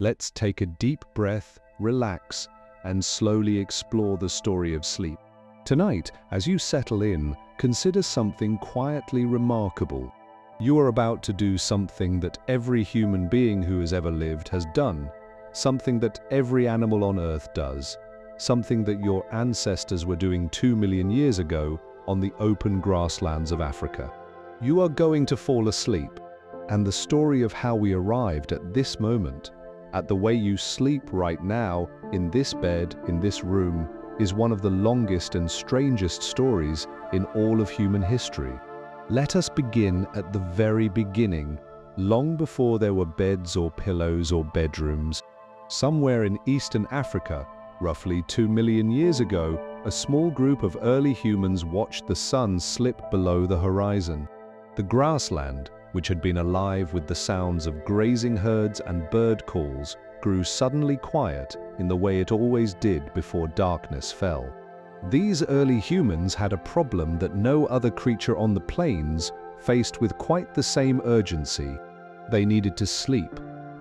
Let's take a deep breath, relax, and slowly explore the story of sleep. Tonight, as you settle in, consider something quietly remarkable. You are about to do something that every human being who has ever lived has done, something that every animal on Earth does, something that your ancestors were doing 2 million years ago on the open grasslands of Africa. You are going to fall asleep, and the story of how we arrived at this moment, at the way you sleep right now, in this bed, in this room, is one of the longest and strangest stories in all of human history. Let us begin at the very beginning, long before there were beds or pillows or bedrooms. Somewhere in Eastern Africa, roughly 2 million years ago, a small group of early humans watched the sun slip below the horizon. The grassland, which had been alive with the sounds of grazing herds and bird calls, grew suddenly quiet in the way it always did before darkness fell. These early humans had a problem that no other creature on the plains faced with quite the same urgency. They needed to sleep,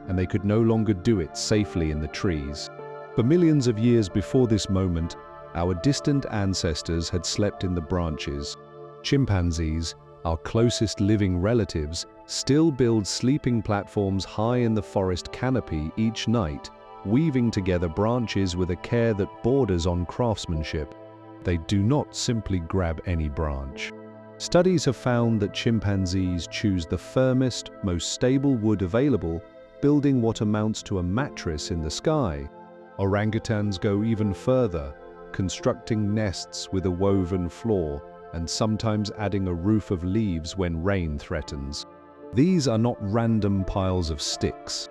and they could no longer do it safely in the trees. For millions of years before this moment, our distant ancestors had slept in the branches. Chimpanzees, our closest living relatives, still build sleeping platforms high in the forest canopy each night, weaving together branches with a care that borders on craftsmanship. They do not simply grab any branch. Studies have found that chimpanzees choose the firmest, most stable wood available, building what amounts to a mattress in the sky. Orangutans go even further, constructing nests with a woven floor, and sometimes adding a roof of leaves when rain threatens. These are not random piles of sticks.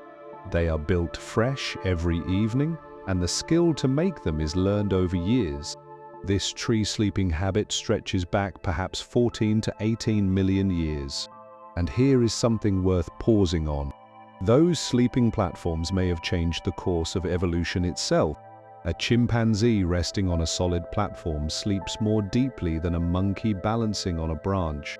They are built fresh every evening, and the skill to make them is learned over years. This tree sleeping habit stretches back perhaps 14 to 18 million years. And here is something worth pausing on. Those sleeping platforms may have changed the course of evolution itself. A chimpanzee resting on a solid platform sleeps more deeply than a monkey balancing on a branch.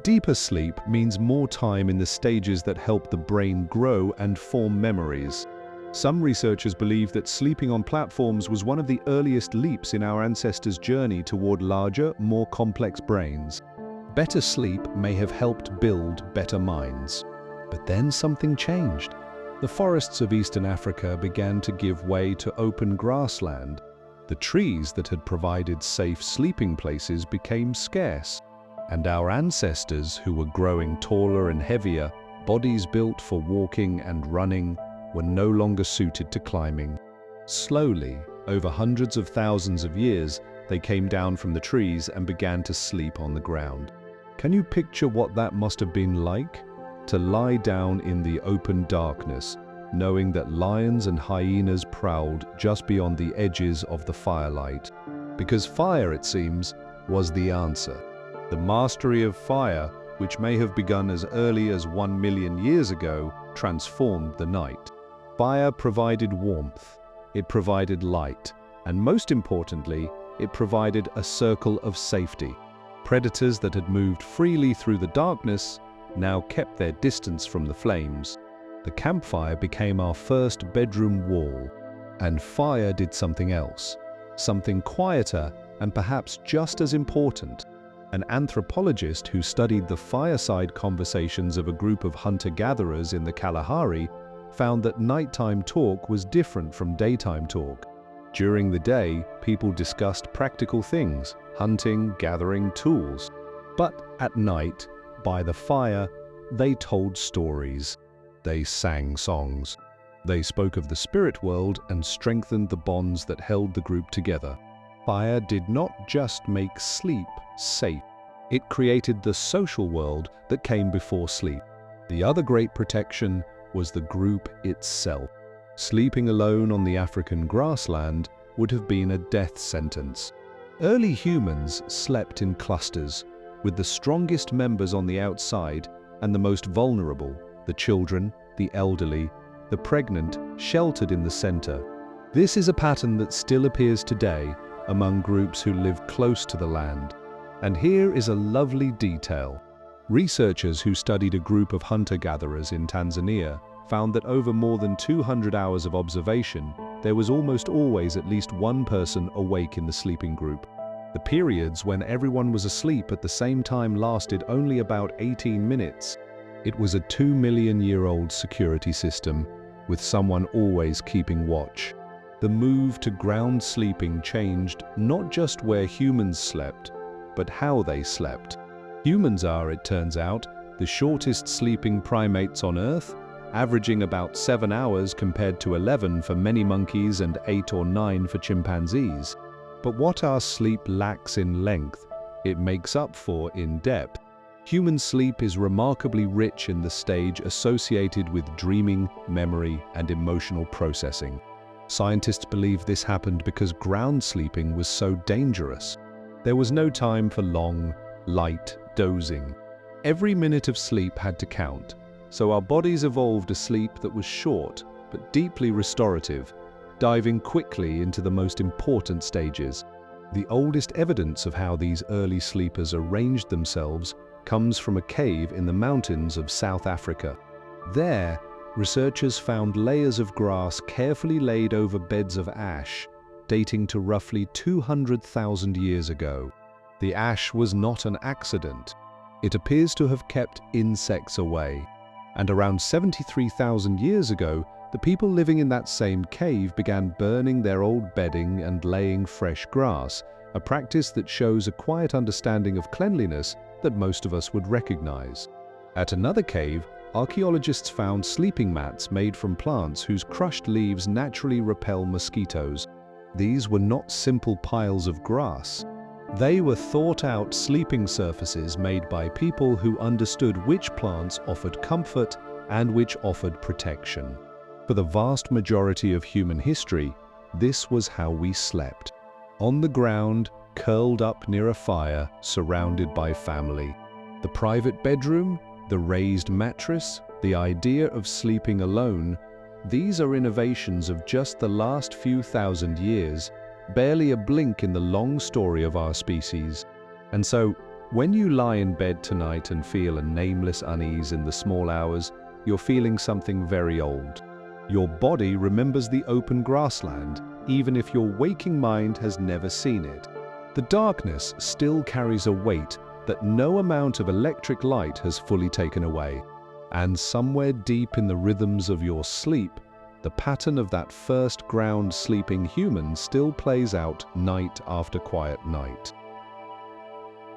Deeper sleep means more time in the stages that help the brain grow and form memories. Some researchers believe that sleeping on platforms was one of the earliest leaps in our ancestors' journey toward larger, more complex brains. Better sleep may have helped build better minds. But then something changed. The forests of Eastern Africa began to give way to open grassland. The trees that had provided safe sleeping places became scarce, and our ancestors, who were growing taller and heavier, bodies built for walking and running, were no longer suited to climbing. Slowly, over hundreds of thousands of years, they came down from the trees and began to sleep on the ground. Can you picture what that must have been like? To lie down in the open darkness, knowing that lions and hyenas prowled just beyond the edges of the firelight. Because fire, it seems, was the answer. The mastery of fire, which may have begun as early as 1 million years ago, transformed the night. Fire provided warmth, it provided light, and most importantly, it provided a circle of safety. Predators that had moved freely through the darkness now kept their distance from the flames. The campfire became our first bedroom wall, and fire did something else, something quieter and perhaps just as important. An anthropologist who studied the fireside conversations of a group of hunter-gatherers in the Kalahari found that nighttime talk was different from daytime talk. During the day, people discussed practical things, hunting, gathering tools. But at night, by the fire, they told stories. They sang songs. They spoke of the spirit world and strengthened the bonds that held the group together. Fire did not just make sleep safe. It created the social world that came before sleep. The other great protection was the group itself. Sleeping alone on the African grassland would have been a death sentence. Early humans slept in clusters, with the strongest members on the outside and the most vulnerable, the children, the elderly, the pregnant, sheltered in the center. This is a pattern that still appears today among groups who live close to the land. And here is a lovely detail. Researchers who studied a group of hunter-gatherers in Tanzania found that over more than 200 hours of observation, there was almost always at least one person awake in the sleeping group. The periods when everyone was asleep at the same time lasted only about 18 minutes. It was a 2-million-year-old security system, with someone always keeping watch. The move to ground sleeping changed not just where humans slept, but how they slept. Humans are, it turns out, the shortest sleeping primates on Earth, averaging about 7 hours compared to 11 for many monkeys and 8 or 9 for chimpanzees. But what our sleep lacks in length, it makes up for in depth. Human sleep is remarkably rich in the stage associated with dreaming, memory, and emotional processing. Scientists believe this happened because ground sleeping was so dangerous. There was no time for long, light dozing. Every minute of sleep had to count, so our bodies evolved a sleep that was short but deeply restorative, diving quickly into the most important stages. The oldest evidence of how these early sleepers arranged themselves comes from a cave in the mountains of South Africa. There, researchers found layers of grass carefully laid over beds of ash, dating to roughly 200,000 years ago. The ash was not an accident. It appears to have kept insects away. And around 73,000 years ago, the people living in that same cave began burning their old bedding and laying fresh grass, a practice that shows a quiet understanding of cleanliness that most of us would recognize. At another cave, archaeologists found sleeping mats made from plants whose crushed leaves naturally repel mosquitoes. These were not simple piles of grass. They were thought-out sleeping surfaces made by people who understood which plants offered comfort and which offered protection. For the vast majority of human history, this was how we slept. On the ground, curled up near a fire, surrounded by family. The private bedroom, the raised mattress, the idea of sleeping alone, these are innovations of just the last few thousand years, barely a blink in the long story of our species. And so, when you lie in bed tonight and feel a nameless unease in the small hours, you're feeling something very old. Your body remembers the open grassland, even if your waking mind has never seen it. The darkness still carries a weight that no amount of electric light has fully taken away. And somewhere deep in the rhythms of your sleep, the pattern of that first ground sleeping human still plays out night after quiet night.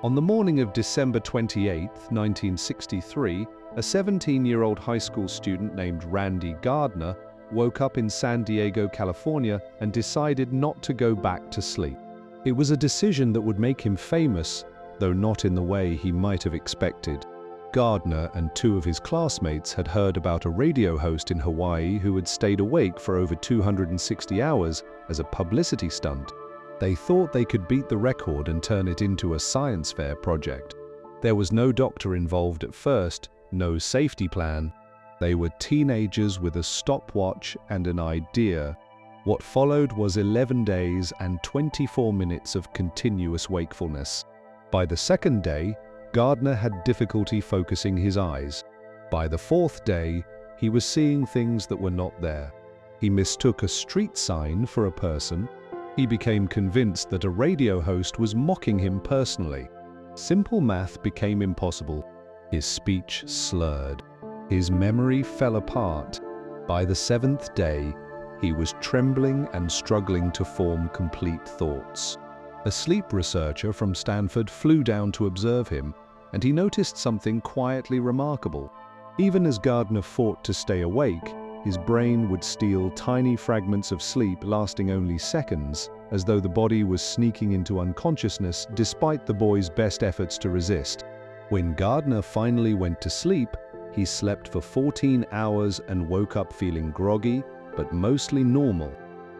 On the morning of December 28, 1963, a 17-year-old high school student named Randy Gardner woke up in San Diego, California, and decided not to go back to sleep. It was a decision that would make him famous, though not in the way he might have expected. Gardner and 2 of his classmates had heard about a radio host in Hawaii who had stayed awake for over 260 hours as a publicity stunt. They thought they could beat the record and turn it into a science fair project. There was no doctor involved at first, no safety plan. They were teenagers with a stopwatch and an idea. What followed was 11 days and 24 minutes of continuous wakefulness. By the second day, Gardner had difficulty focusing his eyes. By the 4th day, he was seeing things that were not there. He mistook a street sign for a person. He became convinced that a radio host was mocking him personally. Simple math became impossible. His speech slurred. His memory fell apart. By the 7th day, he was trembling and struggling to form complete thoughts. A sleep researcher from Stanford flew down to observe him, and he noticed something quietly remarkable. Even as Gardner fought to stay awake, his brain would steal tiny fragments of sleep lasting only seconds, as though the body was sneaking into unconsciousness despite the boy's best efforts to resist. When Gardner finally went to sleep, he slept for 14 hours and woke up feeling groggy, but mostly normal.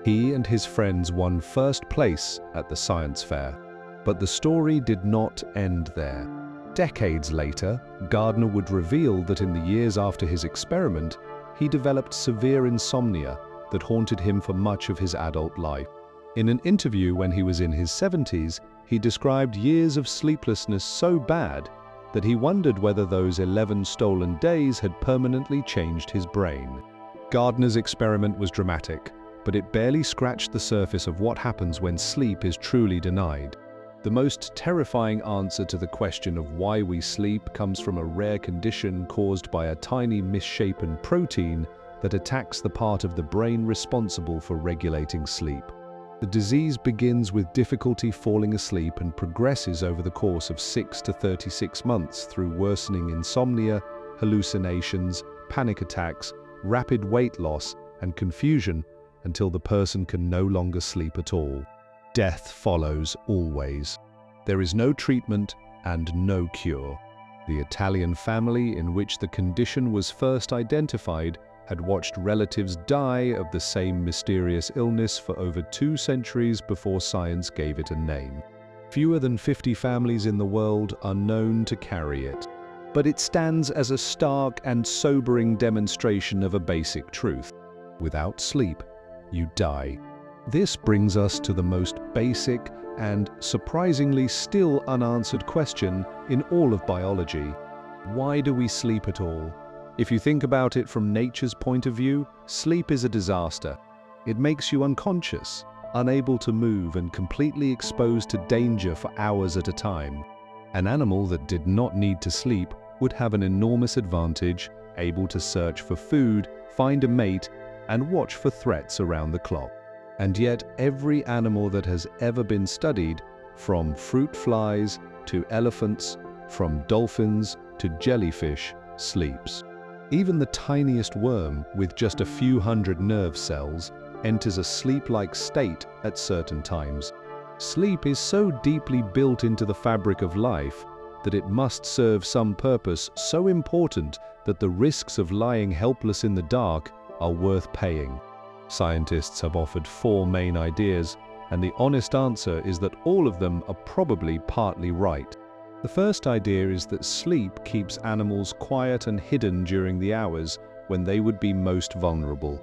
He and his friends won first place at the science fair. But the story did not end there. Decades later, Gardner would reveal that in the years after his experiment, he developed severe insomnia that haunted him for much of his adult life. In an interview when he was in his 70s, he described years of sleeplessness so bad, that he wondered whether those 11 stolen days had permanently changed his brain. Gardner's experiment was dramatic, but it barely scratched the surface of what happens when sleep is truly denied. The most terrifying answer to the question of why we sleep comes from a rare condition caused by a tiny misshapen protein that attacks the part of the brain responsible for regulating sleep. The disease begins with difficulty falling asleep and progresses over the course of 6 to 36 months through worsening insomnia, hallucinations, panic attacks, rapid weight loss, and confusion until the person can no longer sleep at all. Death follows always. There is no treatment and no cure. The Italian family in which the condition was first identified had watched relatives die of the same mysterious illness for over 2 centuries before science gave it a name. Fewer than 50 families in the world are known to carry it, but it stands as a stark and sobering demonstration of a basic truth. Without sleep, you die. This brings us to the most basic and surprisingly still unanswered question in all of biology. Why do we sleep at all? If you think about it from nature's point of view, sleep is a disaster. It makes you unconscious, unable to move, and completely exposed to danger for hours at a time. An animal that did not need to sleep would have an enormous advantage, able to search for food, find a mate, and watch for threats around the clock. And yet, every animal that has ever been studied, from fruit flies to elephants, from dolphins to jellyfish, sleeps. Even the tiniest worm, with just a few hundred nerve cells, enters a sleep-like state at certain times. Sleep is so deeply built into the fabric of life that it must serve some purpose so important that the risks of lying helpless in the dark are worth paying. Scientists have offered 4 main ideas, and the honest answer is that all of them are probably partly right. The first idea is that sleep keeps animals quiet and hidden during the hours when they would be most vulnerable.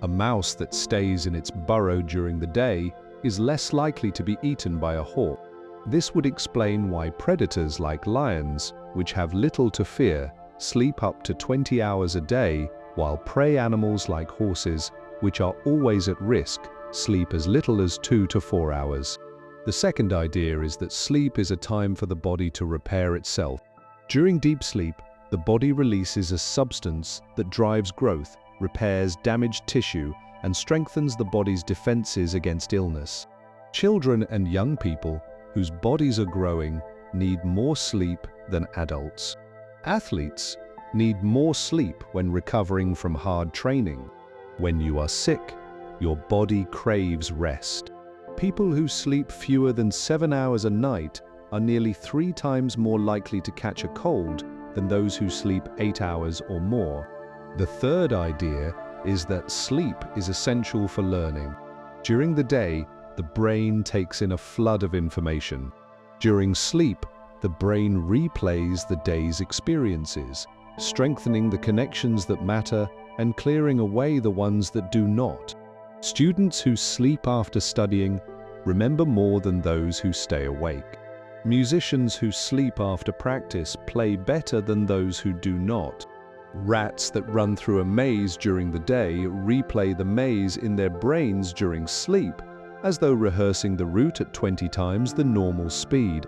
A mouse that stays in its burrow during the day is less likely to be eaten by a hawk. This would explain why predators like lions, which have little to fear, sleep up to 20 hours a day, while prey animals like horses, which are always at risk, sleep as little as 2 to 4 hours. The second idea is that sleep is a time for the body to repair itself. During deep sleep, the body releases a substance that drives growth, repairs damaged tissue, and strengthens the body's defenses against illness. Children and young people, whose bodies are growing, need more sleep than adults. Athletes need more sleep when recovering from hard training. When you are sick, your body craves rest. People who sleep fewer than 7 hours a night are nearly 3 times more likely to catch a cold than those who sleep 8 hours or more. The third idea is that sleep is essential for learning. During the day, the brain takes in a flood of information. During sleep, the brain replays the day's experiences, strengthening the connections that matter and clearing away the ones that do not. Students who sleep after studying remember more than those who stay awake. Musicians who sleep after practice play better than those who do not. Rats that run through a maze during the day replay the maze in their brains during sleep, as though rehearsing the route at 20 times the normal speed.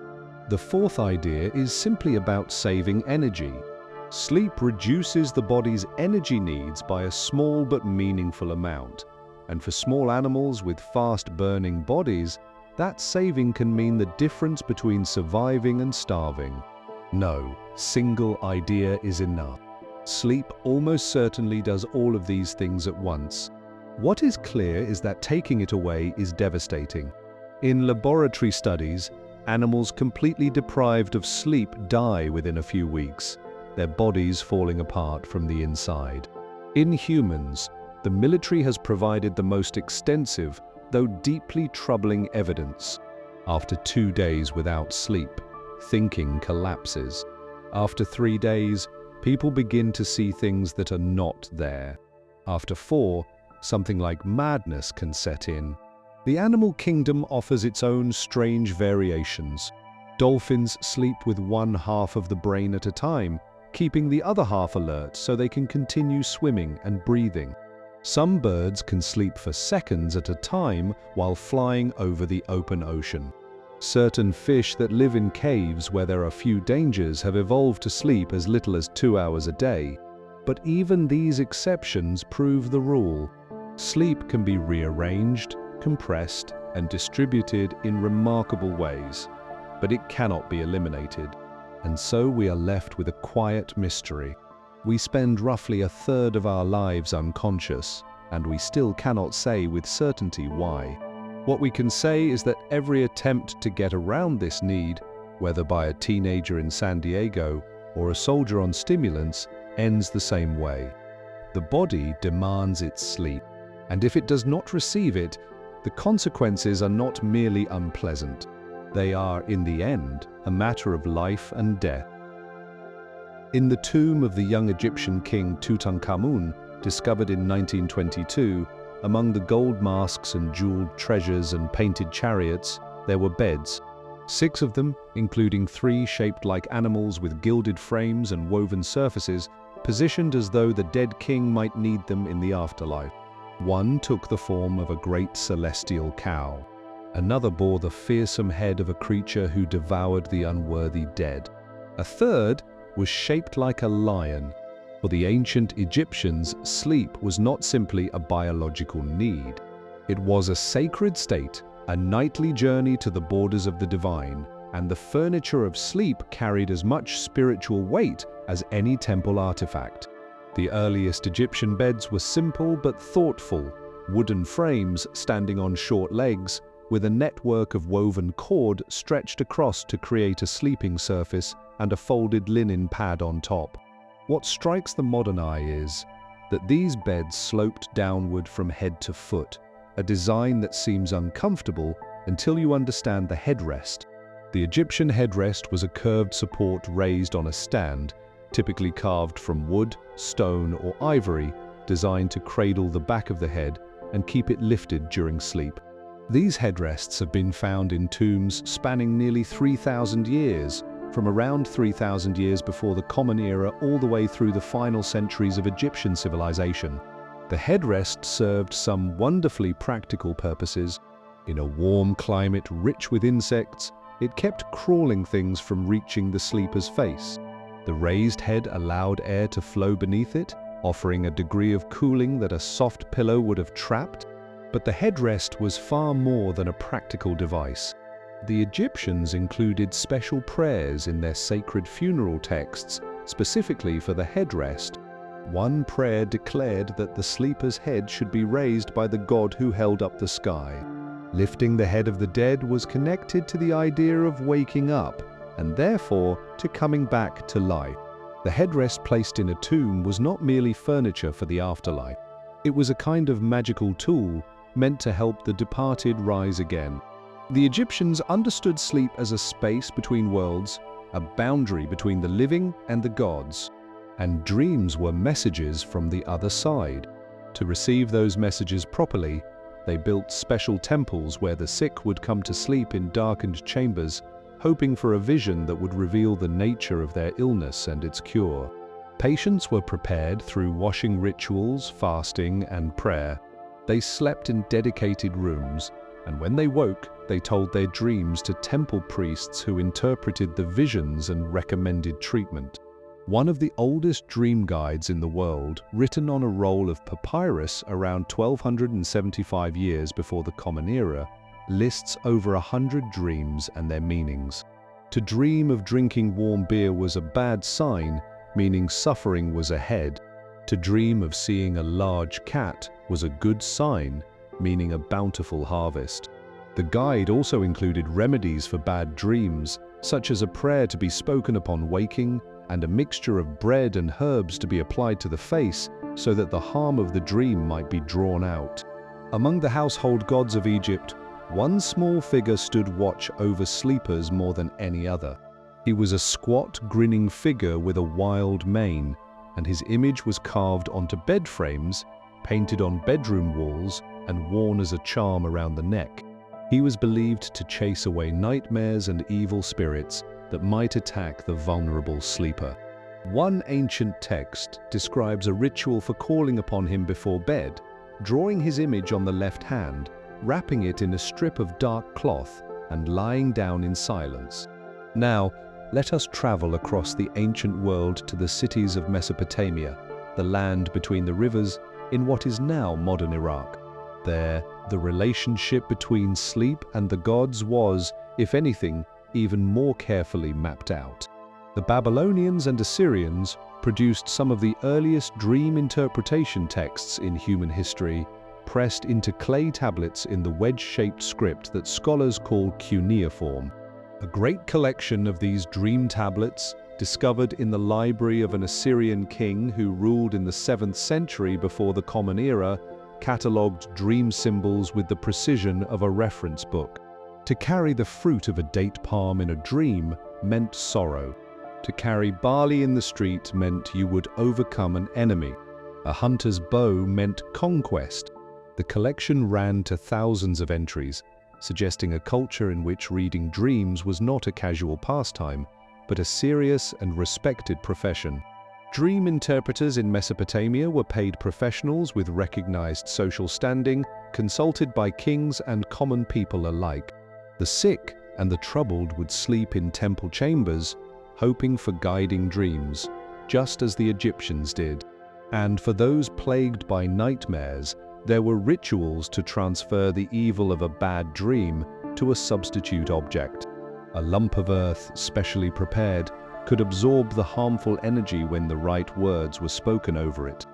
The fourth idea is simply about saving energy. Sleep reduces the body's energy needs by a small but meaningful amount. And for small animals with fast-burning bodies, that saving can mean the difference between surviving and starving. No single idea is enough. Sleep almost certainly does all of these things at once. What is clear is that taking it away is devastating. In laboratory studies, animals completely deprived of sleep die within a few weeks, their bodies falling apart from the inside. In humans, the military has provided the most extensive, though deeply troubling evidence. After 2 days without sleep, thinking collapses. After 3 days, people begin to see things that are not there. After 4, something like madness can set in. The animal kingdom offers its own strange variations. Dolphins sleep with one half of the brain at a time, keeping the other half alert so they can continue swimming and breathing. Some birds can sleep for seconds at a time while flying over the open ocean. Certain fish that live in caves where there are few dangers have evolved to sleep as little as 2 hours a day. But even these exceptions prove the rule. Sleep can be rearranged, compressed, and distributed in remarkable ways, but it cannot be eliminated. And so we are left with a quiet mystery. We spend roughly a third of our lives unconscious, and we still cannot say with certainty why. What we can say is that every attempt to get around this need, whether by a teenager in San Diego or a soldier on stimulants, ends the same way. The body demands its sleep, and if it does not receive it, the consequences are not merely unpleasant. They are, in the end, a matter of life and death. In the tomb of the young Egyptian king Tutankhamun, discovered in 1922, among the gold masks and jeweled treasures and painted chariots, there were beds. 6 of them, including 3 shaped like animals with gilded frames and woven surfaces, positioned as though the dead king might need them in the afterlife. One took the form of a great celestial cow. Another bore the fearsome head of a creature who devoured the unworthy dead. A third was shaped like a lion. For the ancient Egyptians, sleep was not simply a biological need. It was a sacred state, a nightly journey to the borders of the divine, and the furniture of sleep carried as much spiritual weight as any temple artifact. The earliest Egyptian beds were simple but thoughtful, wooden frames standing on short legs, with a network of woven cord stretched across to create a sleeping surface and a folded linen pad on top. What strikes the modern eye is that these beds sloped downward from head to foot, a design that seems uncomfortable until you understand the headrest. The Egyptian headrest was a curved support raised on a stand, typically carved from wood, stone, or ivory, designed to cradle the back of the head and keep it lifted during sleep. These headrests have been found in tombs spanning nearly 3,000 years, from around 3,000 years before the Common Era all the way through the final centuries of Egyptian civilization. The headrest served some wonderfully practical purposes. In a warm climate rich with insects, it kept crawling things from reaching the sleeper's face. The raised head allowed air to flow beneath it, offering a degree of cooling that a soft pillow would have trapped. But the headrest was far more than a practical device. The Egyptians included special prayers in their sacred funeral texts, specifically for the headrest. One prayer declared that the sleeper's head should be raised by the god who held up the sky. Lifting the head of the dead was connected to the idea of waking up, and therefore to coming back to life. The headrest placed in a tomb was not merely furniture for the afterlife. It was a kind of magical tool meant to help the departed rise again. The Egyptians understood sleep as a space between worlds, a boundary between the living and the gods. And dreams were messages from the other side. To receive those messages properly, they built special temples where the sick would come to sleep in darkened chambers, hoping for a vision that would reveal the nature of their illness and its cure. Patients were prepared through washing rituals, fasting, and prayer. They slept in dedicated rooms, and when they woke, they told their dreams to temple priests who interpreted the visions and recommended treatment. One of the oldest dream guides in the world, written on a roll of papyrus around 1275 years before the Common Era, lists over 100 dreams and their meanings. To dream of drinking warm beer was a bad sign, meaning suffering was ahead. To dream of seeing a large cat was a good sign, meaning a bountiful harvest. The guide also included remedies for bad dreams, such as a prayer to be spoken upon waking and a mixture of bread and herbs to be applied to the face so that the harm of the dream might be drawn out. Among the household gods of Egypt, one small figure stood watch over sleepers more than any other. He was a squat, grinning figure with a wild mane, and his image was carved onto bed frames, painted on bedroom walls, and worn as a charm around the neck. He was believed to chase away nightmares and evil spirits that might attack the vulnerable sleeper. One ancient text describes a ritual for calling upon him before bed, drawing his image on the left hand, wrapping it in a strip of dark cloth, and lying down in silence. Now, let us travel across the ancient world to the cities of Mesopotamia, the land between the rivers in what is now modern Iraq. There, the relationship between sleep and the gods was, if anything, even more carefully mapped out. The Babylonians and Assyrians produced some of the earliest dream interpretation texts in human history, pressed into clay tablets in the wedge-shaped script that scholars call cuneiform. A great collection of these dream tablets, discovered in the library of an Assyrian king who ruled in the 7th century before the Common Era, catalogued dream symbols with the precision of a reference book. To carry the fruit of a date palm in a dream meant sorrow. To carry barley in the street meant you would overcome an enemy. A hunter's bow meant conquest. The collection ran to thousands of entries, suggesting a culture in which reading dreams was not a casual pastime, but a serious and respected profession. Dream interpreters in Mesopotamia were paid professionals with recognized social standing, consulted by kings and common people alike. The sick and the troubled would sleep in temple chambers, hoping for guiding dreams, just as the Egyptians did. And for those plagued by nightmares, there were rituals to transfer the evil of a bad dream to a substitute object. A lump of earth, specially prepared, could absorb the harmful energy when the right words were spoken over it.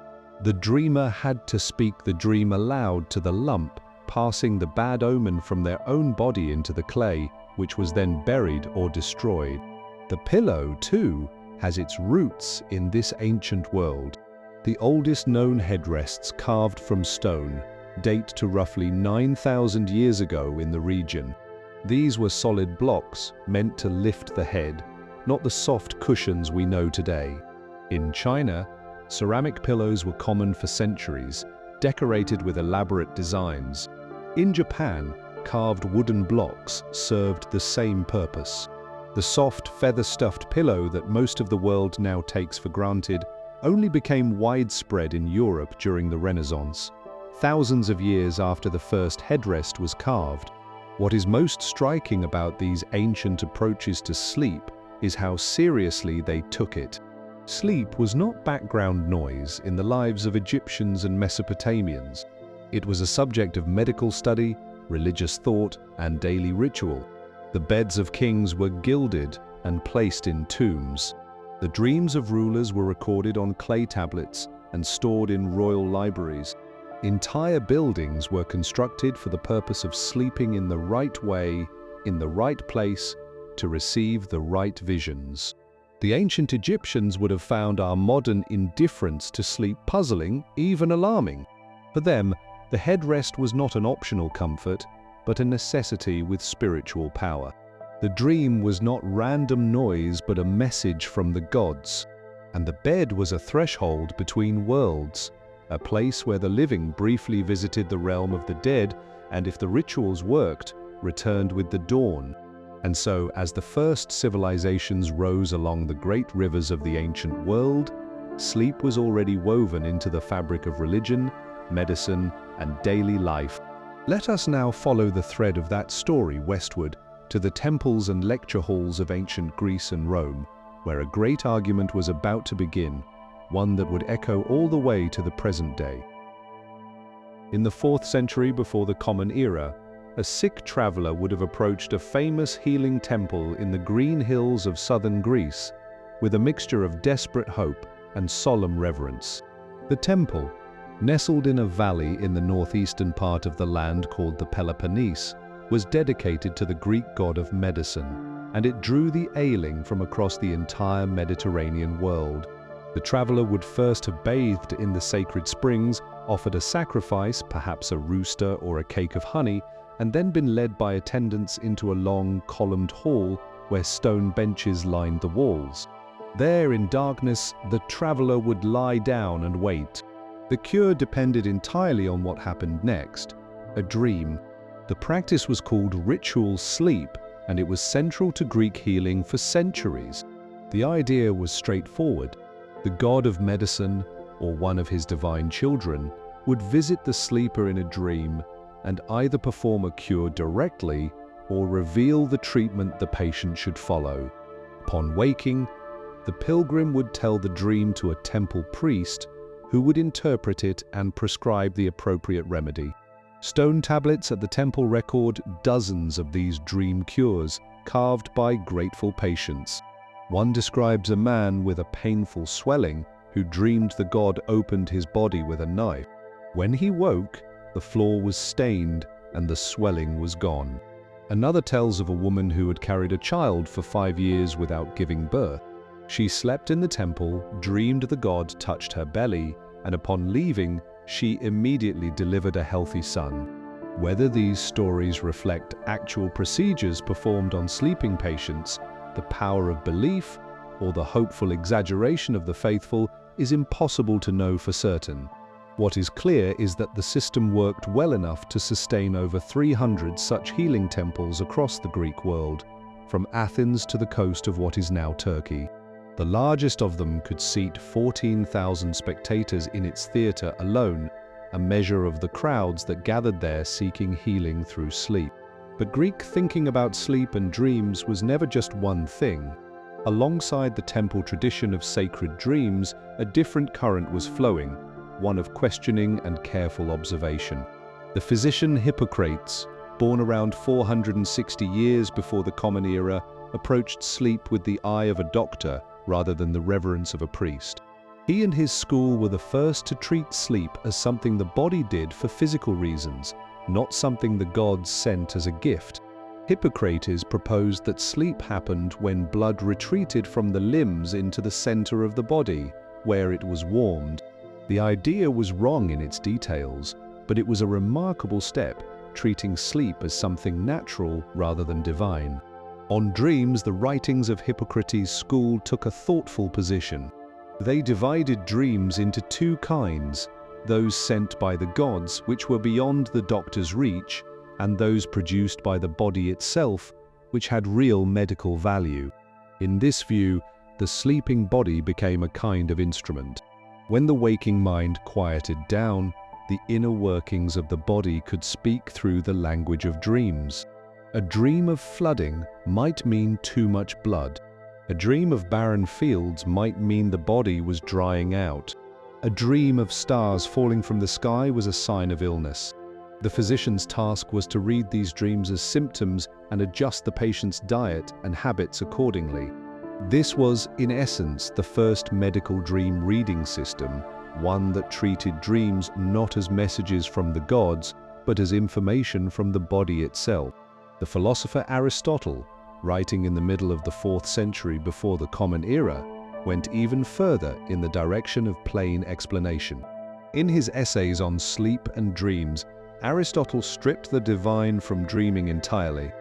The dreamer had to speak the dream aloud to the lump, passing the bad omen from their own body into the clay, which was then buried or destroyed. The pillow, too, has its roots in this ancient world. The oldest known headrests carved from stone date to roughly 9,000 years ago in the region. These were solid blocks meant to lift the head, not the soft cushions we know today. In China, ceramic pillows were common for centuries, decorated with elaborate designs. In Japan, carved wooden blocks served the same purpose. The soft, feather-stuffed pillow that most of the world now takes for granted only became widespread in Europe during the Renaissance, thousands of years after the first headrest was carved. What is most striking about these ancient approaches to sleep is how seriously they took it. Sleep was not background noise in the lives of Egyptians and Mesopotamians. It was a subject of medical study, religious thought, and daily ritual. The beds of kings were gilded and placed in tombs. The dreams of rulers were recorded on clay tablets and stored in royal libraries. Entire buildings were constructed for the purpose of sleeping in the right way, in the right place, to receive the right visions. The ancient Egyptians would have found our modern indifference to sleep puzzling, even alarming. For them, the headrest was not an optional comfort, but a necessity with spiritual power. The dream was not random noise, but a message from the gods. And the bed was a threshold between worlds, a place where the living briefly visited the realm of the dead, and if the rituals worked, returned with the dawn. And so, as the first civilizations rose along the great rivers of the ancient world, sleep was already woven into the fabric of religion, medicine, and daily life. Let us now follow the thread of that story westward to the temples and lecture halls of ancient Greece and Rome, where a great argument was about to begin, one that would echo all the way to the present day. In the 4th century before the Common Era, a sick traveler would have approached a famous healing temple in the green hills of southern Greece, with a mixture of desperate hope and solemn reverence. The temple, nestled in a valley in the northeastern part of the land called the Peloponnese, was dedicated to the Greek god of medicine, and it drew the ailing from across the entire Mediterranean world. The traveler would first have bathed in the sacred springs, offered a sacrifice, perhaps a rooster or a cake of honey, and then been led by attendants into a long, columned hall where stone benches lined the walls. There, in darkness, the traveler would lie down and wait. The cure depended entirely on what happened next, a dream. The practice was called ritual sleep, and it was central to Greek healing for centuries. The idea was straightforward. The god of medicine, or one of his divine children, would visit the sleeper in a dream and either perform a cure directly or reveal the treatment the patient should follow. Upon waking, the pilgrim would tell the dream to a temple priest who would interpret it and prescribe the appropriate remedy. Stone tablets at the temple record dozens of these dream cures, carved by grateful patients. One describes a man with a painful swelling who dreamed the god opened his body with a knife. When he woke, the floor was stained and the swelling was gone. Another tells of a woman who had carried a child for 5 years without giving birth. She slept in the temple, dreamed the god touched her belly, and upon leaving, she immediately delivered a healthy son. Whether these stories reflect actual procedures performed on sleeping patients, the power of belief, or the hopeful exaggeration of the faithful is impossible to know for certain. What is clear is that the system worked well enough to sustain over 300 such healing temples across the Greek world, from Athens to the coast of what is now Turkey. The largest of them could seat 14,000 spectators in its theatre alone, a measure of the crowds that gathered there seeking healing through sleep. But Greek thinking about sleep and dreams was never just one thing. Alongside the temple tradition of sacred dreams, a different current was flowing, one of questioning and careful observation. The physician Hippocrates, born around 460 years before the Common Era, approached sleep with the eye of a doctor rather than the reverence of a priest. He and his school were the first to treat sleep as something the body did for physical reasons, not something the gods sent as a gift. Hippocrates proposed that sleep happened when blood retreated from the limbs into the center of the body, where it was warmed. The idea was wrong in its details, but it was a remarkable step, treating sleep as something natural rather than divine. On dreams, the writings of Hippocrates' school took a thoughtful position. They divided dreams into two kinds: those sent by the gods, which were beyond the doctor's reach, and those produced by the body itself, which had real medical value. In this view, the sleeping body became a kind of instrument. When the waking mind quieted down, the inner workings of the body could speak through the language of dreams. A dream of flooding might mean too much blood. A dream of barren fields might mean the body was drying out. A dream of stars falling from the sky was a sign of illness. The physician's task was to read these dreams as symptoms and adjust the patient's diet and habits accordingly. This was, in essence, the first medical dream reading system, one that treated dreams not as messages from the gods, but as information from the body itself. The philosopher Aristotle, writing in the middle of the 4th century before the Common Era, went even further in the direction of plain explanation. In his essays on sleep and dreams, Aristotle stripped the divine from dreaming entirely.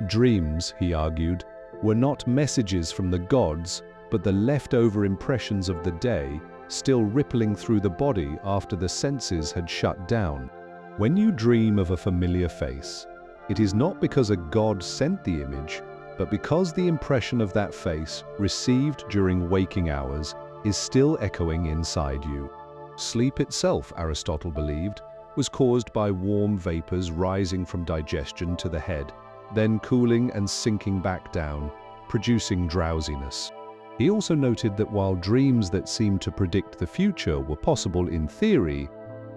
Dreams, he argued, were not messages from the gods, but the leftover impressions of the day, still rippling through the body after the senses had shut down. When you dream of a familiar face, it is not because a god sent the image, but because the impression of that face, received during waking hours, is still echoing inside you. Sleep itself, Aristotle believed, was caused by warm vapors rising from digestion to the head, then cooling and sinking back down, producing drowsiness. He also noted that while dreams that seemed to predict the future were possible in theory,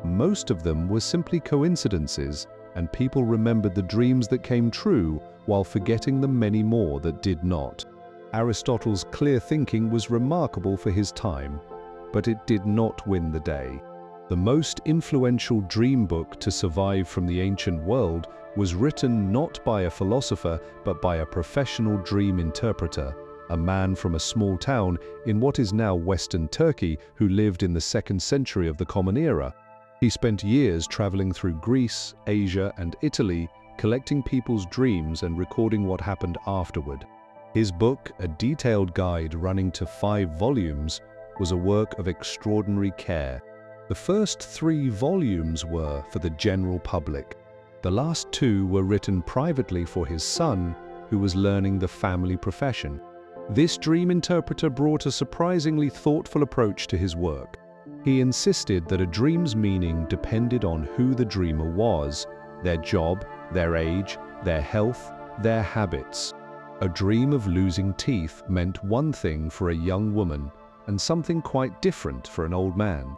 most of them were simply coincidences, and people remembered the dreams that came true while forgetting the many more that did not. Aristotle's clear thinking was remarkable for his time, but it did not win the day. The most influential dream book to survive from the ancient world was written not by a philosopher but by a professional dream interpreter, a man from a small town in what is now Western Turkey who lived in the 2nd century of the Common Era. He spent years traveling through Greece, Asia, and Italy, collecting people's dreams and recording what happened afterward. His book, a detailed guide running to 5 volumes, was a work of extraordinary care. The first 3 volumes were for the general public. The last two were written privately for his son, who was learning the family profession. This dream interpreter brought a surprisingly thoughtful approach to his work. He insisted that a dream's meaning depended on who the dreamer was, their job, their age, their health, their habits. A dream of losing teeth meant one thing for a young woman and something quite different for an old man.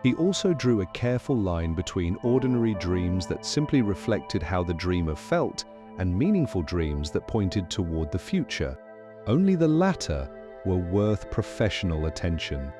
He also drew a careful line between ordinary dreams that simply reflected how the dreamer felt and meaningful dreams that pointed toward the future. Only the latter were worth professional attention.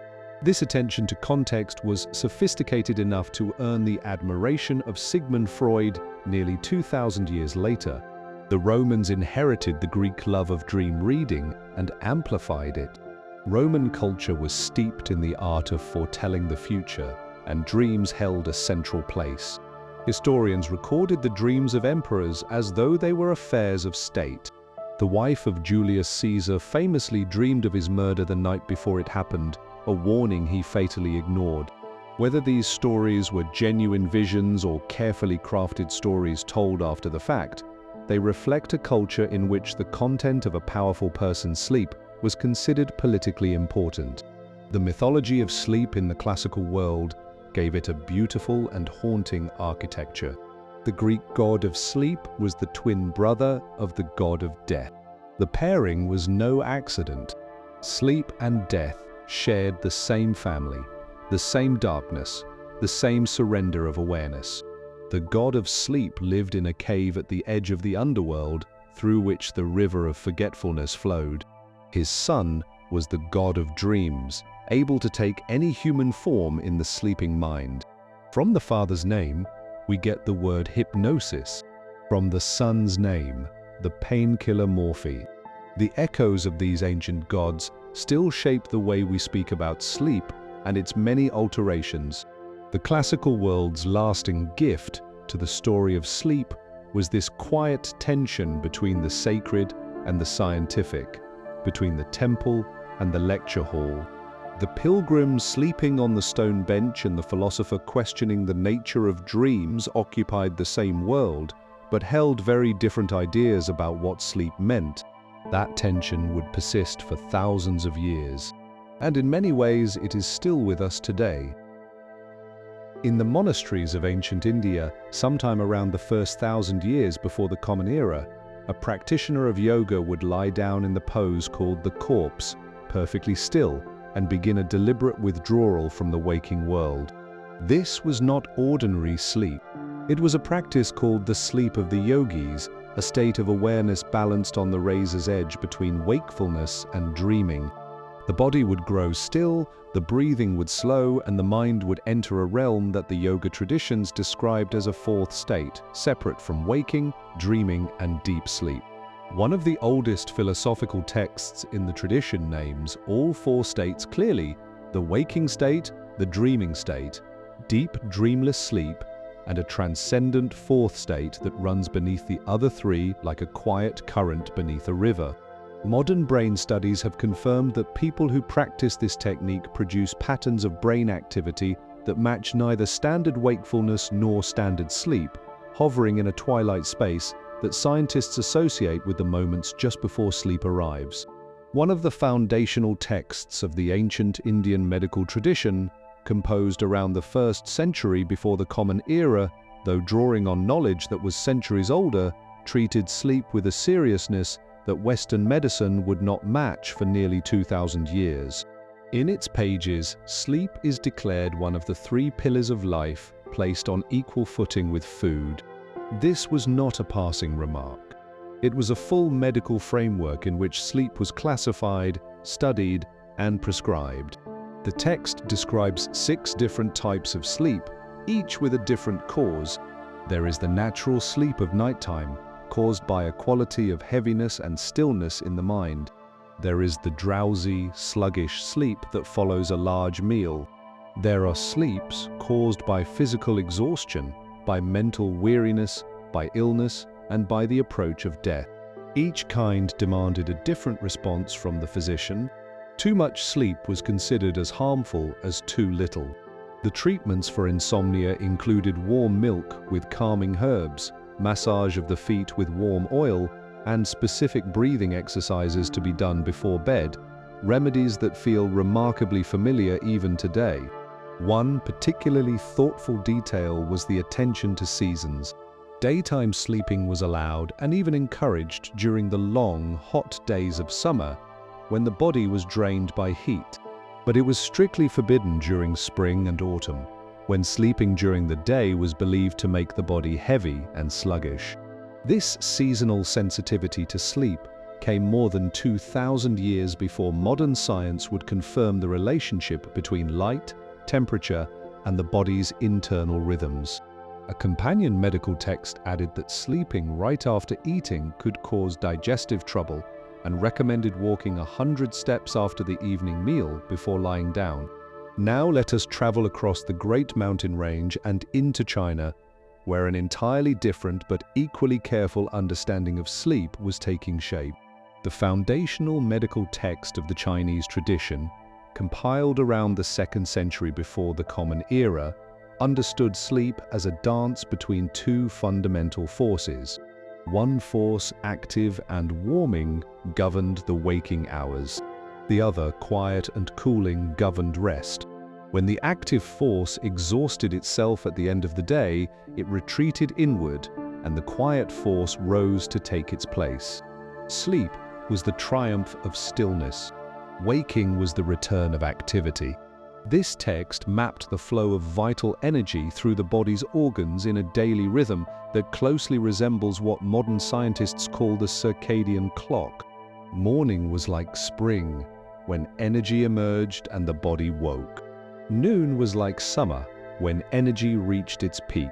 This attention to context was sophisticated enough to earn the admiration of Sigmund Freud nearly 2,000 years later. The Romans inherited the Greek love of dream reading and amplified it. Roman culture was steeped in the art of foretelling the future, and dreams held a central place. Historians recorded the dreams of emperors as though they were affairs of state. The wife of Julius Caesar famously dreamed of his murder the night before it happened, a warning he fatally ignored. Whether these stories were genuine visions or carefully crafted stories told after the fact, they reflect a culture in which the content of a powerful person's sleep was considered politically important. The mythology of sleep in the classical world gave it a beautiful and haunting architecture. The Greek god of sleep was the twin brother of the god of death. The pairing was no accident. Sleep and death shared the same family, the same darkness, the same surrender of awareness. The god of sleep lived in a cave at the edge of the underworld, through which the river of forgetfulness flowed. His son was the god of dreams, able to take any human form in the sleeping mind. From the father's name, we get the word hypnosis. From the son's name, the painkiller morphine. The echoes of these ancient gods still shape the way we speak about sleep and its many alterations. The classical world's lasting gift to the story of sleep was this quiet tension between the sacred and the scientific, between the temple and the lecture hall. The pilgrim sleeping on the stone bench and the philosopher questioning the nature of dreams occupied the same world, but held very different ideas about what sleep meant. That tension would persist for thousands of years, and in many ways it is still with us today. In the monasteries of ancient India, sometime around the first 1,000 years before the Common Era, a practitioner of yoga would lie down in the pose called the corpse, perfectly still, and begin a deliberate withdrawal from the waking world. This was not ordinary sleep. It was a practice called the sleep of the yogis, a state of awareness balanced on the razor's edge between wakefulness and dreaming. The body would grow still, the breathing would slow, and the mind would enter a realm that the yoga traditions described as a fourth state, separate from waking, dreaming, and deep sleep. One of the oldest philosophical texts in the tradition names all four states clearly: the waking state, the dreaming state, deep dreamless sleep, and a transcendent fourth state that runs beneath the other three like a quiet current beneath a river. Modern brain studies have confirmed that people who practice this technique produce patterns of brain activity that match neither standard wakefulness nor standard sleep, hovering in a twilight space that scientists associate with the moments just before sleep arrives. One of the foundational texts of the ancient Indian medical tradition, composed around the 1st century before the Common Era, though drawing on knowledge that was centuries older, treated sleep with a seriousness that Western medicine would not match for nearly 2,000 years. In its pages, sleep is declared one of the 3 pillars of life, placed on equal footing with food. This was not a passing remark. It was a full medical framework in which sleep was classified, studied, and prescribed. The text describes 6 different types of sleep, each with a different cause. There is the natural sleep of nighttime, caused by a quality of heaviness and stillness in the mind. There is the drowsy, sluggish sleep that follows a large meal. There are sleeps caused by physical exhaustion, by mental weariness, by illness, and by the approach of death. Each kind demanded a different response from the physician. Too much sleep was considered as harmful as too little. The treatments for insomnia included warm milk with calming herbs, massage of the feet with warm oil, and specific breathing exercises to be done before bed, remedies that feel remarkably familiar even today. One particularly thoughtful detail was the attention to seasons. Daytime sleeping was allowed and even encouraged during the long, hot days of summer, when the body was drained by heat. But it was strictly forbidden during spring and autumn, when sleeping during the day was believed to make the body heavy and sluggish. This seasonal sensitivity to sleep came more than 2,000 years before modern science would confirm the relationship between light, temperature, and the body's internal rhythms. A companion medical text added that sleeping right after eating could cause digestive trouble and recommended walking 100 steps after the evening meal before lying down. Now let us travel across the Great Mountain Range and into China, where an entirely different but equally careful understanding of sleep was taking shape. The foundational medical text of the Chinese tradition, compiled around the 2nd century before the Common Era, understood sleep as a dance between two fundamental forces. One force, active and warming, governed the waking hours. The other, quiet and cooling, governed rest. When the active force exhausted itself at the end of the day, it retreated inward, and the quiet force rose to take its place. Sleep was the triumph of stillness. Waking was the return of activity. This text mapped the flow of vital energy through the body's organs in a daily rhythm that closely resembles what modern scientists call the circadian clock. Morning was like spring, when energy emerged and the body woke. Noon was like summer, when energy reached its peak.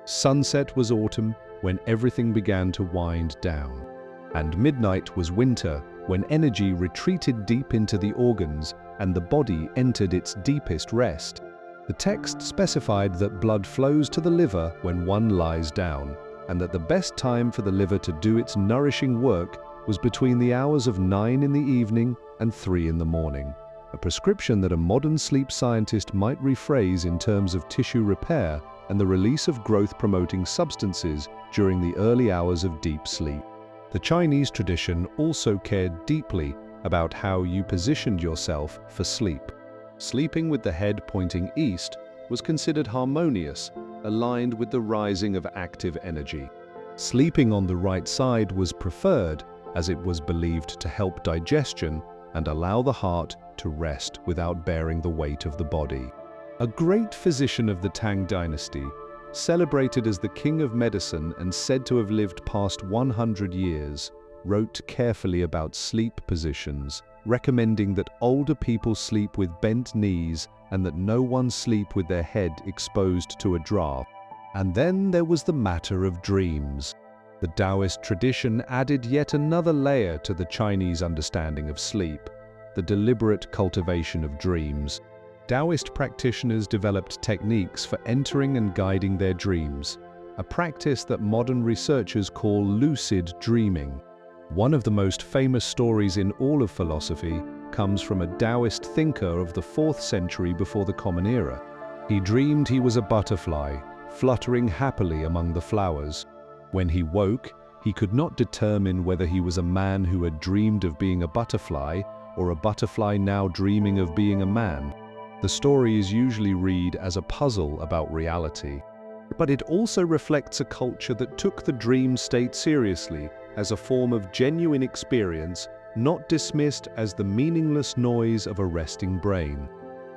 Sunset was autumn, when everything began to wind down. And midnight was winter, when energy retreated deep into the organs and the body entered its deepest rest. The text specified that blood flows to the liver when one lies down, and that the best time for the liver to do its nourishing work was between the hours of 9 in the evening and 3 in the morning. A prescription that a modern sleep scientist might rephrase in terms of tissue repair and the release of growth-promoting substances during the early hours of deep sleep. The Chinese tradition also cared deeply about how you positioned yourself for sleep. Sleeping with the head pointing east was considered harmonious, aligned with the rising of active energy. Sleeping on the right side was preferred, as it was believed to help digestion and allow the heart to rest without bearing the weight of the body. A great physician of the Tang dynasty, celebrated as the king of medicine and said to have lived past 100 years, wrote carefully about sleep positions, recommending that older people sleep with bent knees and that no one sleep with their head exposed to a draught. And then there was the matter of dreams. The Taoist tradition added yet another layer to the Chinese understanding of sleep, the deliberate cultivation of dreams. Taoist practitioners developed techniques for entering and guiding their dreams, a practice that modern researchers call lucid dreaming. One of the most famous stories in all of philosophy comes from a Taoist thinker of the 4th century before the Common Era. He dreamed he was a butterfly, fluttering happily among the flowers. When he woke, he could not determine whether he was a man who had dreamed of being a butterfly or a butterfly now dreaming of being a man. The story is usually read as a puzzle about reality, but it also reflects a culture that took the dream state seriously as a form of genuine experience, not dismissed as the meaningless noise of a resting brain.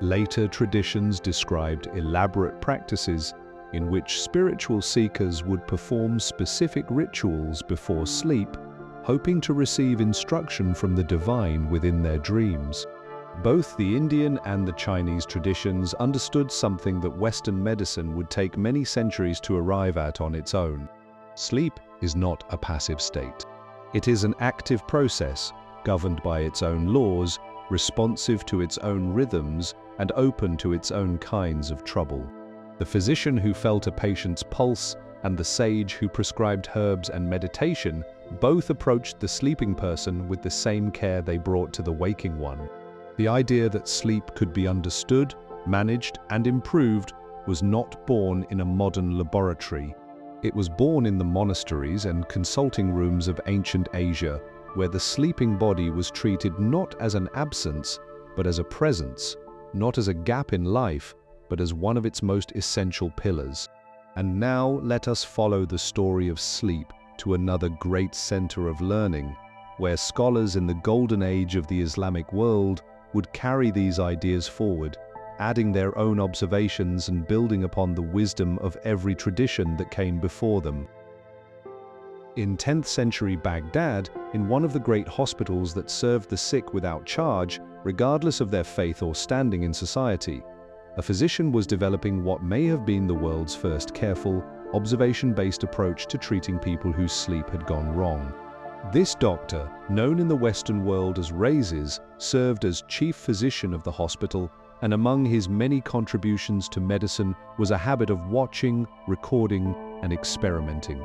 Later traditions described elaborate practices in which spiritual seekers would perform specific rituals before sleep, hoping to receive instruction from the divine within their dreams. Both the Indian and the Chinese traditions understood something that Western medicine would take many centuries to arrive at on its own. Sleep is not a passive state. It is an active process, governed by its own laws, responsive to its own rhythms, and open to its own kinds of trouble. The physician who felt a patient's pulse and the sage who prescribed herbs and meditation both approached the sleeping person with the same care they brought to the waking one. The idea that sleep could be understood, managed, and improved was not born in a modern laboratory. It was born in the monasteries and consulting rooms of ancient Asia, where the sleeping body was treated not as an absence, but as a presence, not as a gap in life, but as one of its most essential pillars. And now let us follow the story of sleep to another great center of learning, where scholars in the golden age of the Islamic world would carry these ideas forward, adding their own observations and building upon the wisdom of every tradition that came before them. In 10th century Baghdad, in one of the great hospitals that served the sick without charge, regardless of their faith or standing in society, a physician was developing what may have been the world's first careful, observation-based approach to treating people whose sleep had gone wrong. This doctor, known in the Western world as Rhazes, served as chief physician of the hospital, and among his many contributions to medicine was a habit of watching, recording, and experimenting.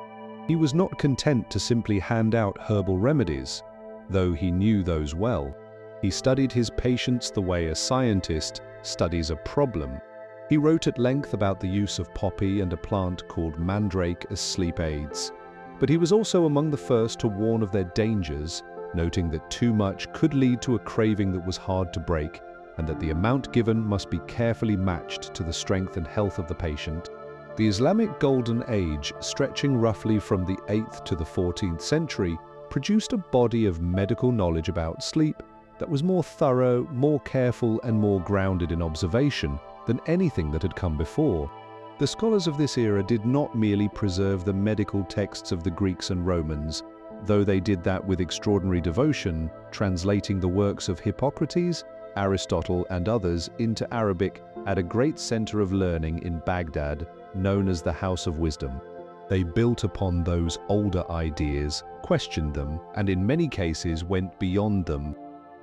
He was not content to simply hand out herbal remedies, though he knew those well. He studied his patients the way a scientist studies a problem. He wrote at length about the use of poppy and a plant called mandrake as sleep aids. But he was also among the first to warn of their dangers, noting that too much could lead to a craving that was hard to break, and that the amount given must be carefully matched to the strength and health of the patient. The Islamic Golden Age, stretching roughly from the 8th to the 14th century, produced a body of medical knowledge about sleep that was more thorough, more careful, and more grounded in observation than anything that had come before. The scholars of this era did not merely preserve the medical texts of the Greeks and Romans, though they did that with extraordinary devotion, translating the works of Hippocrates, Aristotle, and others into Arabic at a great center of learning in Baghdad, known as the House of Wisdom. They built upon those older ideas, questioned them, and in many cases went beyond them.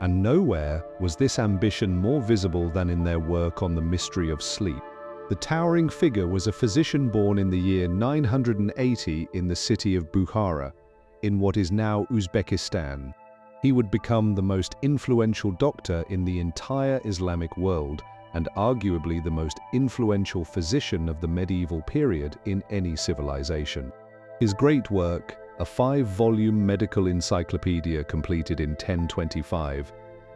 And nowhere was this ambition more visible than in their work on the mystery of sleep. The towering figure was a physician born in the year 980 in the city of Bukhara, in what is now Uzbekistan. He would become the most influential doctor in the entire Islamic world, and arguably the most influential physician of the medieval period in any civilization. His great work, a 5-volume medical encyclopedia completed in 1025,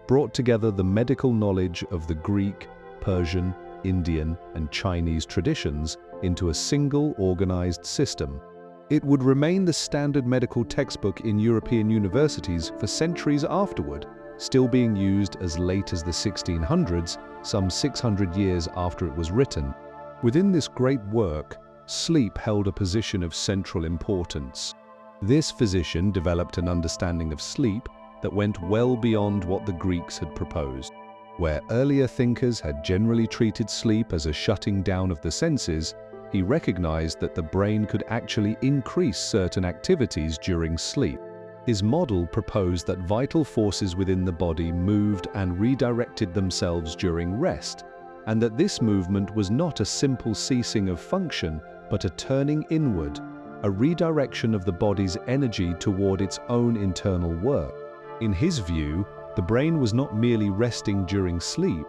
brought together the medical knowledge of the Greek, Persian, Indian, and Chinese traditions into a single organized system. It would remain the standard medical textbook in European universities for centuries afterward, still being used as late as the 1600s, some 600 years after it was written. Within this great work, sleep held a position of central importance. This physician developed an understanding of sleep that went well beyond what the Greeks had proposed. Where earlier thinkers had generally treated sleep as a shutting down of the senses, he recognized that the brain could actually increase certain activities during sleep. His model proposed that vital forces within the body moved and redirected themselves during rest, and that this movement was not a simple ceasing of function, but a turning inward, a redirection of the body's energy toward its own internal work. In his view, the brain was not merely resting during sleep,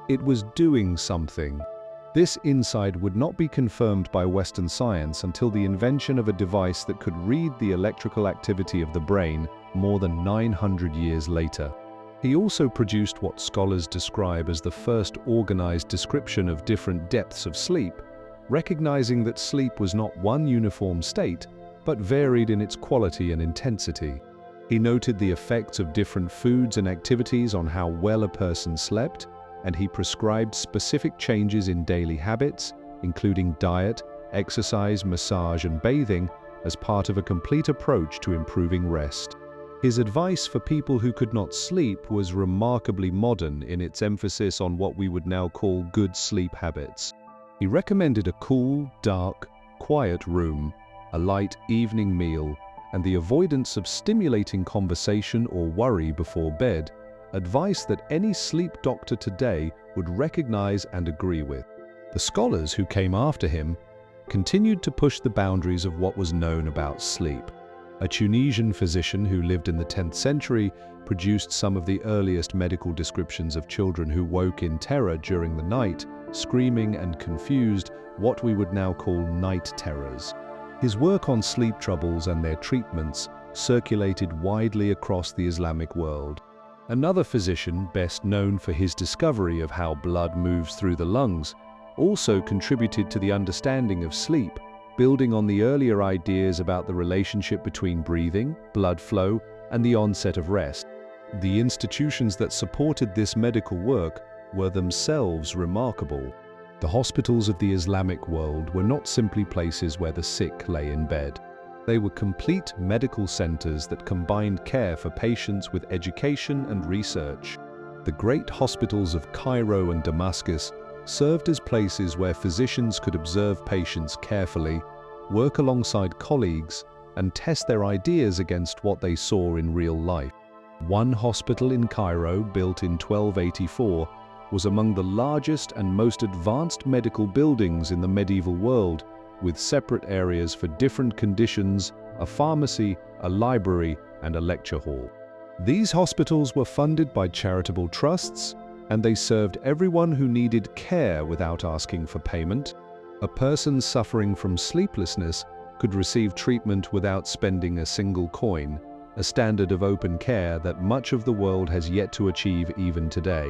it was doing something. This insight would not be confirmed by Western science until the invention of a device that could read the electrical activity of the brain more than 900 years later. He also produced what scholars describe as the first organized description of different depths of sleep, recognizing that sleep was not one uniform state, but varied in its quality and intensity. He noted the effects of different foods and activities on how well a person slept, and he prescribed specific changes in daily habits, including diet, exercise, massage, and bathing, as part of a complete approach to improving rest. His advice for people who could not sleep was remarkably modern in its emphasis on what we would now call good sleep habits. He recommended a cool, dark, quiet room, a light evening meal, and the avoidance of stimulating conversation or worry before bed, advice that any sleep doctor today would recognize and agree with. The scholars who came after him continued to push the boundaries of what was known about sleep. A Tunisian physician who lived in the 10th century produced some of the earliest medical descriptions of children who woke in terror during the night, screaming and confused, what we would now call night terrors. His work on sleep troubles and their treatments circulated widely across the Islamic world. Another physician, best known for his discovery of how blood moves through the lungs, also contributed to the understanding of sleep, building on the earlier ideas about the relationship between breathing, blood flow, and the onset of rest. The institutions that supported this medical work were themselves remarkable. The hospitals of the Islamic world were not simply places where the sick lay in bed. They were complete medical centers that combined care for patients with education and research. The great hospitals of Cairo and Damascus served as places where physicians could observe patients carefully, work alongside colleagues, and test their ideas against what they saw in real life. One hospital in Cairo, built in 1284, was among the largest and most advanced medical buildings in the medieval world, with separate areas for different conditions, a pharmacy, a library, and a lecture hall. These hospitals were funded by charitable trusts, and they served everyone who needed care without asking for payment. A person suffering from sleeplessness could receive treatment without spending a single coin, a standard of open care that much of the world has yet to achieve even today.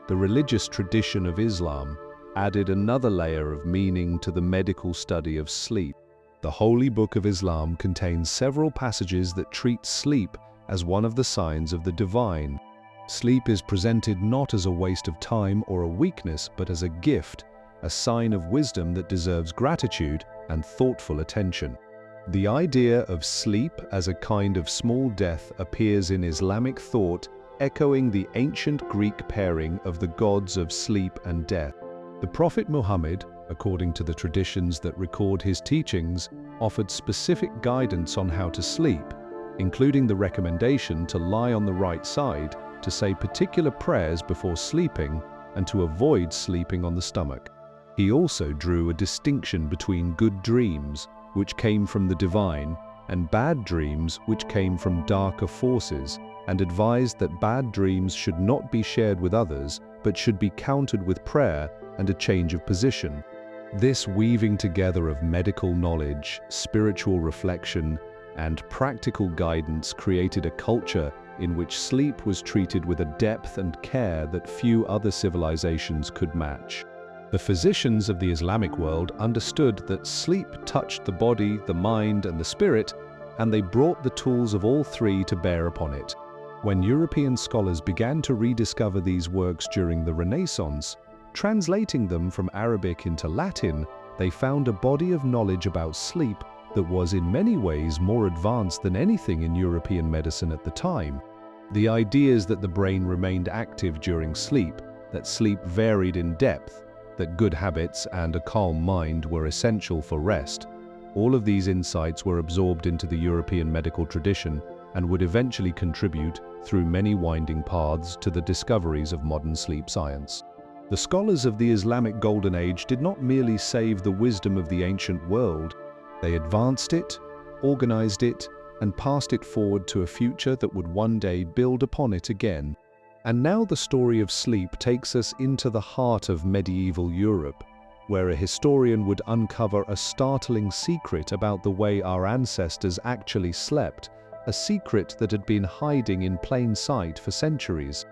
The religious tradition of Islam added another layer of meaning to the medical study of sleep. The Holy Book of Islam contains several passages that treat sleep as one of the signs of the divine. Sleep is presented not as a waste of time or a weakness, but as a gift, a sign of wisdom that deserves gratitude and thoughtful attention. The idea of sleep as a kind of small death appears in Islamic thought, echoing the ancient Greek pairing of the gods of sleep and death. The Prophet Muhammad, according to the traditions that record his teachings, offered specific guidance on how to sleep, including the recommendation to lie on the right side, to say particular prayers before sleeping, and to avoid sleeping on the stomach. He also drew a distinction between good dreams, which came from the divine, and bad dreams, which came from darker forces, and advised that bad dreams should not be shared with others, but should be countered with prayer and a change of position. This weaving together of medical knowledge, spiritual reflection, and practical guidance created a culture in which sleep was treated with a depth and care that few other civilizations could match. The physicians of the Islamic world understood that sleep touched the body, the mind, and the spirit, and they brought the tools of all three to bear upon it. When European scholars began to rediscover these works during the Renaissance, translating them from Arabic into Latin, they found a body of knowledge about sleep that was in many ways more advanced than anything in European medicine at the time. The ideas that the brain remained active during sleep, that sleep varied in depth, that good habits and a calm mind were essential for rest, all of these insights were absorbed into the European medical tradition and would eventually contribute, through many winding paths, to the discoveries of modern sleep science. The scholars of the Islamic Golden Age did not merely save the wisdom of the ancient world, they advanced it, organized it, and passed it forward to a future that would one day build upon it again. And now the story of sleep takes us into the heart of medieval Europe, where a historian would uncover a startling secret about the way our ancestors actually slept, a secret that had been hiding in plain sight for centuries.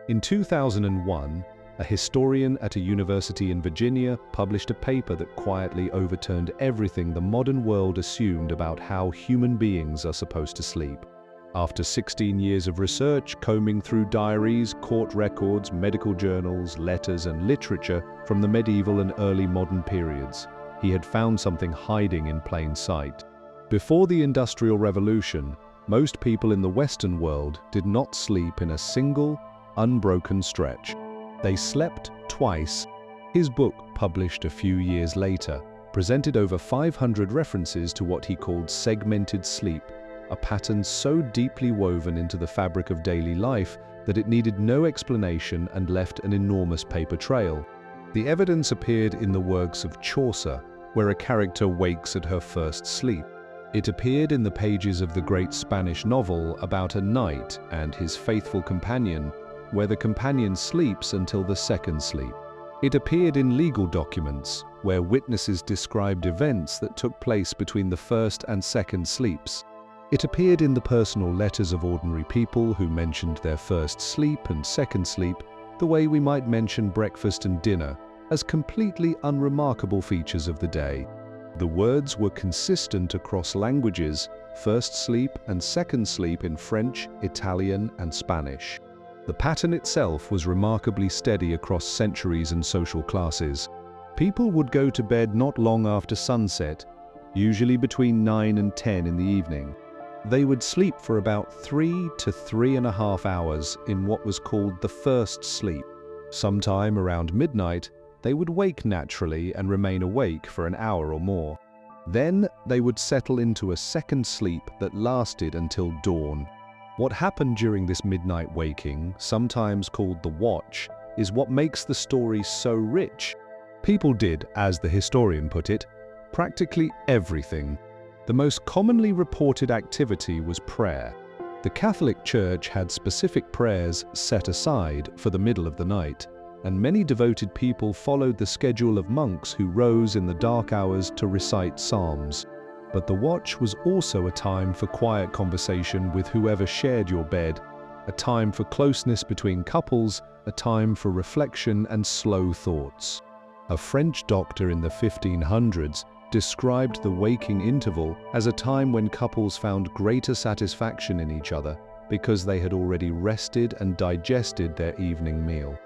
In 2001, a historian at a university in Virginia published a paper that quietly overturned everything the modern world assumed about how human beings are supposed to sleep. After 16 years of research, combing through diaries, court records, medical journals, letters, and literature from the medieval and early modern periods, he had found something hiding in plain sight. Before the Industrial Revolution, most people in the Western world did not sleep in a single, unbroken stretch. They slept twice. His book, published a few years later, presented over 500 references to what he called segmented sleep, a pattern so deeply woven into the fabric of daily life that it needed no explanation and left an enormous paper trail. The evidence appeared in the works of Chaucer, where a character wakes at her first sleep. It appeared in the pages of the great Spanish novel about a knight and his faithful companion, where the companion sleeps until the second sleep. It appeared in legal documents, where witnesses described events that took place between the first and second sleeps. It appeared in the personal letters of ordinary people who mentioned their first sleep and second sleep, the way we might mention breakfast and dinner, as completely unremarkable features of the day. The words were consistent across languages, first sleep and second sleep in French, Italian, and Spanish. The pattern itself was remarkably steady across centuries and social classes. People would go to bed not long after sunset, usually between 9 and 10 in the evening. They would sleep for about 3 to 3.5 hours in what was called the first sleep. Sometime around midnight, they would wake naturally and remain awake for an hour or more. Then they would settle into a second sleep that lasted until dawn. What happened during this midnight waking, sometimes called the watch, is what makes the story so rich. People did, as the historian put it, practically everything. The most commonly reported activity was prayer. The Catholic Church had specific prayers set aside for the middle of the night, and many devoted people followed the schedule of monks who rose in the dark hours to recite psalms. But the watch was also a time for quiet conversation with whoever shared your bed, a time for closeness between couples, a time for reflection and slow thoughts. A French doctor in the 1500s described the waking interval as a time when couples found greater satisfaction in each other because they had already rested and digested their evening meal.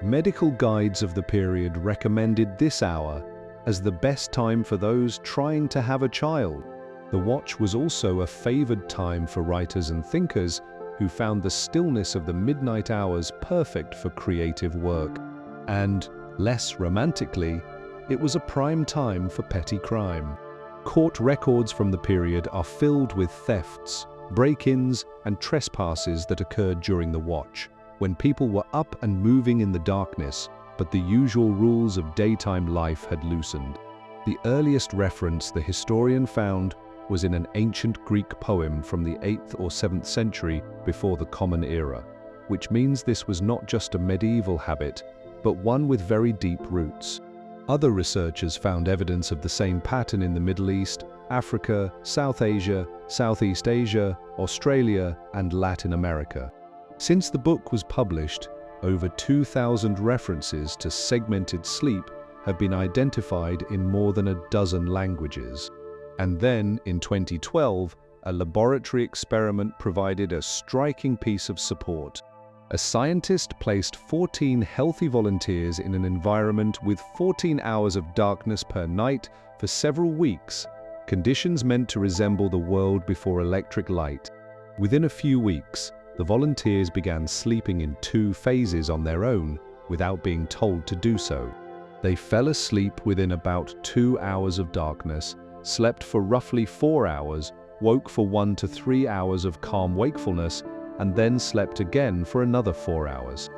Medical guides of the period recommended this hour as the best time for those trying to have a child. The watch was also a favored time for writers and thinkers who found the stillness of the midnight hours perfect for creative work. And, less romantically, it was a prime time for petty crime. Court records from the period are filled with thefts, break-ins, and trespasses that occurred during the watch, when people were up and moving in the darkness, but the usual rules of daytime life had loosened. The earliest reference the historian found was in an ancient Greek poem from the 8th or 7th century before the Common Era, which means this was not just a medieval habit, but one with very deep roots. Other researchers found evidence of the same pattern in the Middle East, Africa, South Asia, Southeast Asia, Australia, and Latin America. Since the book was published, over 2,000 references to segmented sleep have been identified in more than a dozen languages. And then, in 2012, a laboratory experiment provided a striking piece of support. A scientist placed 14 healthy volunteers in an environment with 14 hours of darkness per night for several weeks, conditions meant to resemble the world before electric light. Within a few weeks, the volunteers began sleeping in 2 phases on their own, without being told to do so. They fell asleep within about 2 hours of darkness, slept for roughly 4 hours, woke for 1 to 3 hours of calm wakefulness, and then slept again for another 4 hours.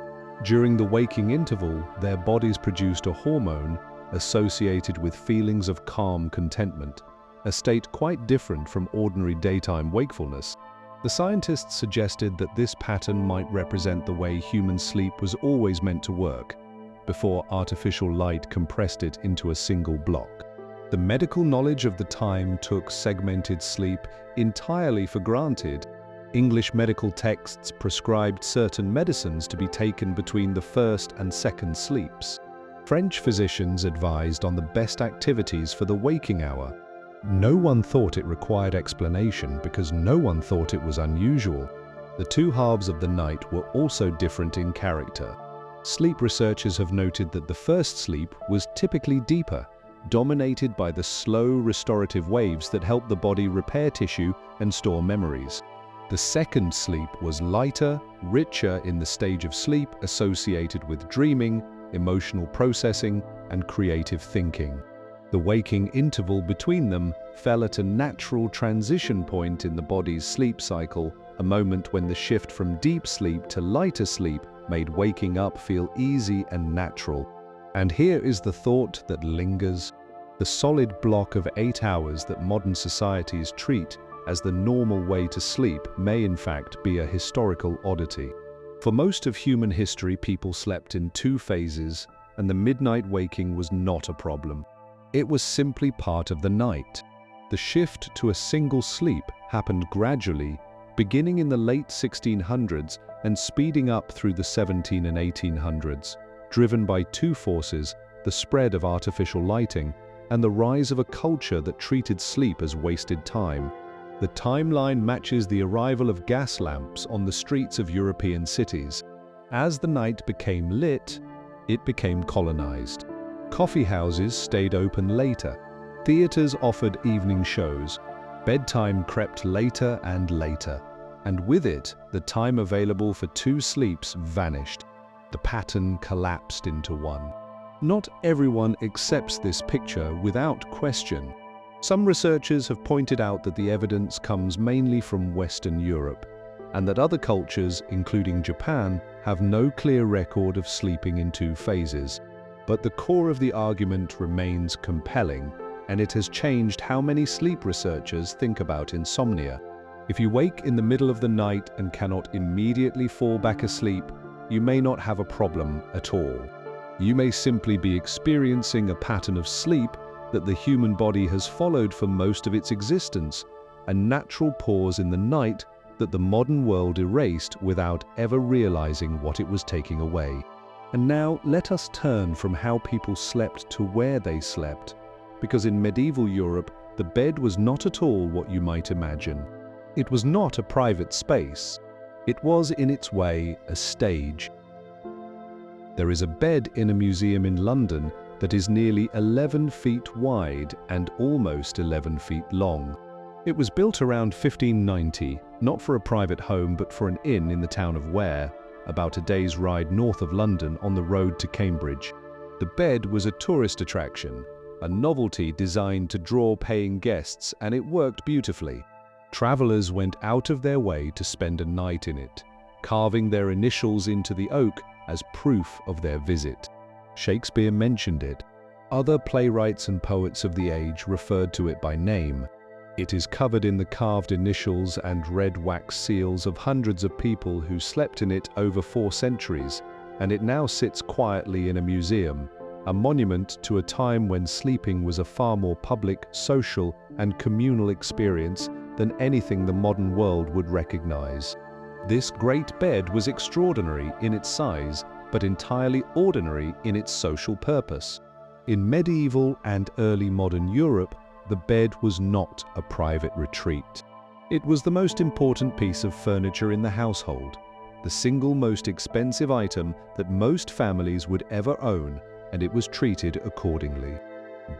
During the waking interval, their bodies produced a hormone associated with feelings of calm contentment, a state quite different from ordinary daytime wakefulness. The scientists suggested that this pattern might represent the way human sleep was always meant to work, before artificial light compressed it into a single block. The medical knowledge of the time took segmented sleep entirely for granted. English medical texts prescribed certain medicines to be taken between the first and second sleeps. French physicians advised on the best activities for the waking hour. No one thought it required explanation because no one thought it was unusual. The 2 halves of the night were also different in character. Sleep researchers have noted that the first sleep was typically deeper, dominated by the slow restorative waves that help the body repair tissue and store memories. The second sleep was lighter, richer in the stage of sleep associated with dreaming, emotional processing, and creative thinking. The waking interval between them fell at a natural transition point in the body's sleep cycle, a moment when the shift from deep sleep to lighter sleep made waking up feel easy and natural. And here is the thought that lingers. The solid block of 8 hours that modern societies treat as the normal way to sleep may in fact be a historical oddity. For most of human history, people slept in 2 phases, and the midnight waking was not a problem. It was simply part of the night. The shift to a single sleep happened gradually, beginning in the late 1600s and speeding up through the 17 and 1800s, driven by two forces: the spread of artificial lighting and the rise of a culture that treated sleep as wasted time. The timeline matches the arrival of gas lamps on the streets of European cities. As the night became lit, it became colonized. Coffee houses stayed open later. Theaters offered evening shows. Bedtime crept later and later. And with it, the time available for two sleeps vanished. The pattern collapsed into one. Not everyone accepts this picture without question. Some researchers have pointed out that the evidence comes mainly from Western Europe, and that other cultures, including Japan, have no clear record of sleeping in two phases. But the core of the argument remains compelling, and it has changed how many sleep researchers think about insomnia. If you wake in the middle of the night and cannot immediately fall back asleep, you may not have a problem at all. You may simply be experiencing a pattern of sleep that the human body has followed for most of its existence, a natural pause in the night that the modern world erased without ever realizing what it was taking away. And now let us turn from how people slept to where they slept, because in medieval Europe, the bed was not at all what you might imagine. It was not a private space. It was, in its way, a stage. There is a bed in a museum in London that is nearly 11 feet wide and almost 11 feet long. It was built around 1590, not for a private home but for an inn in the town of Ware, about a day's ride north of London on the road to Cambridge. The bed was a tourist attraction, a novelty designed to draw paying guests, and it worked beautifully. Travelers went out of their way to spend a night in it, carving their initials into the oak as proof of their visit. Shakespeare mentioned it. Other playwrights and poets of the age referred to it by name. It is covered in the carved initials and red wax seals of hundreds of people who slept in it over 4 centuries, and it now sits quietly in a museum, a monument to a time when sleeping was a far more public, social, and communal experience than anything the modern world would recognize. This great bed was extraordinary in its size, but entirely ordinary in its social purpose. In medieval and early modern Europe, the bed was not a private retreat. It was the most important piece of furniture in the household, the single most expensive item that most families would ever own, and it was treated accordingly.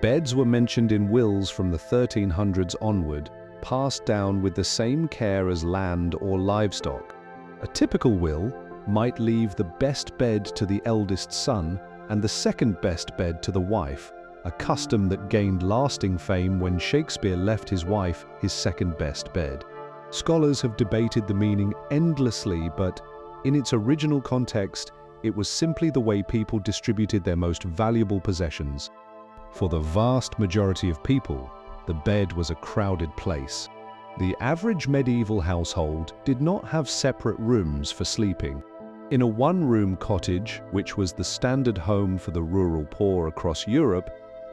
Beds were mentioned in wills from the 1300s onward, passed down with the same care as land or livestock. A typical will might leave the best bed to the eldest son and the second best bed to the wife, a custom that gained lasting fame when Shakespeare left his wife his second best bed. Scholars have debated the meaning endlessly, but in its original context, it was simply the way people distributed their most valuable possessions. For the vast majority of people, the bed was a crowded place. The average medieval household did not have separate rooms for sleeping. In a one-room cottage, which was the standard home for the rural poor across Europe,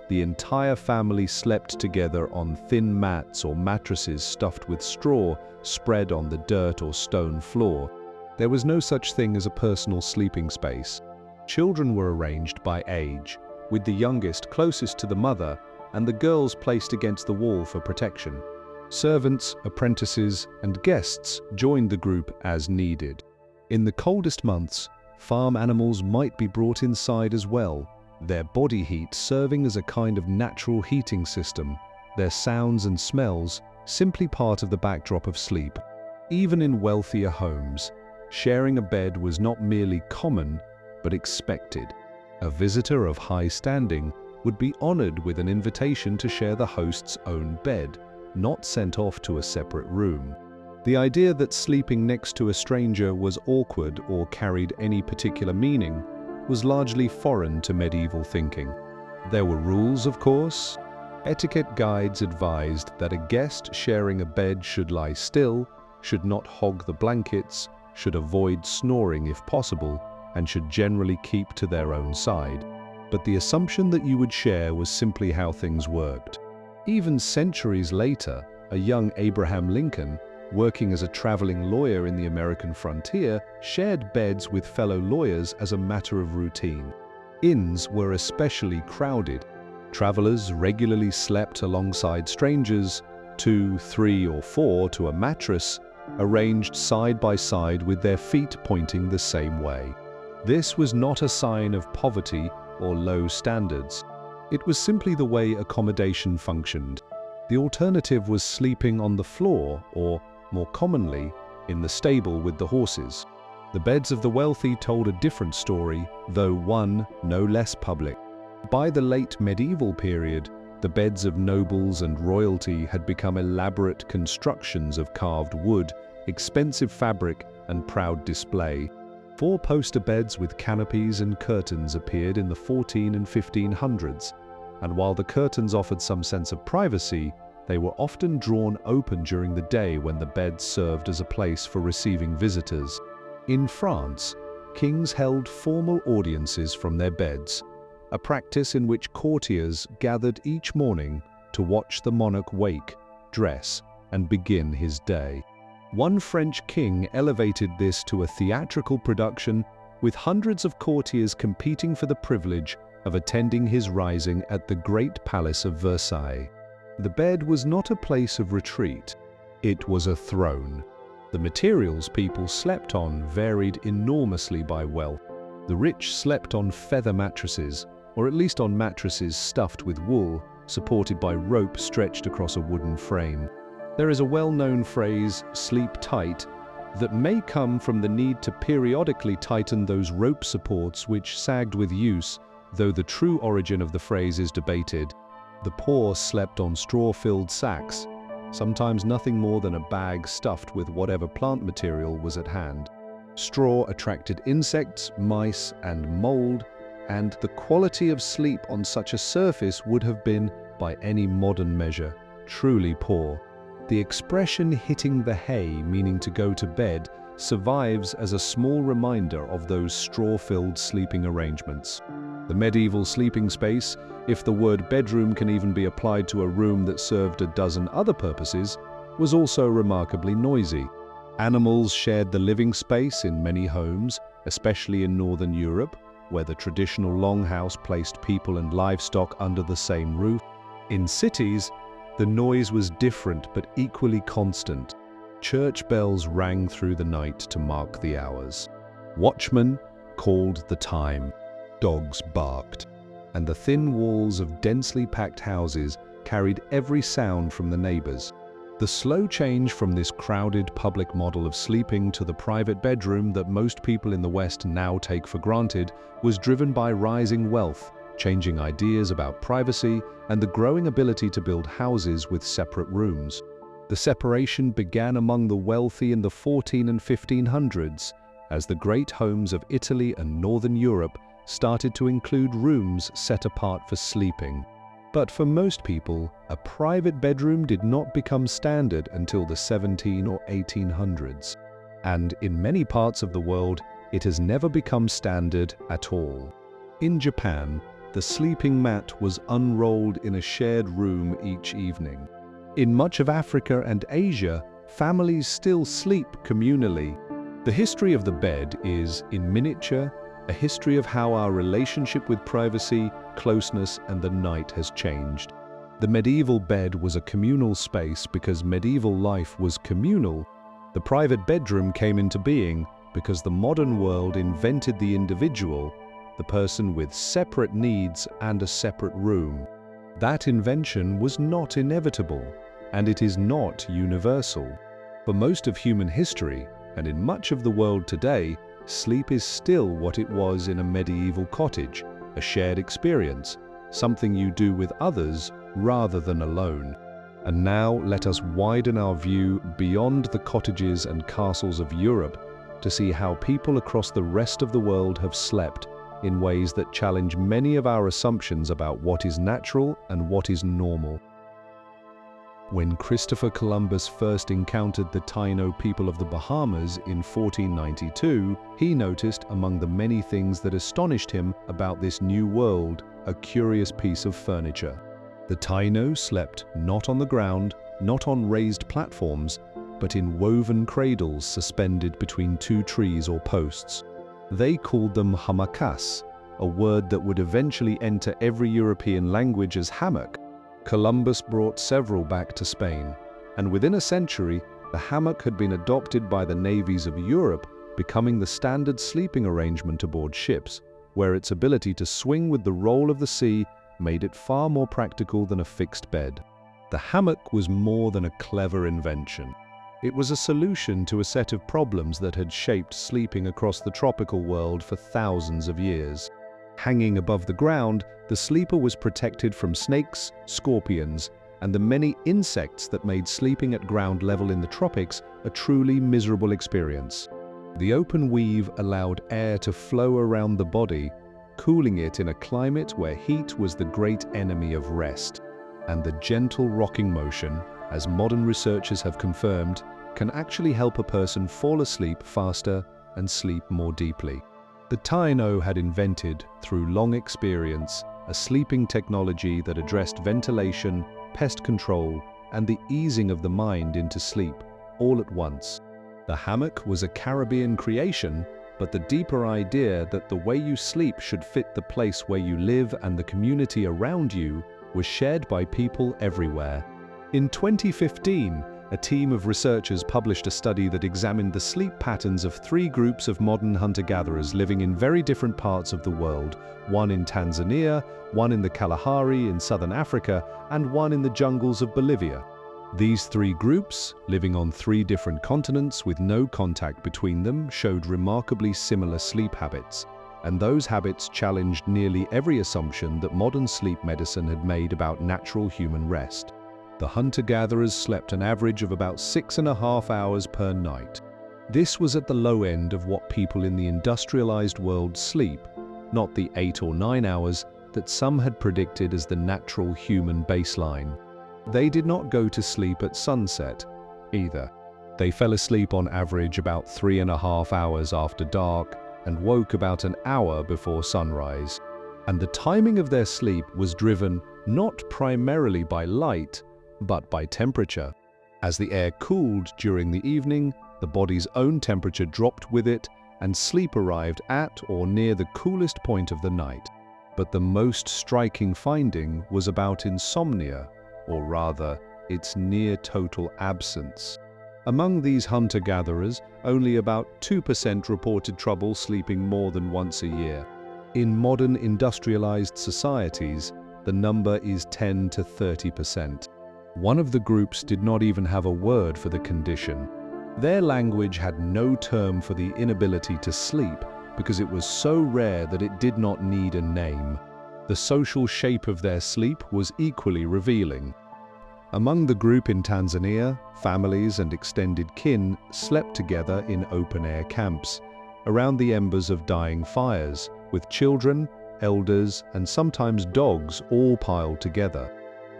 the entire family slept together on thin mats or mattresses stuffed with straw spread on the dirt or stone floor. There was no such thing as a personal sleeping space. Children were arranged by age, with the youngest closest to the mother and the girls placed against the wall for protection. Servants, apprentices, and guests joined the group as needed. In the coldest months, farm animals might be brought inside as well, their body heat serving as a kind of natural heating system, their sounds and smells simply part of the backdrop of sleep. Even in wealthier homes, sharing a bed was not merely common, but expected. A visitor of high standing would be honored with an invitation to share the host's own bed, not sent off to a separate room. The idea that sleeping next to a stranger was awkward or carried any particular meaning was largely foreign to medieval thinking. There were rules, of course. Etiquette guides advised that a guest sharing a bed should lie still, should not hog the blankets, should avoid snoring if possible, and should generally keep to their own side. but the assumption that you would share was simply how things worked. Even centuries later, a young Abraham Lincoln, working as a traveling lawyer in the American frontier, shared beds with fellow lawyers as a matter of routine. Inns were especially crowded. Travelers regularly slept alongside strangers, 2, 3, or 4 to a mattress, arranged side by side with their feet pointing the same way. This was not a sign of poverty or low standards. It was simply the way accommodation functioned. The alternative was sleeping on the floor or, more commonly, in the stable with the horses. The beds of the wealthy told a different story, though one no less public. By the late medieval period, the beds of nobles and royalty had become elaborate constructions of carved wood, expensive fabric, and proud display. Four-poster beds with canopies and curtains appeared in the 1400s and 1500s, and while the curtains offered some sense of privacy, they were often drawn open during the day when the bed served as a place for receiving visitors. In France, kings held formal audiences from their beds, a practice in which courtiers gathered each morning to watch the monarch wake, dress, and begin his day. One French king elevated this to a theatrical production, with hundreds of courtiers competing for the privilege of attending his rising at the Great Palace of Versailles. The bed was not a place of retreat. It was a throne. The materials people slept on varied enormously by wealth. The rich slept on feather mattresses, or at least on mattresses stuffed with wool, supported by rope stretched across a wooden frame. There is a well-known phrase, "sleep tight," that may come from the need to periodically tighten those rope supports which sagged with use, though the true origin of the phrase is debated. The poor slept on straw-filled sacks, sometimes nothing more than a bag stuffed with whatever plant material was at hand. Straw attracted insects, mice, and mold, and the quality of sleep on such a surface would have been, by any modern measure, truly poor. The expression "hitting the hay," meaning to go to bed, survives as a small reminder of those straw-filled sleeping arrangements. The medieval sleeping space, if the word bedroom can even be applied to a room that served a dozen other purposes, was also remarkably noisy. Animals shared the living space in many homes, especially in Northern Europe, where the traditional longhouse placed people and livestock under the same roof. In cities, the noise was different but equally constant. Church bells rang through the night to mark the hours. Watchmen called the time. Dogs barked. And the thin walls of densely packed houses carried every sound from the neighbors. The slow change from this crowded public model of sleeping to the private bedroom that most people in the West now take for granted was driven by rising wealth, changing ideas about privacy, and the growing ability to build houses with separate rooms. The separation began among the wealthy in the 1400s and 1500s, as the great homes of Italy and Northern Europe started to include rooms set apart for sleeping. But for most people, a private bedroom did not become standard until the 1700s or 1800s. And in many parts of the world, it has never become standard at all. In Japan, the sleeping mat was unrolled in a shared room each evening. In much of Africa and Asia, families still sleep communally. The history of the bed is, in miniature, a history of how our relationship with privacy, closeness, and the night has changed. The medieval bed was a communal space because medieval life was communal. The private bedroom came into being because the modern world invented the individual, the person with separate needs and a separate room. That invention was not inevitable, and it is not universal. For most of human history, and in much of the world today, sleep is still what it was in a medieval cottage, a shared experience, something you do with others rather than alone. And now let us widen our view beyond the cottages and castles of Europe to see how people across the rest of the world have slept in ways that challenge many of our assumptions about what is natural and what is normal. When Christopher Columbus first encountered the Taino people of the Bahamas in 1492, he noticed, among the many things that astonished him about this new world, a curious piece of furniture. The Taino slept not on the ground, not on raised platforms, but in woven cradles suspended between two trees or posts. They called them hamacas, a word that would eventually enter every European language as hammock. Columbus brought several back to Spain, and within a century, the hammock had been adopted by the navies of Europe, becoming the standard sleeping arrangement aboard ships, where its ability to swing with the roll of the sea made it far more practical than a fixed bed. The hammock was more than a clever invention. It was a solution to a set of problems that had shaped sleeping across the tropical world for thousands of years. Hanging above the ground, the sleeper was protected from snakes, scorpions, and the many insects that made sleeping at ground level in the tropics a truly miserable experience. The open weave allowed air to flow around the body, cooling it in a climate where heat was the great enemy of rest. And the gentle rocking motion, as modern researchers have confirmed, can actually help a person fall asleep faster and sleep more deeply. The Taino had invented, through long experience, a sleeping technology that addressed ventilation, pest control, and the easing of the mind into sleep, all at once. The hammock was a Caribbean creation, but the deeper idea that the way you sleep should fit the place where you live and the community around you was shared by people everywhere. In 2015, a team of researchers published a study that examined the sleep patterns of 3 groups of modern hunter-gatherers living in very different parts of the world, one in Tanzania, one in the Kalahari in southern Africa, and one in the jungles of Bolivia. These 3 groups, living on 3 different continents with no contact between them, showed remarkably similar sleep habits, and those habits challenged nearly every assumption that modern sleep medicine had made about natural human rest. The hunter-gatherers slept an average of about 6.5 hours per night. This was at the low end of what people in the industrialized world sleep, not the 8 or 9 hours that some had predicted as the natural human baseline. They did not go to sleep at sunset, either. They fell asleep on average about 3.5 hours after dark and woke about an hour before sunrise. And the timing of their sleep was driven not primarily by light, but by temperature. As the air cooled during the evening, the body's own temperature dropped with it, and sleep arrived at or near the coolest point of the night. But the most striking finding was about insomnia, or rather, its near total absence. Among these hunter-gatherers, only about 2% reported trouble sleeping more than once a year. In modern industrialized societies, the number is 10 to 30%. One of the groups did not even have a word for the condition. Their language had no term for the inability to sleep because it was so rare that it did not need a name. The social shape of their sleep was equally revealing. Among the group in Tanzania, families and extended kin slept together in open-air camps, around the embers of dying fires, with children, elders, and sometimes dogs all piled together.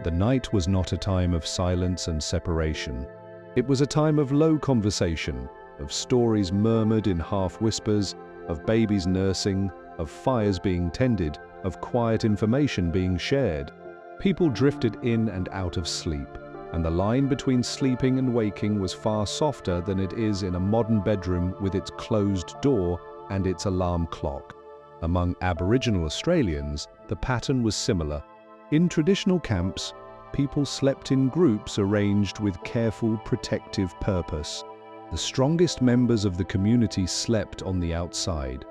The night was not a time of silence and separation. It was a time of low conversation, of stories murmured in half-whispers, of babies nursing, of fires being tended, of quiet information being shared. People drifted in and out of sleep, and the line between sleeping and waking was far softer than it is in a modern bedroom with its closed door and its alarm clock. Among Aboriginal Australians, the pattern was similar. In traditional camps, people slept in groups arranged with careful protective purpose. The strongest members of the community slept on the outside,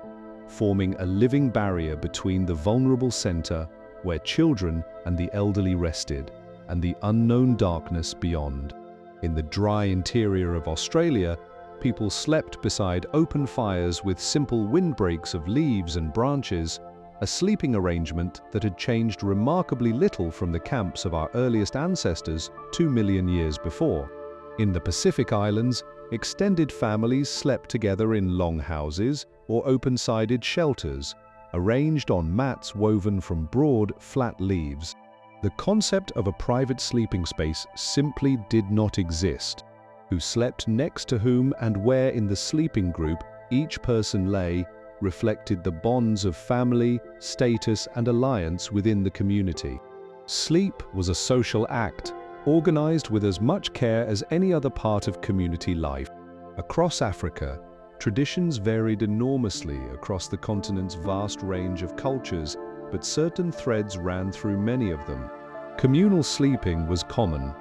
forming a living barrier between the vulnerable center, where children and the elderly rested, and the unknown darkness beyond. In the dry interior of Australia, people slept beside open fires with simple windbreaks of leaves and branches, a sleeping arrangement that had changed remarkably little from the camps of our earliest ancestors 2 million years before. In the Pacific Islands, extended families slept together in longhouses or open-sided shelters, arranged on mats woven from broad, flat leaves. The concept of a private sleeping space simply did not exist. Who slept next to whom and where in the sleeping group each person lay reflected the bonds of family, status, and alliance within the community. Sleep was a social act, organized with as much care as any other part of community life. Across Africa, traditions varied enormously across the continent's vast range of cultures, but certain threads ran through many of them. Communal sleeping was common,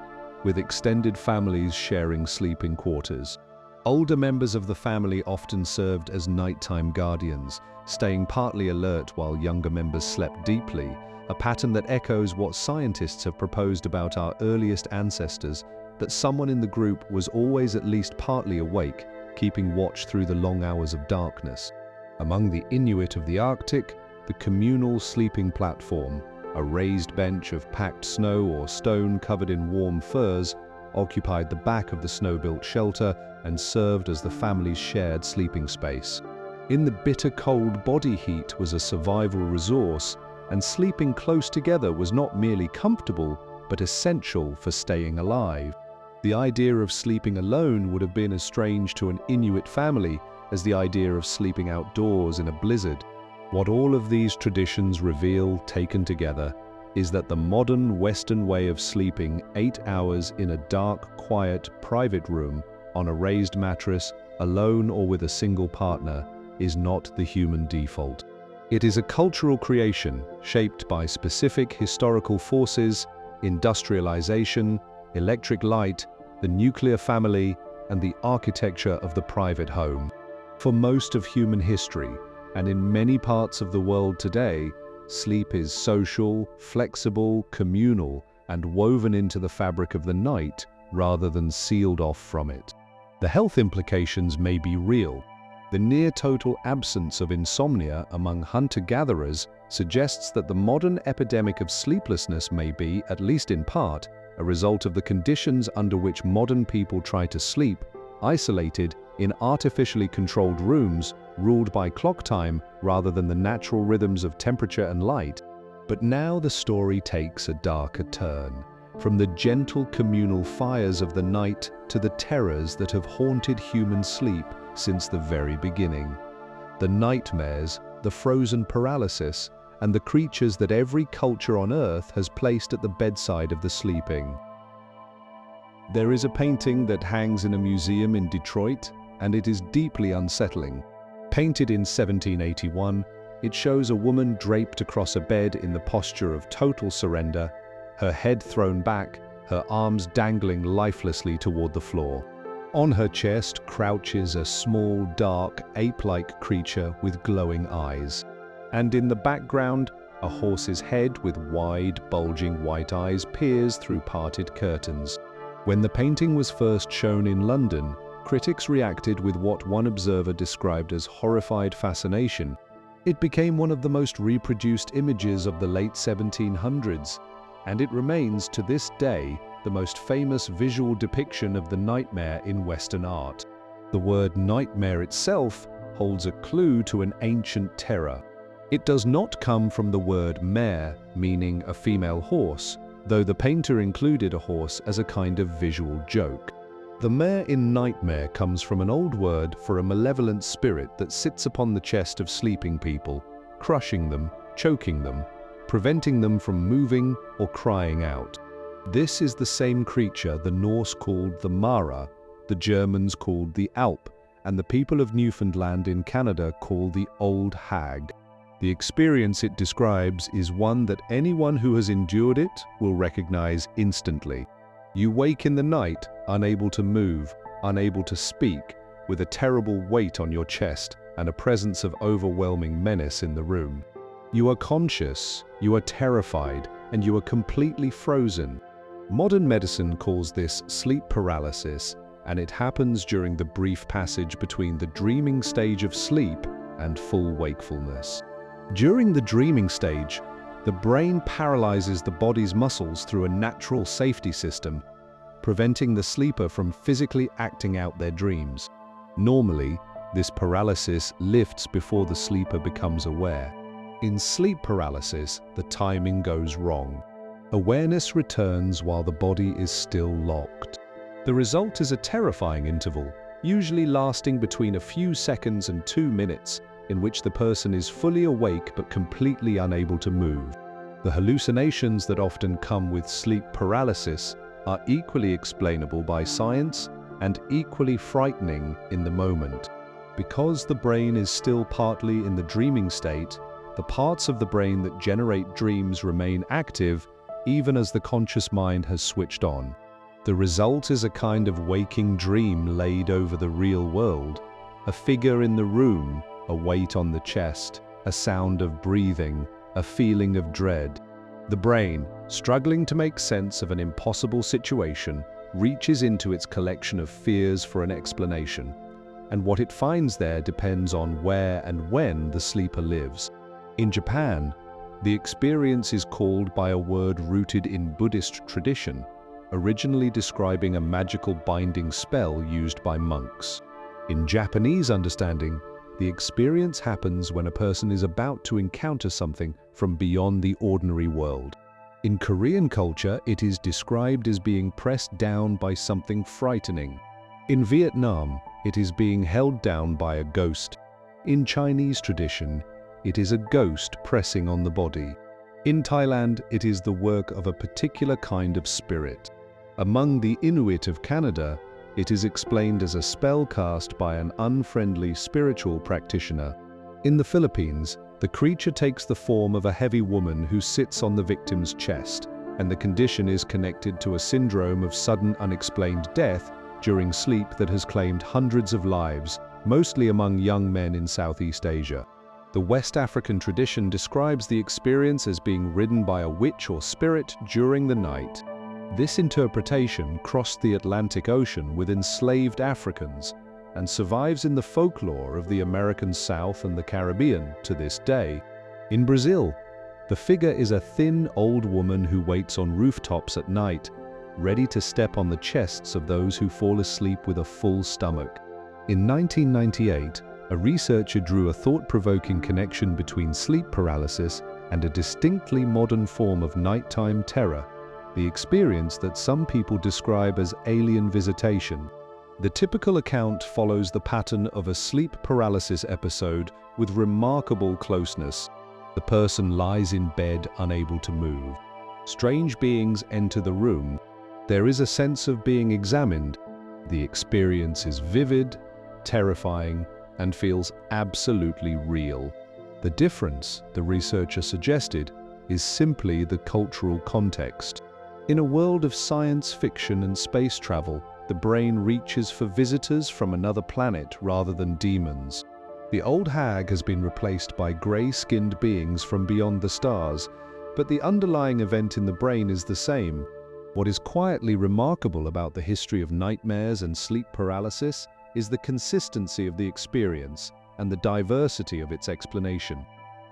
with extended families sharing sleeping quarters. Older members of the family often served as nighttime guardians, staying partly alert while younger members slept deeply, a pattern that echoes what scientists have proposed about our earliest ancestors, that someone in the group was always at least partly awake, keeping watch through the long hours of darkness. Among the Inuit of the Arctic, the communal sleeping platform, a raised bench of packed snow or stone covered in warm furs, occupied the back of the snow-built shelter and served as the family's shared sleeping space. In the bitter cold, body heat was a survival resource, and sleeping close together was not merely comfortable, but essential for staying alive. The idea of sleeping alone would have been as strange to an Inuit family as the idea of sleeping outdoors in a blizzard. What all of these traditions reveal, taken together, is that the modern Western way of sleeping 8 hours in a dark, quiet, private room, on a raised mattress, alone or with a single partner, is not the human default. It is a cultural creation shaped by specific historical forces, industrialization, electric light, the nuclear family, and the architecture of the private home. For most of human history, and in many parts of the world today, sleep is social, flexible, communal, and woven into the fabric of the night rather than sealed off from it. The health implications may be real. The near-total absence of insomnia among hunter-gatherers suggests that the modern epidemic of sleeplessness may be, at least in part, a result of the conditions under which modern people try to sleep, isolated in artificially controlled rooms ruled by clock time rather than the natural rhythms of temperature and light. But now the story takes a darker turn, from the gentle communal fires of the night to the terrors that have haunted human sleep since the very beginning. The nightmares, the frozen paralysis, and the creatures that every culture on Earth has placed at the bedside of the sleeping. There is a painting that hangs in a museum in Detroit, and it is deeply unsettling. Painted in 1781, it shows a woman draped across a bed in the posture of total surrender, her head thrown back, her arms dangling lifelessly toward the floor. On her chest crouches a small, dark, ape-like creature with glowing eyes. And in the background, a horse's head with wide, bulging white eyes peers through parted curtains. When the painting was first shown in London, critics reacted with what one observer described as horrified fascination. It became one of the most reproduced images of the late 1700s, and it remains to this day the most famous visual depiction of the nightmare in Western art. The word nightmare itself holds a clue to an ancient terror. It does not come from the word mare, meaning a female horse, though the painter included a horse as a kind of visual joke. The mare in nightmare comes from an old word for a malevolent spirit that sits upon the chest of sleeping people, crushing them, choking them, preventing them from moving or crying out. This is the same creature the Norse called the Mara, the Germans called the Alp, and the people of Newfoundland in Canada call the Old Hag. The experience it describes is one that anyone who has endured it will recognize instantly. You wake in the night, unable to move, unable to speak, with a terrible weight on your chest and a presence of overwhelming menace in the room. You are conscious, you are terrified, and you are completely frozen. Modern medicine calls this sleep paralysis, and it happens during the brief passage between the dreaming stage of sleep and full wakefulness. During the dreaming stage, the brain paralyzes the body's muscles through a natural safety system, preventing the sleeper from physically acting out their dreams. Normally, this paralysis lifts before the sleeper becomes aware. In sleep paralysis, the timing goes wrong. Awareness returns while the body is still locked. The result is a terrifying interval, usually lasting between a few seconds and 2 minutes, in which the person is fully awake but completely unable to move. The hallucinations that often come with sleep paralysis are equally explainable by science and equally frightening in the moment. Because the brain is still partly in the dreaming state, the parts of the brain that generate dreams remain active even as the conscious mind has switched on. The result is a kind of waking dream laid over the real world, a figure in the room, a weight on the chest, a sound of breathing, a feeling of dread. The brain, struggling to make sense of an impossible situation, reaches into its collection of fears for an explanation, and what it finds there depends on where and when the sleeper lives. In Japan, the experience is called by a word rooted in Buddhist tradition, originally describing a magical binding spell used by monks. In Japanese understanding, the experience happens when a person is about to encounter something from beyond the ordinary world. In Korean culture, it is described as being pressed down by something frightening. In Vietnam, it is being held down by a ghost. In Chinese tradition, it is a ghost pressing on the body. In Thailand, it is the work of a particular kind of spirit. Among the Inuit of Canada, it is explained as a spell cast by an unfriendly spiritual practitioner. In the Philippines, the creature takes the form of a heavy woman who sits on the victim's chest, and the condition is connected to a syndrome of sudden unexplained death during sleep that has claimed hundreds of lives, mostly among young men in Southeast Asia. The West African tradition describes the experience as being ridden by a witch or spirit during the night. This interpretation crossed the Atlantic Ocean with enslaved Africans and survives in the folklore of the American South and the Caribbean to this day. In Brazil, the figure is a thin old woman who waits on rooftops at night, ready to step on the chests of those who fall asleep with a full stomach. In 1998, a researcher drew a thought-provoking connection between sleep paralysis and a distinctly modern form of nighttime terror, the experience that some people describe as alien visitation. The typical account follows the pattern of a sleep paralysis episode with remarkable closeness. The person lies in bed unable to move. Strange beings enter the room. There is a sense of being examined. The experience is vivid, terrifying, and feels absolutely real. The difference, the researcher suggested, is simply the cultural context. In a world of science fiction and space travel, the brain reaches for visitors from another planet rather than demons. The Old Hag has been replaced by grey-skinned beings from beyond the stars, but the underlying event in the brain is the same. What is quietly remarkable about the history of nightmares and sleep paralysis is the consistency of the experience and the diversity of its explanation.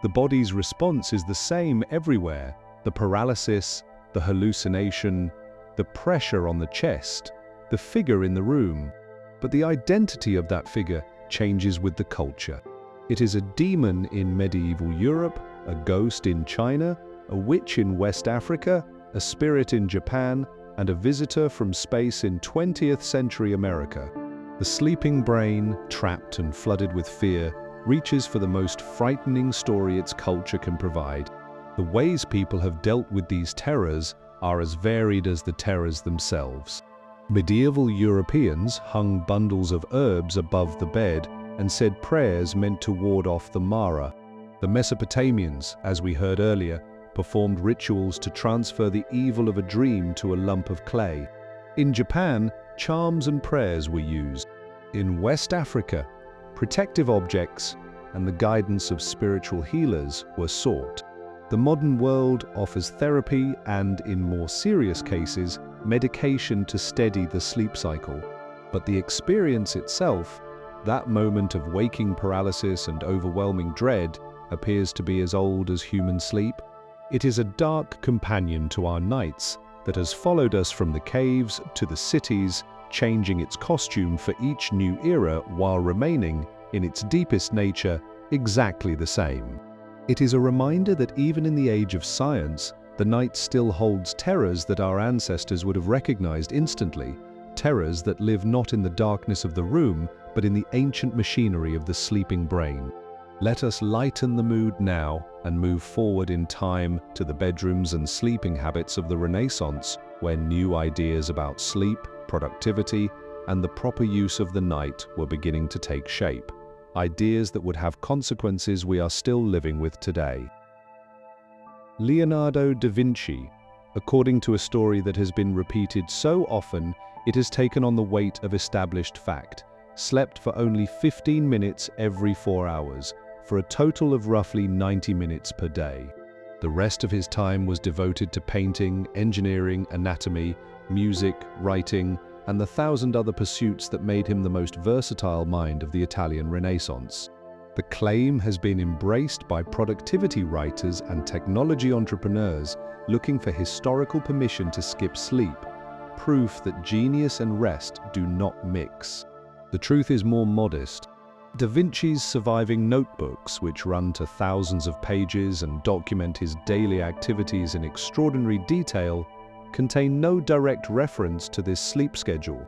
The body's response is the same everywhere: the paralysis, the hallucination, the pressure on the chest, the figure in the room. But the identity of that figure changes with the culture. It is a demon in medieval Europe, a ghost in China, a witch in West Africa, a spirit in Japan, and a visitor from space in 20th century America. The sleeping brain, trapped and flooded with fear, reaches for the most frightening story its culture can provide. The ways people have dealt with these terrors are as varied as the terrors themselves. Medieval Europeans hung bundles of herbs above the bed and said prayers meant to ward off the Mara. The Mesopotamians, as we heard earlier, performed rituals to transfer the evil of a dream to a lump of clay. In Japan, charms and prayers were used. In West Africa, protective objects and the guidance of spiritual healers were sought. The modern world offers therapy and, in more serious cases, medication to steady the sleep cycle. But the experience itself, that moment of waking paralysis and overwhelming dread, appears to be as old as human sleep. It is a dark companion to our nights that has followed us from the caves to the cities, changing its costume for each new era while remaining, in its deepest nature, exactly the same. It is a reminder that even in the age of science, the night still holds terrors that our ancestors would have recognized instantly, terrors that live not in the darkness of the room, but in the ancient machinery of the sleeping brain. Let us lighten the mood now and move forward in time to the bedrooms and sleeping habits of the Renaissance, where new ideas about sleep, productivity, and the proper use of the night were beginning to take shape. Ideas that would have consequences we are still living with today. Leonardo da Vinci, according to a story that has been repeated so often it has taken on the weight of established fact, slept for only 15 minutes every 4 hours, for a total of roughly 90 minutes per day. The rest of his time was devoted to painting, engineering, anatomy, music, writing, and the 1,000 other pursuits that made him the most versatile mind of the Italian Renaissance. The claim has been embraced by productivity writers and technology entrepreneurs looking for historical permission to skip sleep, proof that genius and rest do not mix. The truth is more modest. Da Vinci's surviving notebooks, which run to thousands of pages and document his daily activities in extraordinary detail, contain no direct reference to this sleep schedule.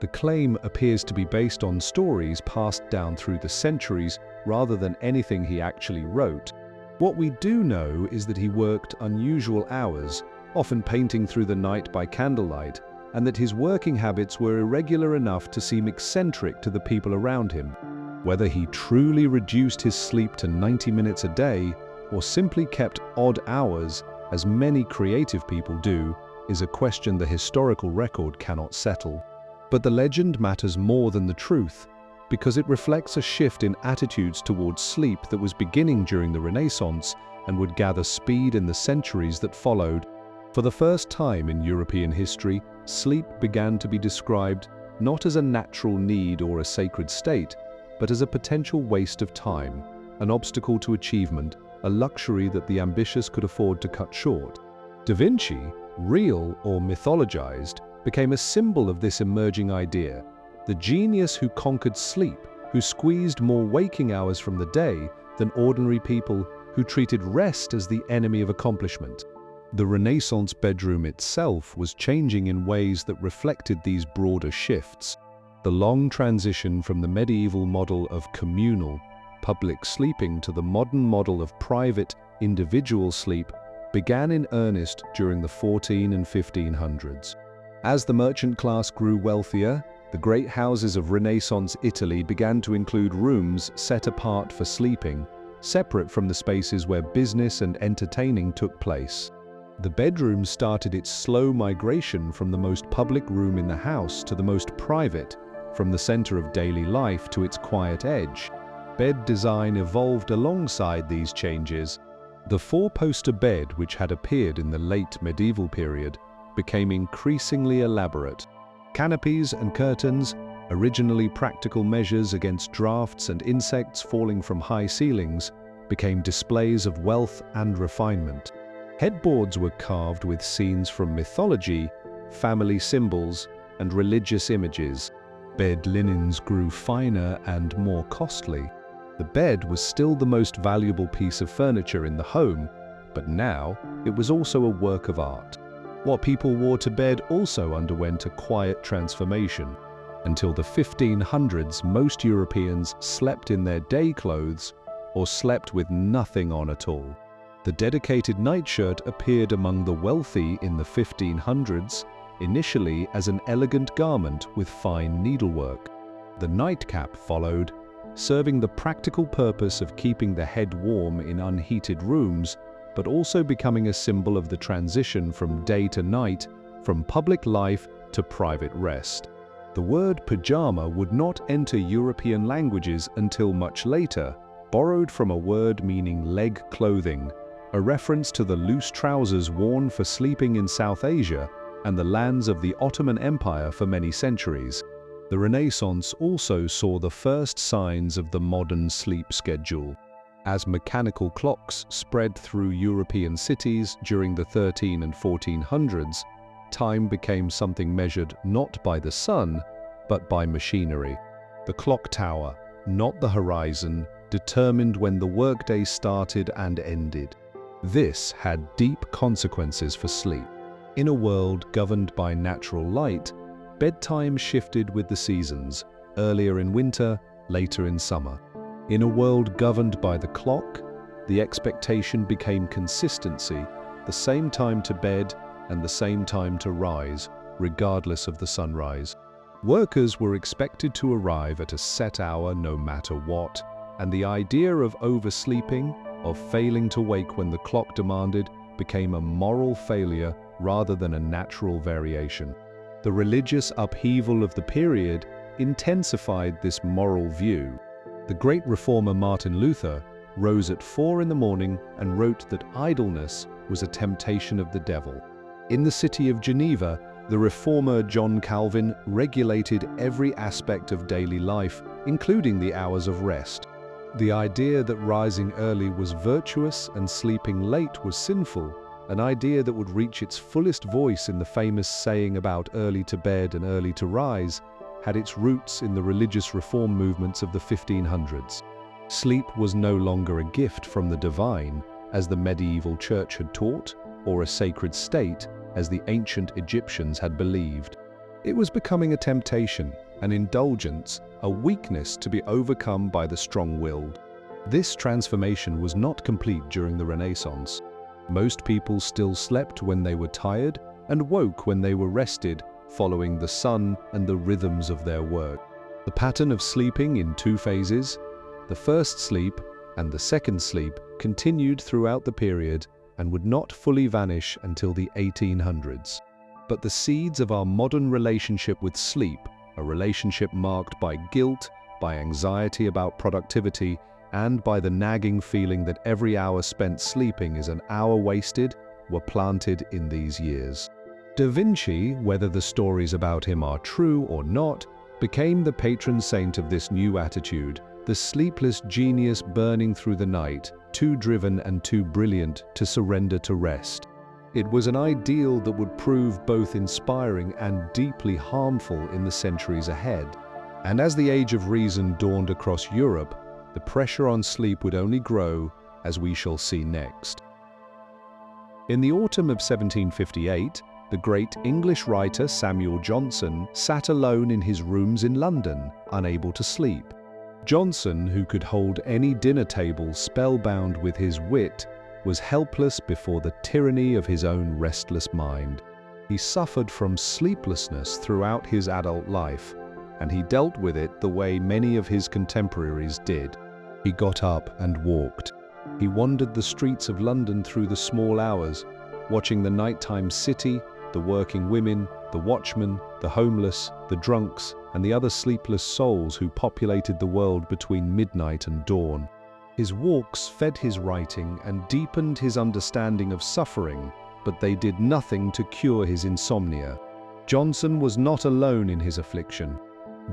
The claim appears to be based on stories passed down through the centuries rather than anything he actually wrote. What we do know is that he worked unusual hours, often painting through the night by candlelight, and that his working habits were irregular enough to seem eccentric to the people around him. Whether he truly reduced his sleep to 90 minutes a day or simply kept odd hours, as many creative people do, is a question the historical record cannot settle. But the legend matters more than the truth, because it reflects a shift in attitudes towards sleep that was beginning during the Renaissance and would gather speed in the centuries that followed. For the first time in European history, sleep began to be described not as a natural need or a sacred state, but as a potential waste of time, an obstacle to achievement, a luxury that the ambitious could afford to cut short. Da Vinci, real or mythologized, became a symbol of this emerging idea, the genius who conquered sleep, who squeezed more waking hours from the day than ordinary people, who treated rest as the enemy of accomplishment. The Renaissance bedroom itself was changing in ways that reflected these broader shifts. The long transition from the medieval model of communal, public sleeping to the modern model of private, individual sleep began in earnest during the 1400s and 1500s. As the merchant class grew wealthier, the great houses of Renaissance Italy began to include rooms set apart for sleeping, separate from the spaces where business and entertaining took place. The bedroom started its slow migration from the most public room in the house to the most private, from the center of daily life to its quiet edge. Bed design evolved alongside these changes. The four-poster bed, which had appeared in the late medieval period, became increasingly elaborate. Canopies and curtains, originally practical measures against drafts and insects falling from high ceilings, became displays of wealth and refinement. Headboards were carved with scenes from mythology, family symbols, and religious images. Bed linens grew finer and more costly. The bed was still the most valuable piece of furniture in the home, but now it was also a work of art. What people wore to bed also underwent a quiet transformation. Until the 1500s, most Europeans slept in their day clothes or slept with nothing on at all. The dedicated nightshirt appeared among the wealthy in the 1500s, initially as an elegant garment with fine needlework. The nightcap followed, serving the practical purpose of keeping the head warm in unheated rooms, but also becoming a symbol of the transition from day to night, from public life to private rest. The word pajama would not enter European languages until much later, borrowed from a word meaning leg clothing, a reference to the loose trousers worn for sleeping in South Asia and the lands of the Ottoman Empire for many centuries. The Renaissance also saw the first signs of the modern sleep schedule. As mechanical clocks spread through European cities during the 1300s and 1400s, time became something measured not by the sun, but by machinery. The clock tower, not the horizon, determined when the workday started and ended. This had deep consequences for sleep. In a world governed by natural light, bedtime shifted with the seasons, earlier in winter, later in summer. In a world governed by the clock, the expectation became consistency, the same time to bed and the same time to rise, regardless of the sunrise. Workers were expected to arrive at a set hour no matter what, and the idea of oversleeping, of failing to wake when the clock demanded, became a moral failure rather than a natural variation. The religious upheaval of the period intensified this moral view. The great reformer Martin Luther rose at 4 in the morning and wrote that idleness was a temptation of the devil. In the city of Geneva, the reformer John Calvin regulated every aspect of daily life, including the hours of rest. The idea that rising early was virtuous and sleeping late was sinful, an idea that would reach its fullest voice in the famous saying about early to bed and early to rise, had its roots in the religious reform movements of the 1500s. Sleep was no longer a gift from the divine, as the medieval church had taught, or a sacred state, as the ancient Egyptians had believed. It was becoming a temptation, an indulgence, a weakness to be overcome by the strong-willed. This transformation was not complete during the Renaissance. Most people still slept when they were tired and woke when they were rested, following the sun and the rhythms of their work. The pattern of sleeping in 2 phases, the first sleep and the second sleep, continued throughout the period and would not fully vanish until the 1800s. But the seeds of our modern relationship with sleep, a relationship marked by guilt, by anxiety about productivity, and by the nagging feeling that every hour spent sleeping is an hour wasted, were planted in these years. Da Vinci, whether the stories about him are true or not, became the patron saint of this new attitude, the sleepless genius burning through the night, too driven and too brilliant to surrender to rest. It was an ideal that would prove both inspiring and deeply harmful in the centuries ahead. And as the age of reason dawned across Europe, the pressure on sleep would only grow, as we shall see next. In the autumn of 1758, the great English writer Samuel Johnson sat alone in his rooms in London, unable to sleep. Johnson, who could hold any dinner table spellbound with his wit, was helpless before the tyranny of his own restless mind. He suffered from sleeplessness throughout his adult life, and he dealt with it the way many of his contemporaries did. He got up and walked. He wandered the streets of London through the small hours, watching the nighttime city, the working women, the watchmen, the homeless, the drunks, and the other sleepless souls who populated the world between midnight and dawn. His walks fed his writing and deepened his understanding of suffering, but they did nothing to cure his insomnia. Johnson was not alone in his affliction.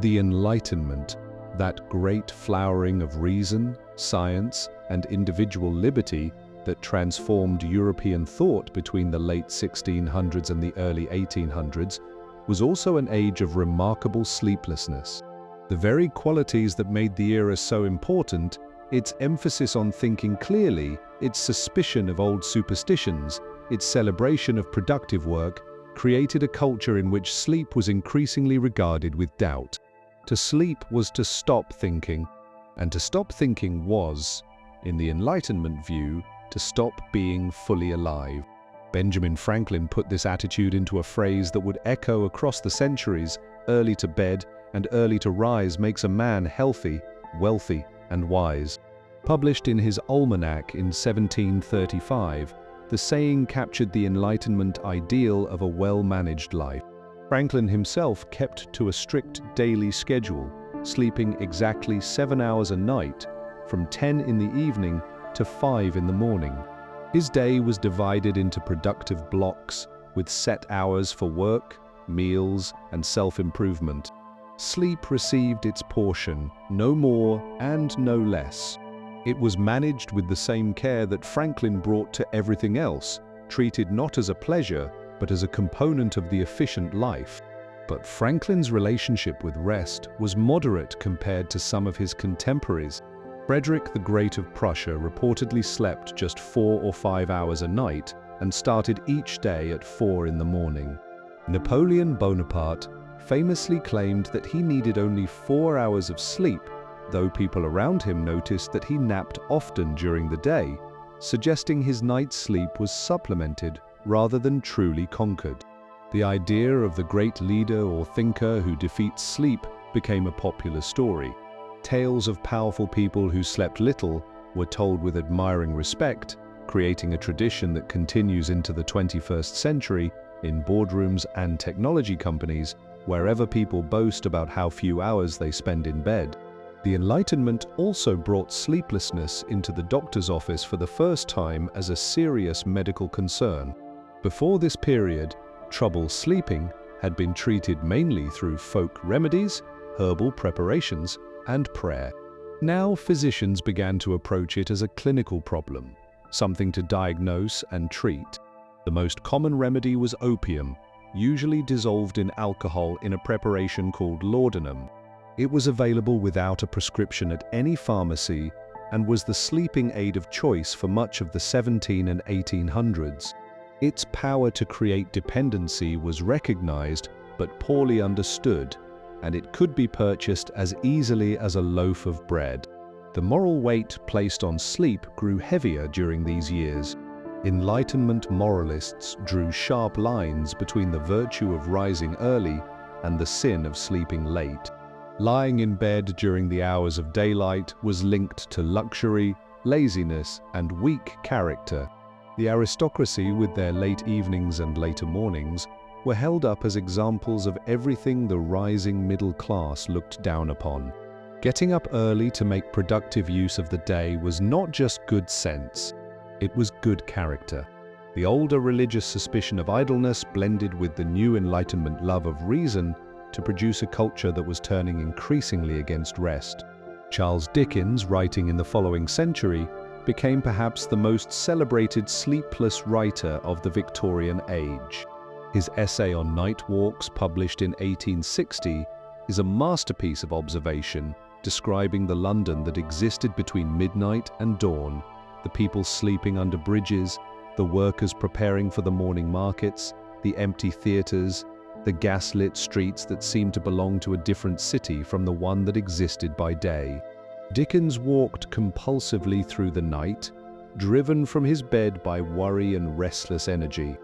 The Enlightenment, that great flowering of reason, science, and individual liberty that transformed European thought between the late 1600s and the early 1800s, was also an age of remarkable sleeplessness. The very qualities that made the era so important, its emphasis on thinking clearly, its suspicion of old superstitions, its celebration of productive work, created a culture in which sleep was increasingly regarded with doubt. To sleep was to stop thinking, and to stop thinking was, in the Enlightenment view, to stop being fully alive. Benjamin Franklin put this attitude into a phrase that would echo across the centuries: early to bed and early to rise makes a man healthy, wealthy, and wise. Published in his almanac in 1735, the saying captured the Enlightenment ideal of a well-managed life. Franklin himself kept to a strict daily schedule, sleeping exactly 7 hours a night, from 10 in the evening to 5 in the morning. His day was divided into productive blocks, with set hours for work, meals, and self-improvement. Sleep received its portion, no more and no less. It was managed with the same care that Franklin brought to everything else, treated not as a pleasure, but as a component of the efficient life. But Franklin's relationship with rest was moderate compared to some of his contemporaries. Frederick the Great of Prussia reportedly slept just 4 or 5 hours a night and started each day at 4 in the morning. Napoleon Bonaparte famously claimed that he needed only 4 hours of sleep, though people around him noticed that he napped often during the day, suggesting his night's sleep was supplemented rather than truly conquered. The idea of the great leader or thinker who defeats sleep became a popular story. Tales of powerful people who slept little were told with admiring respect, creating a tradition that continues into the 21st century in boardrooms and technology companies, wherever people boast about how few hours they spend in bed. The Enlightenment also brought sleeplessness into the doctor's office for the first time as a serious medical concern. Before this period, trouble sleeping had been treated mainly through folk remedies, herbal preparations, and prayer. Now physicians began to approach it as a clinical problem, something to diagnose and treat. The most common remedy was opium, usually dissolved in alcohol in a preparation called laudanum. It was available without a prescription at any pharmacy and was the sleeping aid of choice for much of the 1700s and 1800s. Its power to create dependency was recognized but poorly understood, and it could be purchased as easily as a loaf of bread. The moral weight placed on sleep grew heavier during these years. Enlightenment moralists drew sharp lines between the virtue of rising early and the sin of sleeping late. Lying in bed during the hours of daylight was linked to luxury, laziness, and weak character. The aristocracy, with their late evenings and later mornings, were held up as examples of everything the rising middle class looked down upon. Getting up early to make productive use of the day was not just good sense, it was good character. The older religious suspicion of idleness blended with the new Enlightenment love of reason to produce a culture that was turning increasingly against rest. Charles Dickens, writing in the following century, became perhaps the most celebrated sleepless writer of the Victorian age. His essay on night walks, published in 1860, is a masterpiece of observation, describing the London that existed between midnight and dawn, the people sleeping under bridges, the workers preparing for the morning markets, the empty theatres, the gaslit streets that seemed to belong to a different city from the one that existed by day. Dickens walked compulsively through the night, driven from his bed by worry and restless energy.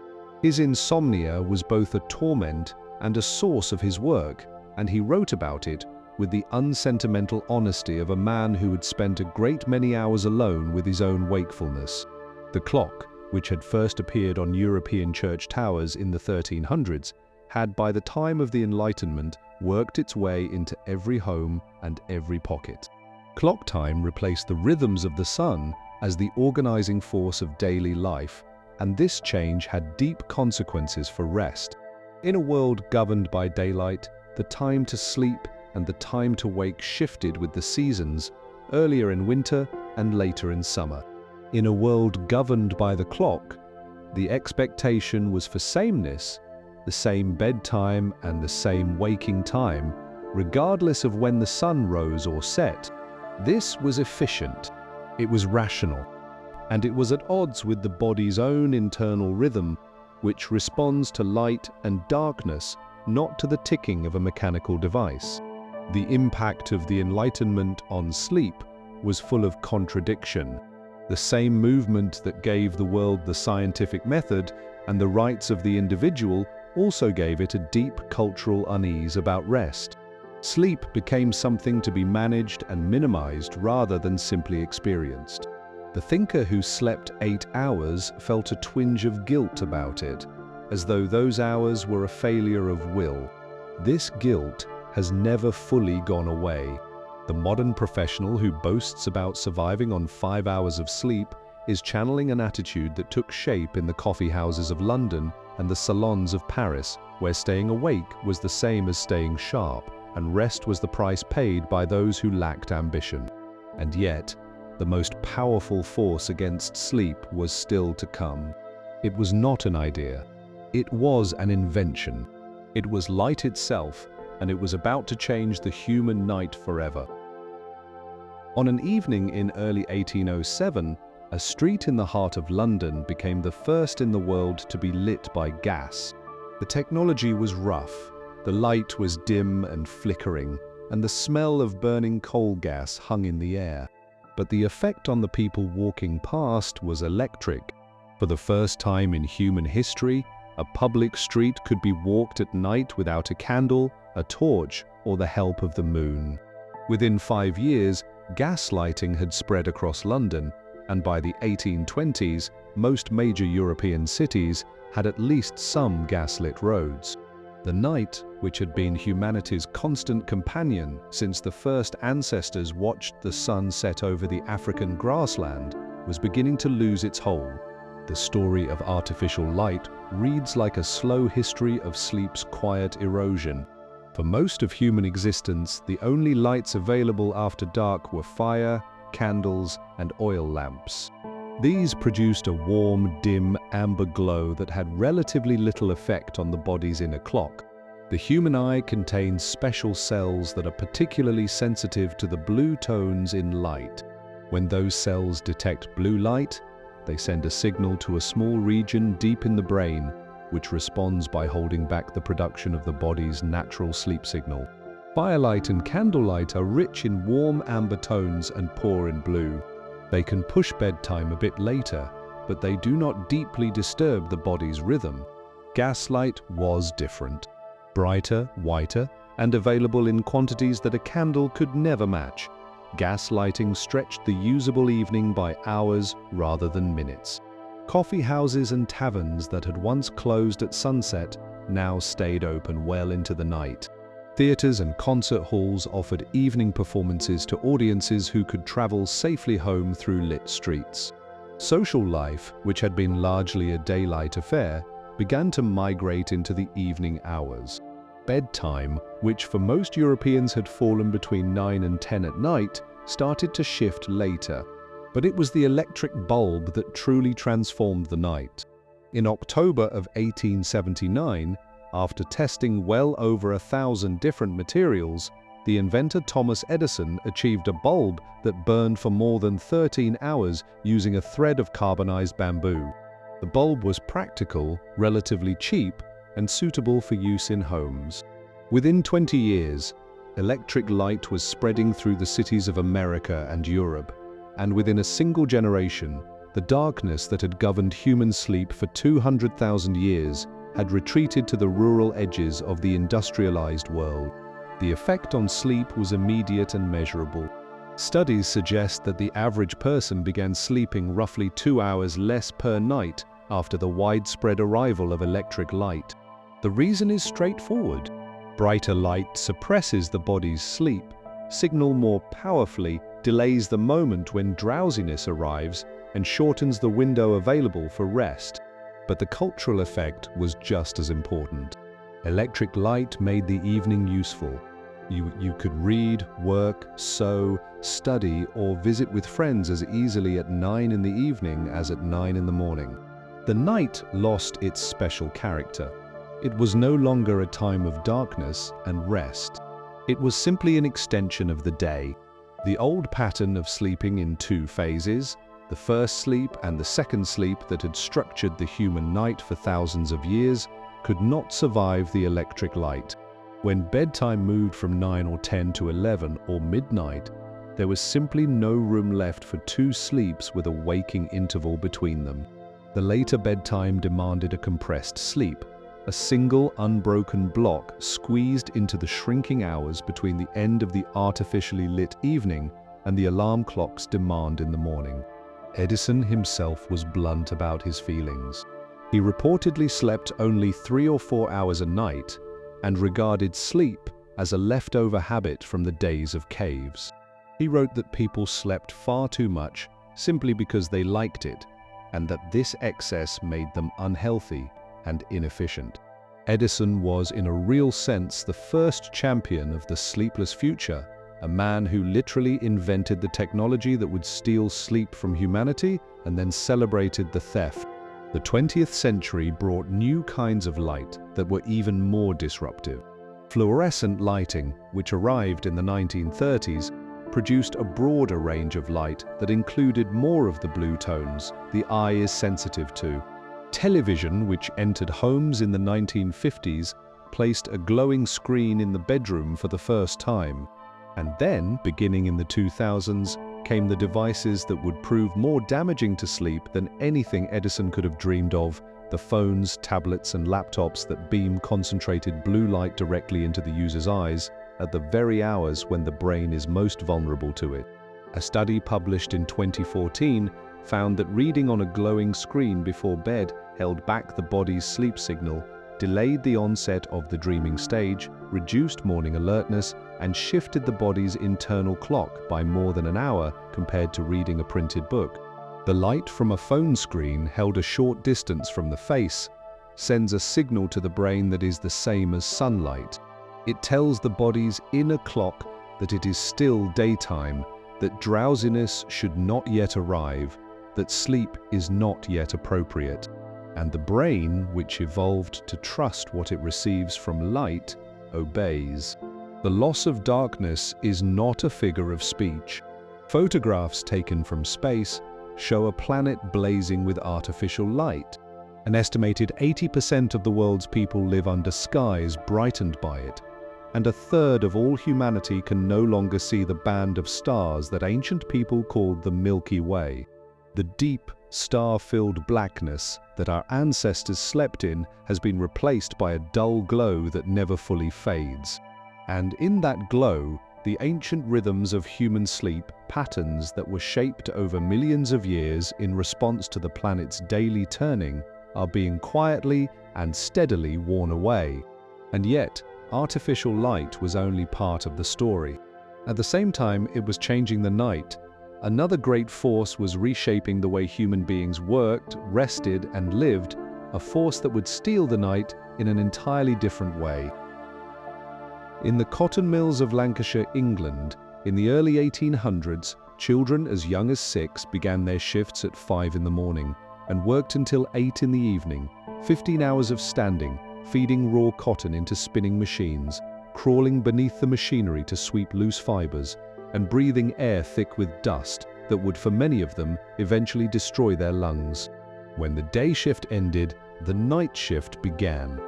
His insomnia was both a torment and a source of his work, and he wrote about it with the unsentimental honesty of a man who had spent a great many hours alone with his own wakefulness. The clock, which had first appeared on European church towers in the 1300s, had by the time of the Enlightenment worked its way into every home and every pocket. Clock time replaced the rhythms of the sun as the organizing force of daily life, and this change had deep consequences for rest. In a world governed by daylight, the time to sleep and the time to wake shifted with the seasons, earlier in winter and later in summer. In a world governed by the clock, the expectation was for sameness, the same bedtime and the same waking time, regardless of when the sun rose or set. This was efficient, it was rational, and it was at odds with the body's own internal rhythm, which responds to light and darkness, not to the ticking of a mechanical device. The impact of the Enlightenment on sleep was full of contradiction. The same movement that gave the world the scientific method and the rights of the individual also gave it a deep cultural unease about rest. Sleep became something to be managed and minimized rather than simply experienced. The thinker who slept 8 hours felt a twinge of guilt about it, as though those hours were a failure of will. This guilt has never fully gone away. The modern professional who boasts about surviving on 5 hours of sleep is channeling an attitude that took shape in the coffee houses of London and the salons of Paris, where staying awake was the same as staying sharp, and rest was the price paid by those who lacked ambition. And yet, the most powerful force against sleep was still to come. It was not an idea. It was an invention. It was light itself, and it was about to change the human night forever. On an evening in early 1807, a street in the heart of London became the first in the world to be lit by gas. The technology was rough, the light was dim and flickering, and the smell of burning coal gas hung in the air. But the effect on the people walking past was electric. For the first time in human history, a public street could be walked at night without a candle, a torch, or the help of the moon. Within 5 years, gas lighting had spread across London, and by the 1820s, most major European cities had at least some gaslit roads. The night, which had been humanity's constant companion since the first ancestors watched the sun set over the African grassland, was beginning to lose its hold. The story of artificial light reads like a slow history of sleep's quiet erosion. For most of human existence, the only lights available after dark were fire, candles, and oil lamps. These produced a warm, dim, amber glow that had relatively little effect on the body's inner clock. The human eye contains special cells that are particularly sensitive to the blue tones in light. When those cells detect blue light, they send a signal to a small region deep in the brain, which responds by holding back the production of the body's natural sleep signal. Firelight and candlelight are rich in warm amber tones and poor in blue. They can push bedtime a bit later, but they do not deeply disturb the body's rhythm. Gaslight was different. Brighter, whiter, and available in quantities that a candle could never match. Gas lighting stretched the usable evening by hours rather than minutes. Coffee houses and taverns that had once closed at sunset now stayed open well into the night. Theaters and concert halls offered evening performances to audiences who could travel safely home through lit streets. Social life, which had been largely a daylight affair, began to migrate into the evening hours. Bedtime, which for most Europeans had fallen between 9 and 10 at night, started to shift later. But it was the electric bulb that truly transformed the night. In October of 1879, after testing well over 1,000 different materials, the inventor Thomas Edison achieved a bulb that burned for more than 13 hours using a thread of carbonized bamboo. The bulb was practical, relatively cheap, and suitable for use in homes. Within 20 years, electric light was spreading through the cities of America and Europe, and within a single generation, the darkness that had governed human sleep for 200,000 years had retreated to the rural edges of the industrialized world. The effect on sleep was immediate and measurable. Studies suggest that the average person began sleeping roughly 2 hours less per night after the widespread arrival of electric light. The reason is straightforward. Brighter light suppresses the body's sleep, signal more powerfully delays the moment when drowsiness arrives, and shortens the window available for rest. But the cultural effect was just as important. Electric light made the evening useful. You could read, work, sew, study, or visit with friends as easily at 9 in the evening as at 9 in the morning. The night lost its special character. It was no longer a time of darkness and rest. It was simply an extension of the day. The old pattern of sleeping in 2 phases, the first sleep and the second sleep that had structured the human night for thousands of years, could not survive the electric light. When bedtime moved from 9 or 10 to 11 or midnight, there was simply no room left for 2 sleeps with a waking interval between them. The later bedtime demanded a compressed sleep, a single unbroken block squeezed into the shrinking hours between the end of the artificially lit evening and the alarm clock's demand in the morning. Edison himself was blunt about his feelings. He reportedly slept only 3 or 4 hours a night and regarded sleep as a leftover habit from the days of caves. He wrote that people slept far too much simply because they liked it, and that this excess made them unhealthy and inefficient. Edison was in a real sense the first champion of the sleepless future, a man who literally invented the technology that would steal sleep from humanity and then celebrated the theft. The 20th century brought new kinds of light that were even more disruptive. Fluorescent lighting, which arrived in the 1930s, produced a broader range of light that included more of the blue tones the eye is sensitive to. Television, which entered homes in the 1950s, placed a glowing screen in the bedroom for the first time. And then, beginning in the 2000s, came the devices that would prove more damaging to sleep than anything Edison could have dreamed of: the phones, tablets, and laptops that beam concentrated blue light directly into the user's eyes at the very hours when the brain is most vulnerable to it. A study published in 2014 found that reading on a glowing screen before bed held back the body's sleep signal, delayed the onset of the dreaming stage, reduced morning alertness, and shifted the body's internal clock by more than an hour compared to reading a printed book. The light from a phone screen held a short distance from the face sends a signal to the brain that is the same as sunlight. It tells the body's inner clock that it is still daytime, that drowsiness should not yet arrive, that sleep is not yet appropriate. And the brain, which evolved to trust what it receives from light, obeys. The loss of darkness is not a figure of speech. Photographs taken from space show a planet blazing with artificial light. An estimated 80% of the world's people live under skies brightened by it, and a third of all humanity can no longer see the band of stars that ancient people called the Milky Way. The deep, star-filled blackness that our ancestors slept in has been replaced by a dull glow that never fully fades. And in that glow, the ancient rhythms of human sleep, patterns that were shaped over millions of years in response to the planet's daily turning, are being quietly and steadily worn away. And yet, artificial light was only part of the story. At the same time it was changing the night, another great force was reshaping the way human beings worked, rested, and lived, a force that would steal the night in an entirely different way. In the cotton mills of Lancashire, England, in the early 1800s, children as young as 6 began their shifts at 5 in the morning and worked until 8 in the evening, 15 hours of standing, feeding raw cotton into spinning machines, crawling beneath the machinery to sweep loose fibers, and breathing air thick with dust that would, for many of them, eventually destroy their lungs. When the day shift ended, the night shift began.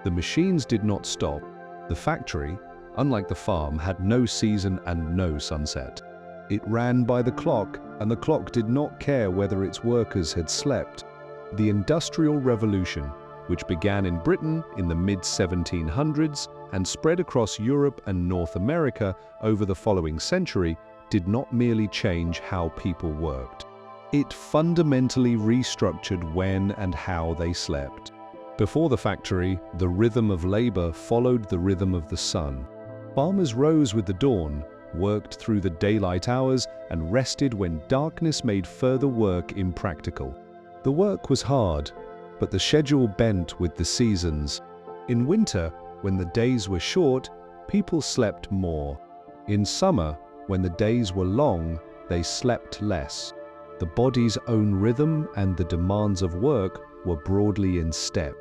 The machines did not stop. The factory, unlike the farm, had no season and no sunset. It ran by the clock, and the clock did not care whether its workers had slept. The Industrial Revolution, which began in Britain in the mid-1700s and spread across Europe and North America over the following century, did not merely change how people worked. It fundamentally restructured when and how they slept. Before the factory, the rhythm of labor followed the rhythm of the sun. Farmers rose with the dawn, worked through the daylight hours, and rested when darkness made further work impractical. The work was hard, but the schedule bent with the seasons. In winter, when the days were short, people slept more. In summer, when the days were long, they slept less. The body's own rhythm and the demands of work were broadly in step.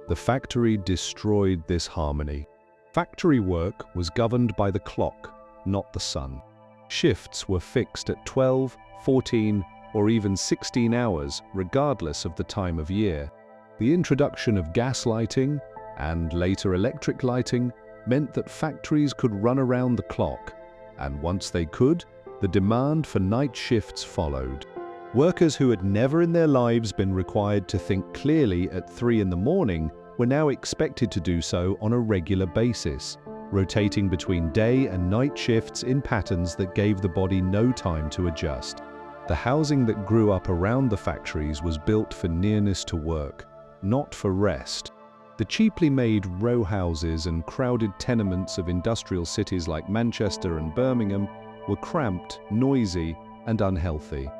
The factory destroyed this harmony. Factory work was governed by the clock, not the sun. Shifts were fixed at 12, 14, or even 16 hours, regardless of the time of year. The introduction of gas lighting, and later electric lighting, meant that factories could run around the clock, and once they could, the demand for night shifts followed. Workers who had never in their lives been required to think clearly at 3 in the morning were now expected to do so on a regular basis, rotating between day and night shifts in patterns that gave the body no time to adjust. The housing that grew up around the factories was built for nearness to work, not for rest. The cheaply made row houses and crowded tenements of industrial cities like Manchester and Birmingham were cramped, noisy, and unhealthy.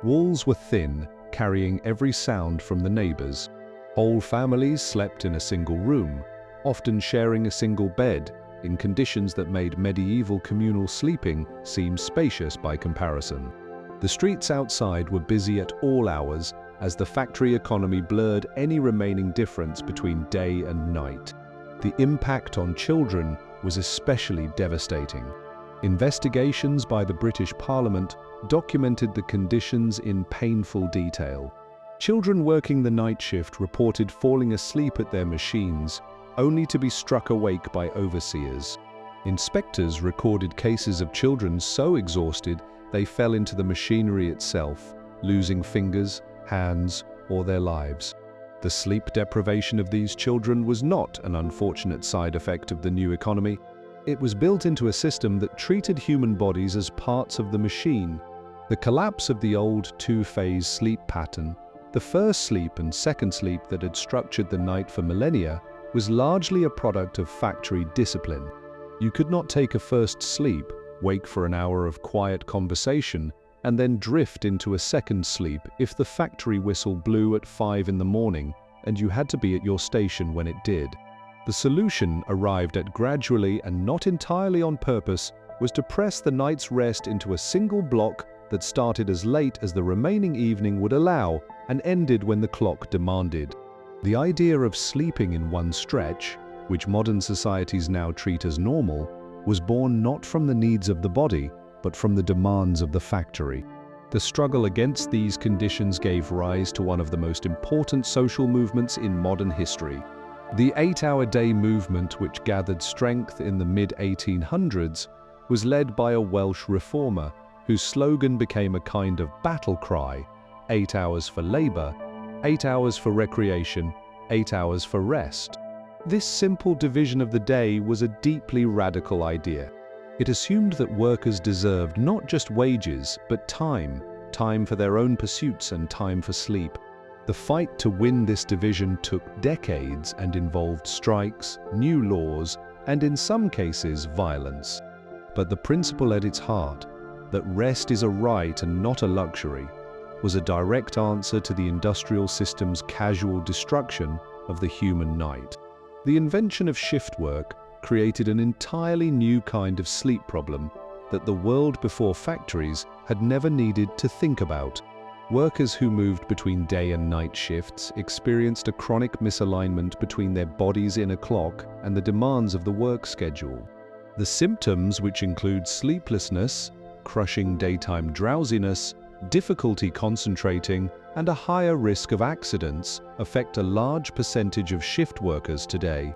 Walls were thin, carrying every sound from the neighbors. Whole families slept in a single room, often sharing a single bed, in conditions that made medieval communal sleeping seem spacious by comparison. The streets outside were busy at all hours, as the factory economy blurred any remaining difference between day and night. The impact on children was especially devastating. Investigations by the British Parliament documented the conditions in painful detail. Children working the night shift reported falling asleep at their machines, only to be struck awake by overseers. Inspectors recorded cases of children so exhausted they fell into the machinery itself, losing fingers, hands, or their lives. The sleep deprivation of these children was not an unfortunate side effect of the new economy. It was built into a system that treated human bodies as parts of the machine. The collapse of the old two-phase sleep pattern, the first sleep and second sleep that had structured the night for millennia, was largely a product of factory discipline. You could not take a first sleep, wake for an hour of quiet conversation, and then drift into a second sleep if the factory whistle blew at 5 in the morning and you had to be at your station when it did. The solution, arrived at gradually and not entirely on purpose, was to press the night's rest into a single block that started as late as the remaining evening would allow and ended when the clock demanded. The idea of sleeping in one stretch, which modern societies now treat as normal, was born not from the needs of the body, but from the demands of the factory. The struggle against these conditions gave rise to one of the most important social movements in modern history. The 8-hour-day movement, which gathered strength in the mid-1800s, was led by a Welsh reformer whose slogan became a kind of battle cry: 8 hours for labor, 8 hours for recreation, 8 hours for rest. This simple division of the day was a deeply radical idea. It assumed that workers deserved not just wages, but time for their own pursuits and time for sleep. The fight to win this division took decades and involved strikes, new laws, and in some cases, violence. But the principle at its heart, that rest is a right and not a luxury, was a direct answer to the industrial system's casual destruction of the human night. The invention of shift work created an entirely new kind of sleep problem that the world before factories had never needed to think about. Workers who moved between day and night shifts experienced a chronic misalignment between their body's inner clock and the demands of the work schedule. The symptoms, which include sleeplessness, crushing daytime drowsiness, difficulty concentrating, and a higher risk of accidents, affect a large percentage of shift workers today.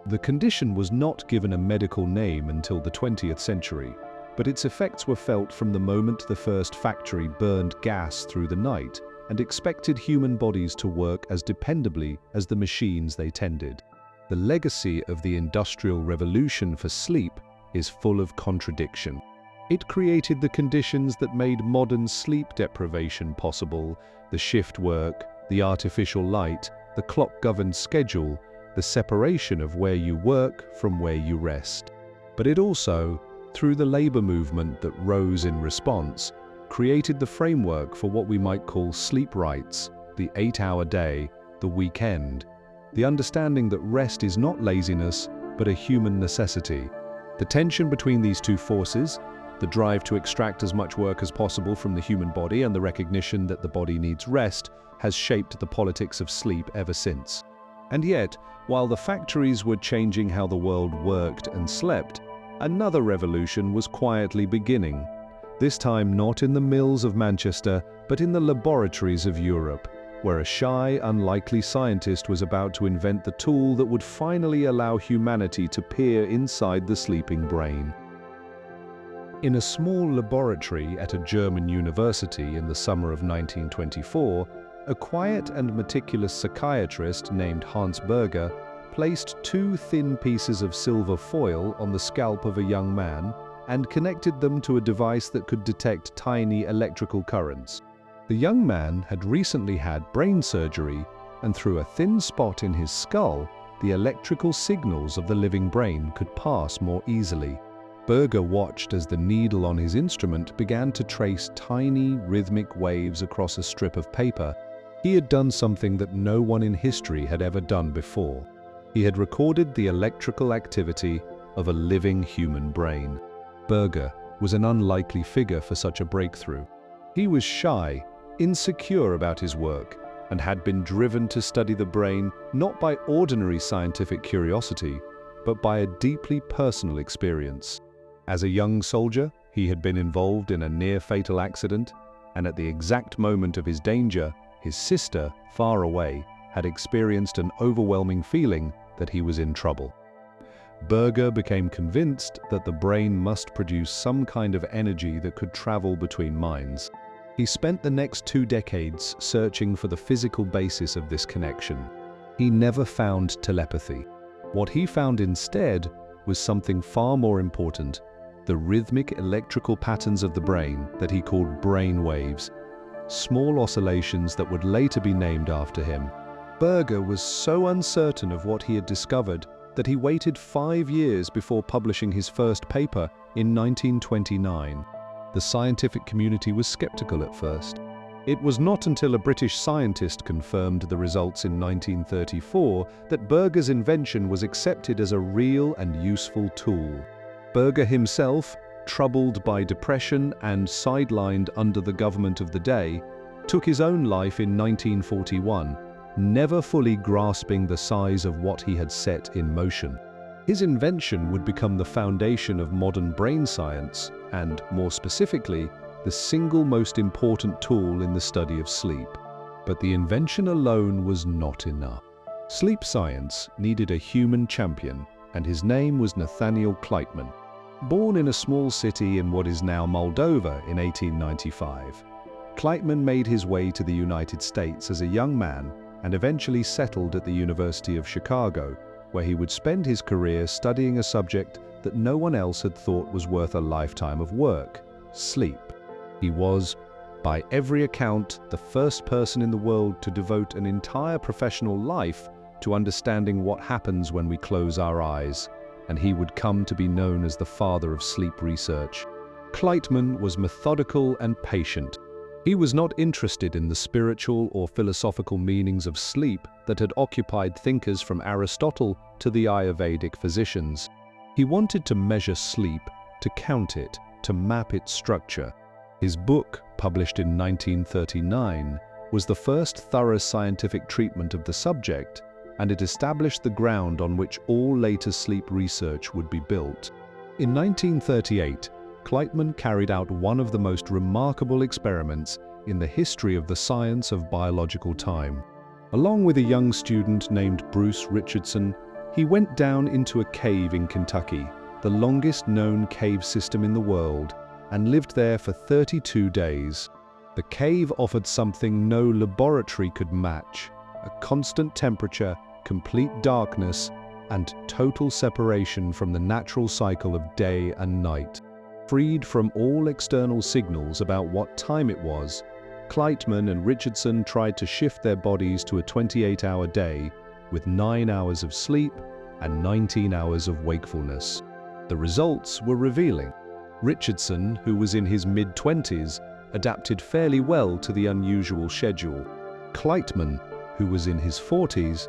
The condition was not given a medical name until the 20th century, but its effects were felt from the moment the first factory burned gas through the night and expected human bodies to work as dependably as the machines they tended. The legacy of the Industrial Revolution for sleep is full of contradiction. It created the conditions that made modern sleep deprivation possible: the shift work, the artificial light, the clock-governed schedule, the separation of where you work from where you rest. But it also, through the labor movement that rose in response, created the framework for what we might call sleep rights, the 8-hour day, the weekend, the understanding that rest is not laziness, but a human necessity. The tension between these two forces, the drive to extract as much work as possible from the human body and the recognition that the body needs rest, has shaped the politics of sleep ever since. And yet, while the factories were changing how the world worked and slept, another revolution was quietly beginning, this time not in the mills of Manchester, but in the laboratories of Europe, where a shy, unlikely scientist was about to invent the tool that would finally allow humanity to peer inside the sleeping brain. In a small laboratory at a German university in the summer of 1924, a quiet and meticulous psychiatrist named Hans Berger placed 2 thin pieces of silver foil on the scalp of a young man and connected them to a device that could detect tiny electrical currents. The young man had recently had brain surgery, and through a thin spot in his skull, the electrical signals of the living brain could pass more easily. Berger watched as the needle on his instrument began to trace tiny, rhythmic waves across a strip of paper. He had done something that no one in history had ever done before. He had recorded the electrical activity of a living human brain. Berger was an unlikely figure for such a breakthrough. He was shy, insecure about his work, and had been driven to study the brain not by ordinary scientific curiosity, but by a deeply personal experience. As a young soldier, he had been involved in a near-fatal accident, and at the exact moment of his danger, his sister, far away, had experienced an overwhelming feeling that he was in trouble. Berger became convinced that the brain must produce some kind of energy that could travel between minds. He spent the next 2 decades searching for the physical basis of this connection. He never found telepathy. What he found instead was something far more important: the rhythmic electrical patterns of the brain that he called brain waves, small oscillations that would later be named after him. Berger was so uncertain of what he had discovered that he waited 5 years before publishing his first paper in 1929. The scientific community was skeptical at first. It was not until a British scientist confirmed the results in 1934 that Berger's invention was accepted as a real and useful tool. Berger himself, troubled by depression and sidelined under the government of the day, took his own life in 1941, never fully grasping the size of what he had set in motion. His invention would become the foundation of modern brain science and, more specifically, the single most important tool in the study of sleep. But the invention alone was not enough. Sleep science needed a human champion, and his name was Nathaniel Kleitman. Born in a small city in what is now Moldova in 1895, Kleitman made his way to the United States as a young man and eventually settled at the University of Chicago, where he would spend his career studying a subject that no one else had thought was worth a lifetime of work: sleep. He was, by every account, the first person in the world to devote an entire professional life to understanding what happens when we close our eyes, and he would come to be known as the father of sleep research. Kleitman was methodical and patient. He was not interested in the spiritual or philosophical meanings of sleep that had occupied thinkers from Aristotle to the Ayurvedic physicians. He wanted to measure sleep, to count it, to map its structure. His book, published in 1939, was the first thorough scientific treatment of the subject, and it established the ground on which all later sleep research would be built. In 1938, Kleitman carried out one of the most remarkable experiments in the history of the science of biological time. Along with a young student named Bruce Richardson, he went down into a cave in Kentucky, the longest known cave system in the world, and lived there for 32 days. The cave offered something no laboratory could match: a constant temperature, complete darkness, and total separation from the natural cycle of day and night. Freed from all external signals about what time it was, Kleitman and Richardson tried to shift their bodies to a 28-hour day with 9 hours of sleep and 19 hours of wakefulness. The results were revealing. Richardson, who was in his mid-20s, adapted fairly well to the unusual schedule. Kleitman, who was in his 40s,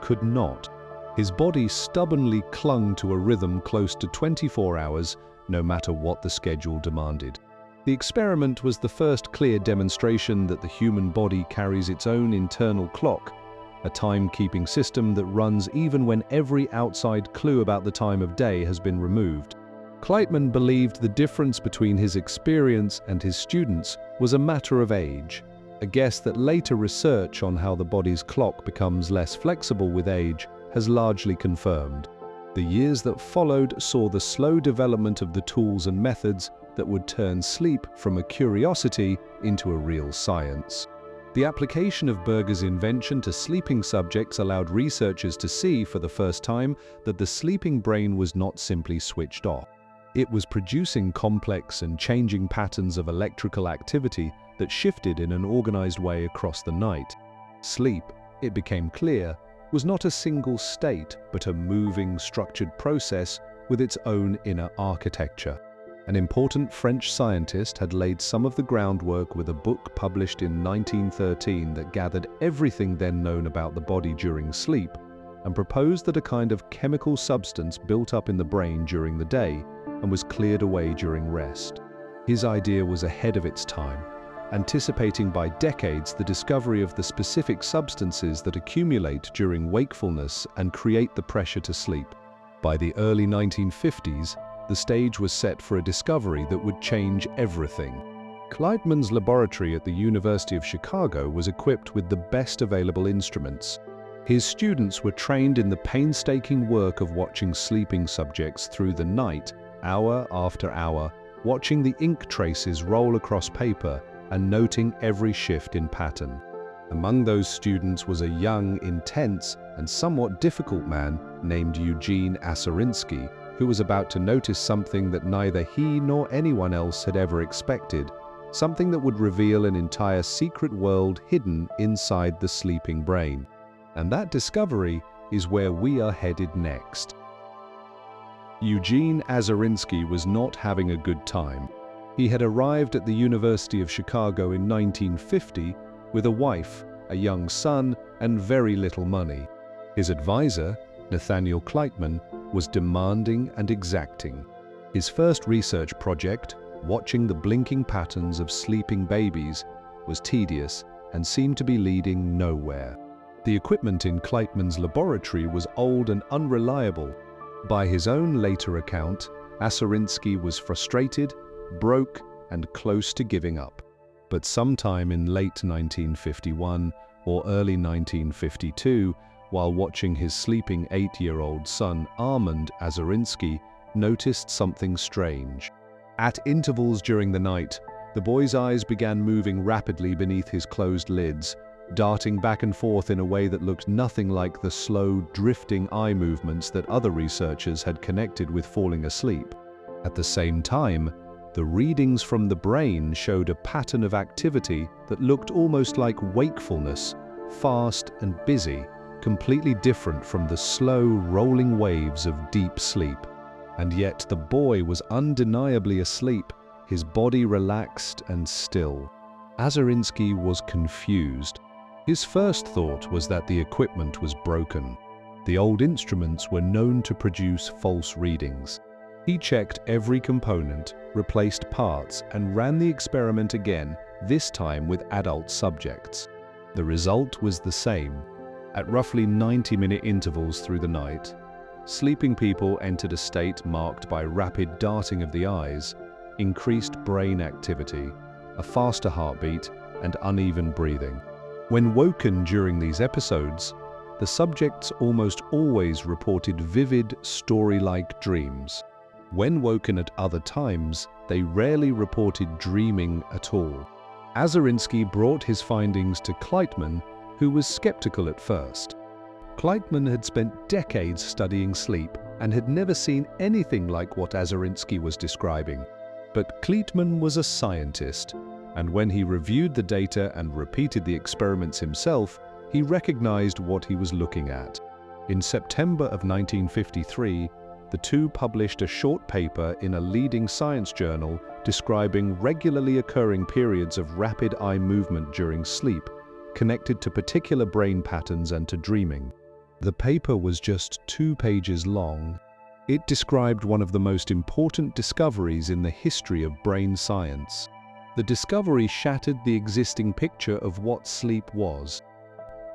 could not. His body stubbornly clung to a rhythm close to 24 hours, no matter what the schedule demanded. The experiment was the first clear demonstration that the human body carries its own internal clock, a time-keeping system that runs even when every outside clue about the time of day has been removed. Kleitman believed the difference between his experience and his students was a matter of age, a guess that later research on how the body's clock becomes less flexible with age has largely confirmed. The years that followed saw the slow development of the tools and methods that would turn sleep from a curiosity into a real science. The application of Berger's invention to sleeping subjects allowed researchers to see for the first time that the sleeping brain was not simply switched off. It was producing complex and changing patterns of electrical activity that shifted in an organized way across the night. Sleep, it became clear, was not a single state, but a moving, structured process with its own inner architecture. An important French scientist had laid some of the groundwork with a book published in 1913 that gathered everything then known about the body during sleep and proposed that a kind of chemical substance built up in the brain during the day and was cleared away during rest. His idea was ahead of its time, anticipating by decades the discovery of the specific substances that accumulate during wakefulness and create the pressure to sleep. By the early 1950s, the stage was set for a discovery that would change everything. Kleitman's laboratory at the University of Chicago was equipped with the best available instruments. His students were trained in the painstaking work of watching sleeping subjects through the night, hour after hour, watching the ink traces roll across paper and noting every shift in pattern. Among those students was a young, intense, and somewhat difficult man named Eugene Aserinsky, who was about to notice something that neither he nor anyone else had ever expected, something that would reveal an entire secret world hidden inside the sleeping brain. And that discovery is where we are headed next. Eugene Aserinsky was not having a good time. He had arrived at the University of Chicago in 1950 with a wife, a young son, and very little money. His advisor, Nathaniel Kleitman, was demanding and exacting. His first research project, watching the blinking patterns of sleeping babies, was tedious and seemed to be leading nowhere. The equipment in Kleitman's laboratory was old and unreliable. By his own later account, Aserinsky was frustrated, broke, and close to giving up. But sometime in late 1951 or early 1952, while watching his sleeping 8-year-old son Armand Aserinsky noticed something strange. At intervals during the night, the boy's eyes began moving rapidly beneath his closed lids, darting back and forth in a way that looked nothing like the slow, drifting eye movements that other researchers had connected with falling asleep. At the same time, the readings from the brain showed a pattern of activity that looked almost like wakefulness, fast and busy, completely different from the slow, rolling waves of deep sleep. And yet the boy was undeniably asleep, his body relaxed and still. Aserinsky was confused. His first thought was that the equipment was broken. The old instruments were known to produce false readings. He checked every component, replaced parts, and ran the experiment again, this time with adult subjects. The result was the same. At roughly 90-minute intervals through the night, sleeping people entered a state marked by rapid darting of the eyes, increased brain activity, a faster heartbeat, and uneven breathing. When woken during these episodes, the subjects almost always reported vivid, story-like dreams. When woken at other times, they rarely reported dreaming at all. Aserinsky brought his findings to Kleitman, who was skeptical at first. Kleitman had spent decades studying sleep and had never seen anything like what Aserinsky was describing. But Kleitman was a scientist, and when he reviewed the data and repeated the experiments himself, he recognized what he was looking at. In September of 1953, the two published a short paper in a leading science journal describing regularly occurring periods of rapid eye movement during sleep, connected to particular brain patterns and to dreaming. The paper was just 2 pages long. It described one of the most important discoveries in the history of brain science. The discovery shattered the existing picture of what sleep was.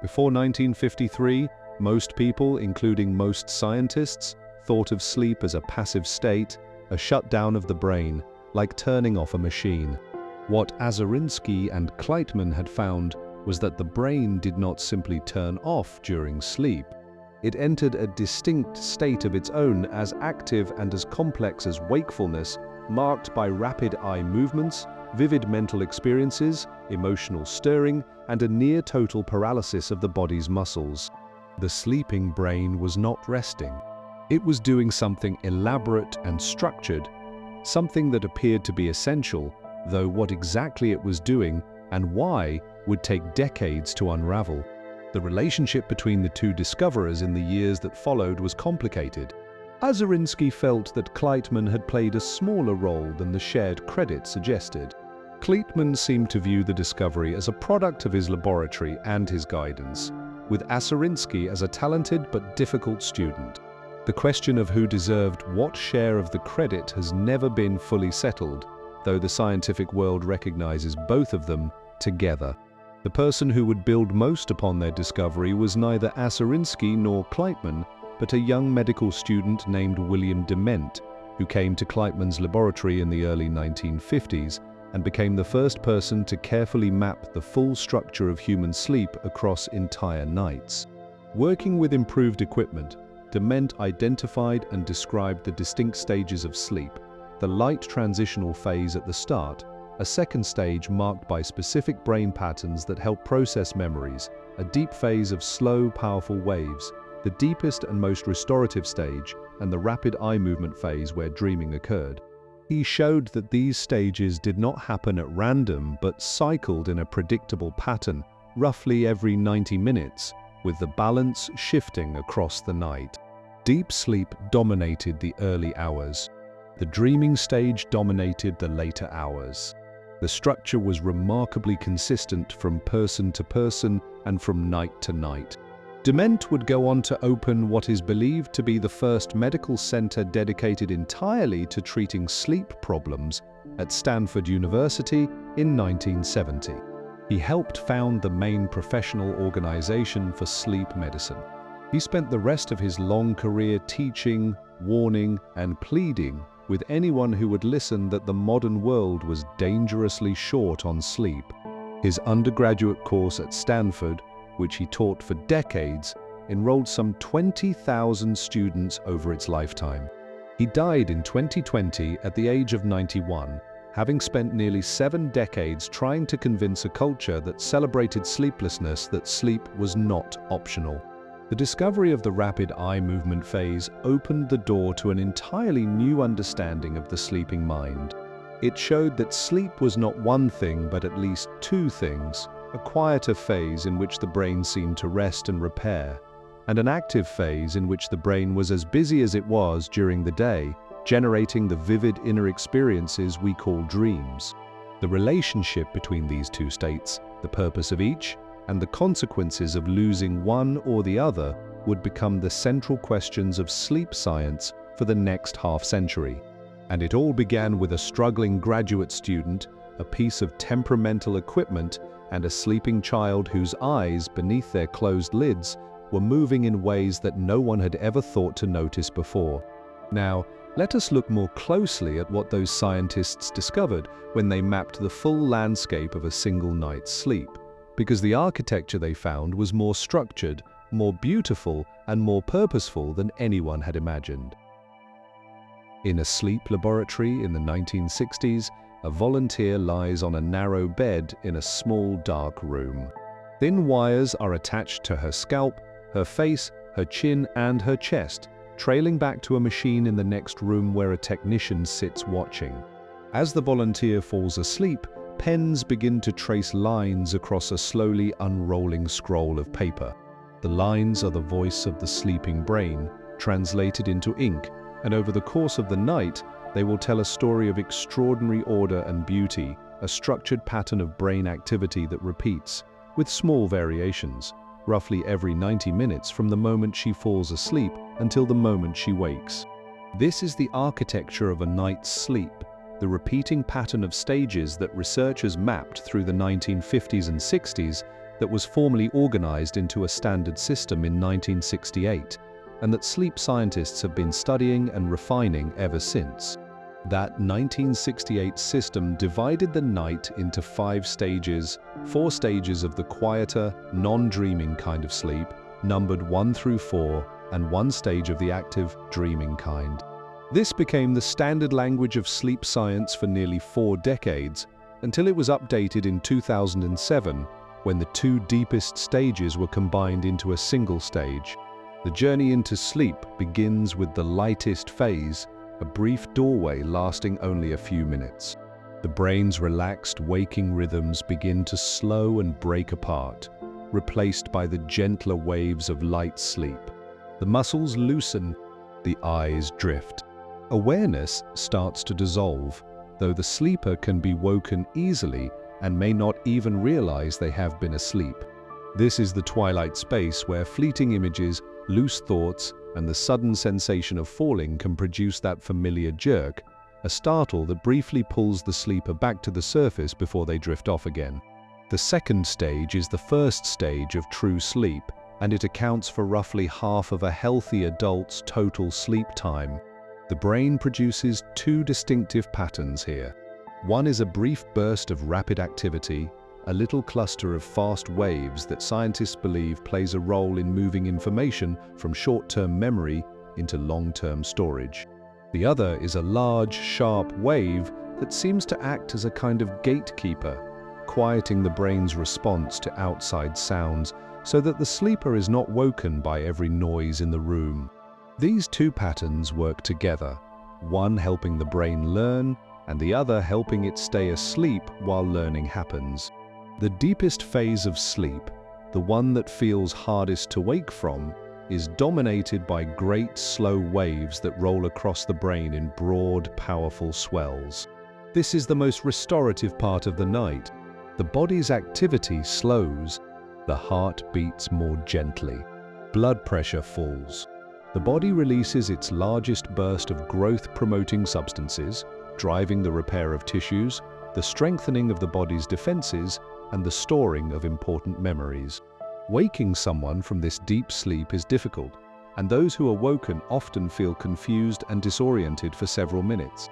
Before 1953, most people, including most scientists, thought of sleep as a passive state, a shutdown of the brain, like turning off a machine. What Aserinsky and Kleitman had found was that the brain did not simply turn off during sleep. It entered a distinct state of its own, as active and as complex as wakefulness, marked by rapid eye movements, vivid mental experiences, emotional stirring, and a near-total paralysis of the body's muscles. The sleeping brain was not resting. It was doing something elaborate and structured, something that appeared to be essential, though what exactly it was doing and why would take decades to unravel. The relationship between the two discoverers in the years that followed was complicated. Aserinsky felt that Kleitman had played a smaller role than the shared credit suggested. Kleitman seemed to view the discovery as a product of his laboratory and his guidance, with Aserinsky as a talented but difficult student. The question of who deserved what share of the credit has never been fully settled, though the scientific world recognizes both of them together. The person who would build most upon their discovery was neither Aserinsky nor Kleitman, but a young medical student named William Dement, who came to Kleitman's laboratory in the early 1950s and became the first person to carefully map the full structure of human sleep across entire nights. Working with improved equipment, Dement identified and described the distinct stages of sleep: the light transitional phase at the start, a second stage marked by specific brain patterns that help process memories, a deep phase of slow, powerful waves, the deepest and most restorative stage, and the rapid eye movement phase where dreaming occurred. He showed that these stages did not happen at random but cycled in a predictable pattern, roughly every 90 minutes, with the balance shifting across the night. Deep sleep dominated the early hours. The dreaming stage dominated the later hours. The structure was remarkably consistent from person to person and from night to night. Dement would go on to open what is believed to be the first medical center dedicated entirely to treating sleep problems at Stanford University in 1970. He helped found the main professional organization for sleep medicine. He spent the rest of his long career teaching, warning, and pleading with anyone who would listen that the modern world was dangerously short on sleep. His undergraduate course at Stanford, which he taught for decades, enrolled some 20,000 students over its lifetime. He died in 2020 at the age of 91, having spent nearly 7 decades trying to convince a culture that celebrated sleeplessness that sleep was not optional. The discovery of the rapid eye movement phase opened the door to an entirely new understanding of the sleeping mind. It showed that sleep was not one thing but at least 2 things: a quieter phase in which the brain seemed to rest and repair, and an active phase in which the brain was as busy as it was during the day, generating the vivid inner experiences we call dreams. The relationship between these 2 states, the purpose of each, and the consequences of losing one or the other would become the central questions of sleep science for the next half-century. And it all began with a struggling graduate student, a piece of temperamental equipment, and a sleeping child whose eyes, beneath their closed lids, were moving in ways that no one had ever thought to notice before. Now, let us look more closely at what those scientists discovered when they mapped the full landscape of a single night's sleep, because the architecture they found was more structured, more beautiful, and more purposeful than anyone had imagined. In a sleep laboratory in the 1960s, a volunteer lies on a narrow bed in a small dark room. Thin wires are attached to her scalp, her face, her chin, and her chest, trailing back to a machine in the next room where a technician sits watching. As the volunteer falls asleep, pens begin to trace lines across a slowly unrolling scroll of paper. The lines are the voice of the sleeping brain, translated into ink, and over the course of the night, they will tell a story of extraordinary order and beauty, a structured pattern of brain activity that repeats, with small variations, roughly every 90 minutes from the moment she falls asleep until the moment she wakes. This is the architecture of a night's sleep, the repeating pattern of stages that researchers mapped through the 1950s and 60s that was formally organized into a standard system in 1968, and that sleep scientists have been studying and refining ever since. That 1968 system divided the night into 5 stages, 4 stages of the quieter, non-dreaming kind of sleep, numbered 1 through 4, and 1 stage of the active, dreaming kind. This became the standard language of sleep science for nearly 4 decades, until it was updated in 2007, when the 2 deepest stages were combined into a single stage. The journey into sleep begins with the lightest phase, a brief doorway lasting only a few minutes. The brain's relaxed waking rhythms begin to slow and break apart, replaced by the gentler waves of light sleep. The muscles loosen, the eyes drift. Awareness starts to dissolve, though the sleeper can be woken easily and may not even realize they have been asleep. This is the twilight space where fleeting images, loose thoughts, and the sudden sensation of falling can produce that familiar jerk, a startle that briefly pulls the sleeper back to the surface before they drift off again. The second stage is the first stage of true sleep, and it accounts for roughly half of a healthy adult's total sleep time. The brain produces two distinctive patterns here. One is a brief burst of rapid activity, a little cluster of fast waves that scientists believe plays a role in moving information from short-term memory into long-term storage. The other is a large, sharp wave that seems to act as a kind of gatekeeper, quieting the brain's response to outside sounds so that the sleeper is not woken by every noise in the room. These two patterns work together, one helping the brain learn and the other helping it stay asleep while learning happens. The deepest phase of sleep, the one that feels hardest to wake from, is dominated by great slow waves that roll across the brain in broad, powerful swells. This is the most restorative part of the night. The body's activity slows, the heart beats more gently, blood pressure falls. The body releases its largest burst of growth-promoting substances, driving the repair of tissues, the strengthening of the body's defenses, and the storing of important memories. Waking someone from this deep sleep is difficult, and those who are woken often feel confused and disoriented for several minutes.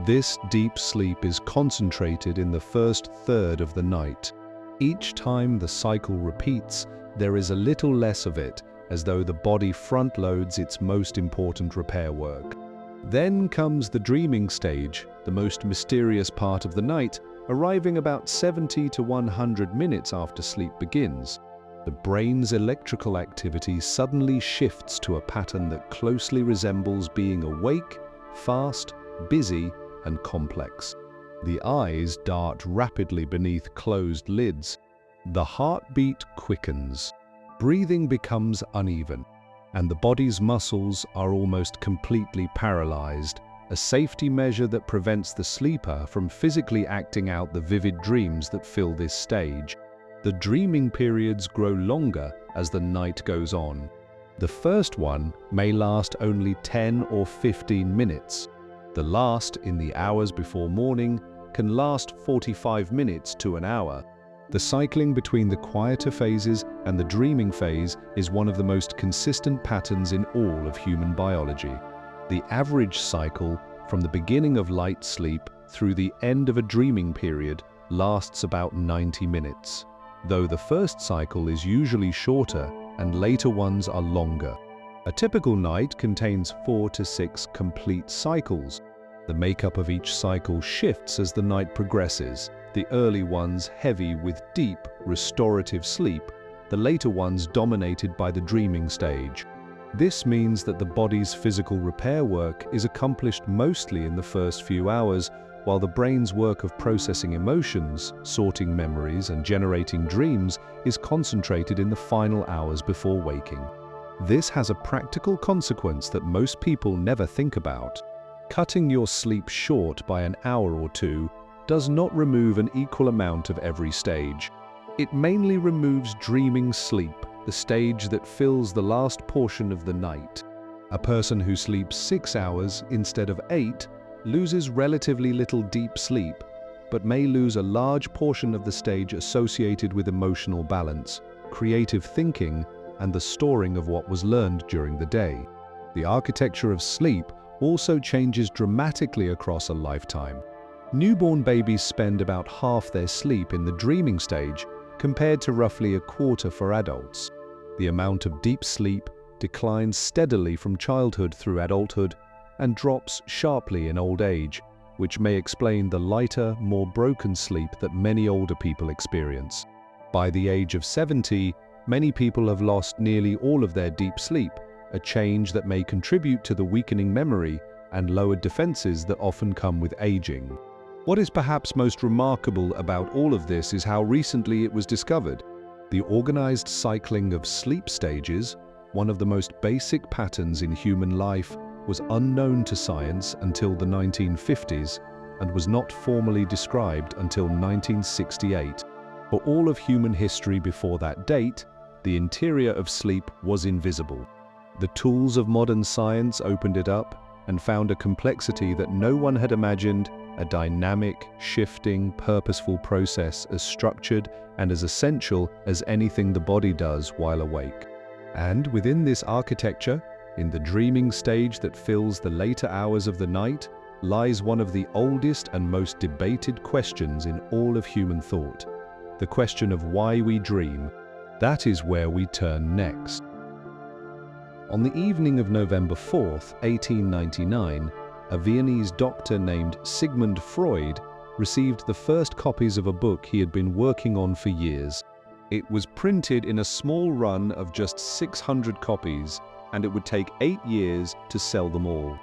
This deep sleep is concentrated in the first third of the night. Each time the cycle repeats, there is a little less of it, as though the body front-loads its most important repair work. Then comes the dreaming stage, the most mysterious part of the night, arriving about 70 to 100 minutes after sleep begins. The brain's electrical activity suddenly shifts to a pattern that closely resembles being awake, fast, busy, and complex. The eyes dart rapidly beneath closed lids. The heartbeat quickens. Breathing becomes uneven, and the body's muscles are almost completely paralyzed, a safety measure that prevents the sleeper from physically acting out the vivid dreams that fill this stage. The dreaming periods grow longer as the night goes on. The first one may last only 10 or 15 minutes. The last, in the hours before morning, can last 45 minutes to an hour. The cycling between the quieter phases and the dreaming phase is one of the most consistent patterns in all of human biology. The average cycle, from the beginning of light sleep through the end of a dreaming period, lasts about 90 minutes, though the first cycle is usually shorter and later ones are longer. A typical night contains 4 to 6 complete cycles. The makeup of each cycle shifts as the night progresses, the early ones heavy with deep, restorative sleep, the later ones dominated by the dreaming stage. This means that the body's physical repair work is accomplished mostly in the first few hours, while the brain's work of processing emotions, sorting memories, and generating dreams is concentrated in the final hours before waking. This has a practical consequence that most people never think about. Cutting your sleep short by an hour or two does not remove an equal amount of every stage. It mainly removes dreaming sleep, the stage that fills the last portion of the night. A person who sleeps 6 hours instead of 8 loses relatively little deep sleep, but may lose a large portion of the stage associated with emotional balance, creative thinking, and the storing of what was learned during the day. The architecture of sleep also changes dramatically across a lifetime. Newborn babies spend about half their sleep in the dreaming stage, compared to roughly a quarter for adults. The amount of deep sleep declines steadily from childhood through adulthood and drops sharply in old age, which may explain the lighter, more broken sleep that many older people experience. By the age of 70, many people have lost nearly all of their deep sleep, a change that may contribute to the weakening memory and lowered defenses that often come with aging. What is perhaps most remarkable about all of this is how recently it was discovered. The organized cycling of sleep stages, one of the most basic patterns in human life, was unknown to science until the 1950s and was not formally described until 1968. For all of human history before that date, the interior of sleep was invisible. The tools of modern science opened it up and found a complexity that no one had imagined, a dynamic, shifting, purposeful process as structured and as essential as anything the body does while awake. And within this architecture, In the dreaming stage that fills the later hours of the night lies one of the oldest and most debated questions in all of human thought. The question of why we dream. That is where we turn next. On the evening of November 4th, 1899, a Viennese doctor named Sigmund Freud received the first copies of a book he had been working on for years. It was printed in a small run of just 600 copies, and it would take 8 years to sell them all.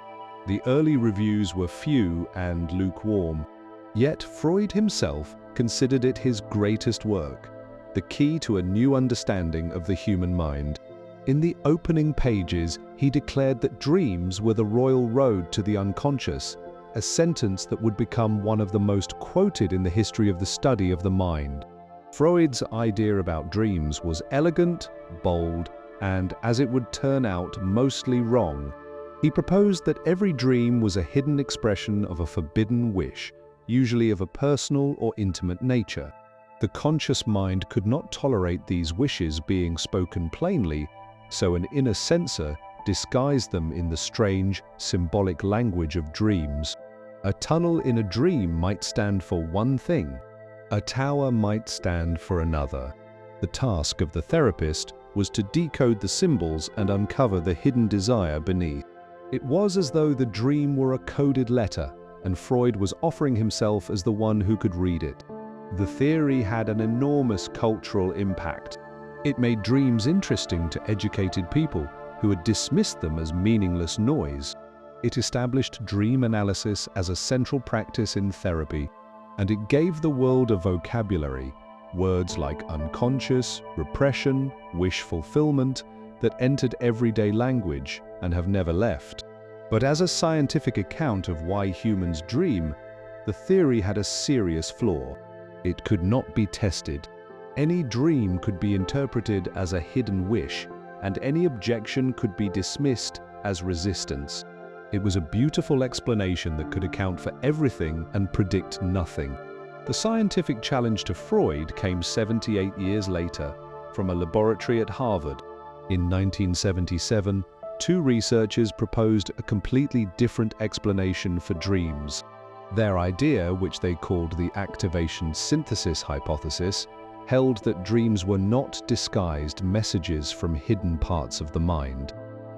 The early reviews were few and lukewarm, yet Freud himself considered it his greatest work, the key to a new understanding of the human mind. In the opening pages, he declared that dreams were the royal road to the unconscious, a sentence that would become one of the most quoted in the history of the study of the mind. Freud's idea about dreams was elegant, bold, and, as it would turn out, mostly wrong. He proposed that every dream was a hidden expression of a forbidden wish, usually of a personal or intimate nature. The conscious mind could not tolerate these wishes being spoken plainly, so an inner censor disguised them in the strange, symbolic language of dreams. A tunnel in a dream might stand for one thing. A tower might stand for another. The task of the therapist was to decode the symbols and uncover the hidden desire beneath. It was as though the dream were a coded letter, and Freud was offering himself as the one who could read it. The theory had an enormous cultural impact. It made dreams interesting to educated people who had dismissed them as meaningless noise. It established dream analysis as a central practice in therapy, and it gave the world a vocabulary, words like unconscious, repression, wish fulfillment, that entered everyday language and have never left. But as a scientific account of why humans dream, the theory had a serious flaw. It could not be tested. Any dream could be interpreted as a hidden wish, and any objection could be dismissed as resistance. It was a beautiful explanation that could account for everything and predict nothing. The scientific challenge to Freud came 78 years later, from a laboratory at Harvard. In 1977, 2 researchers proposed a completely different explanation for dreams. Their idea, which they called the activation synthesis hypothesis, held that dreams were not disguised messages from hidden parts of the mind.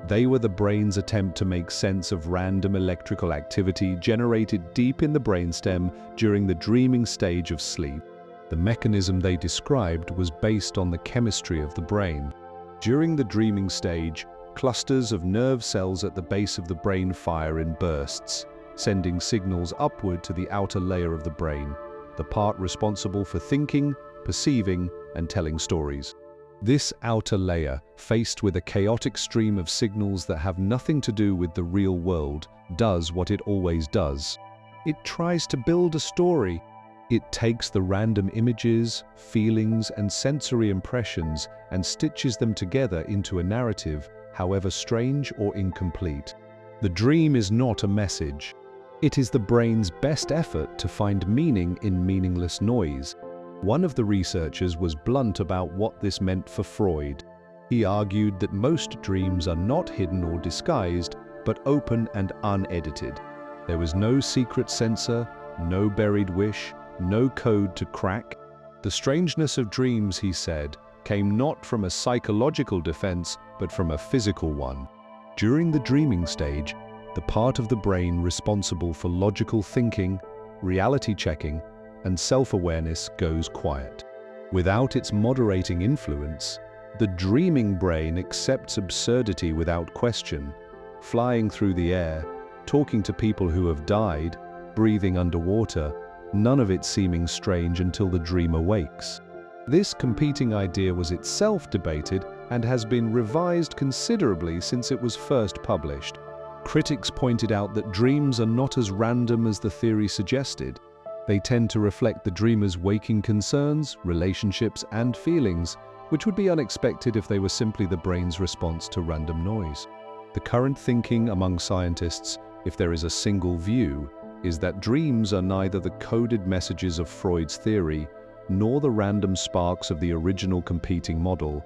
They were the brain's attempt to make sense of random electrical activity generated deep in the brainstem during the dreaming stage of sleep. The mechanism they described was based on the chemistry of the brain. During the dreaming stage, clusters of nerve cells at the base of the brain fire in bursts, sending signals upward to the outer layer of the brain, the part responsible for thinking, perceiving, and telling stories. This outer layer, faced with a chaotic stream of signals that have nothing to do with the real world, does what it always does. It tries to build a story. It takes the random images, feelings, and sensory impressions and stitches them together into a narrative, however strange or incomplete. The dream is not a message. It is the brain's best effort to find meaning in meaningless noise. One of the researchers was blunt about what this meant for Freud. He argued that most dreams are not hidden or disguised, but open and unedited. There was no secret censor, no buried wish, no code to crack. The strangeness of dreams, he said, came not from a psychological defense, but from a physical one. During the dreaming stage, the part of the brain responsible for logical thinking, reality checking, and self-awareness goes quiet. Without its moderating influence, the dreaming brain accepts absurdity without question, flying through the air, talking to people who have died, breathing underwater, none of it seeming strange until the dream awakes. This competing idea was itself debated and has been revised considerably since it was first published. Critics pointed out that dreams are not as random as the theory suggested. They tend to reflect the dreamer's waking concerns, relationships, and feelings, which would be unexpected if they were simply the brain's response to random noise. The current thinking among scientists, if there is a single view, is that dreams are neither the coded messages of Freud's theory, nor the random sparks of the original competing model,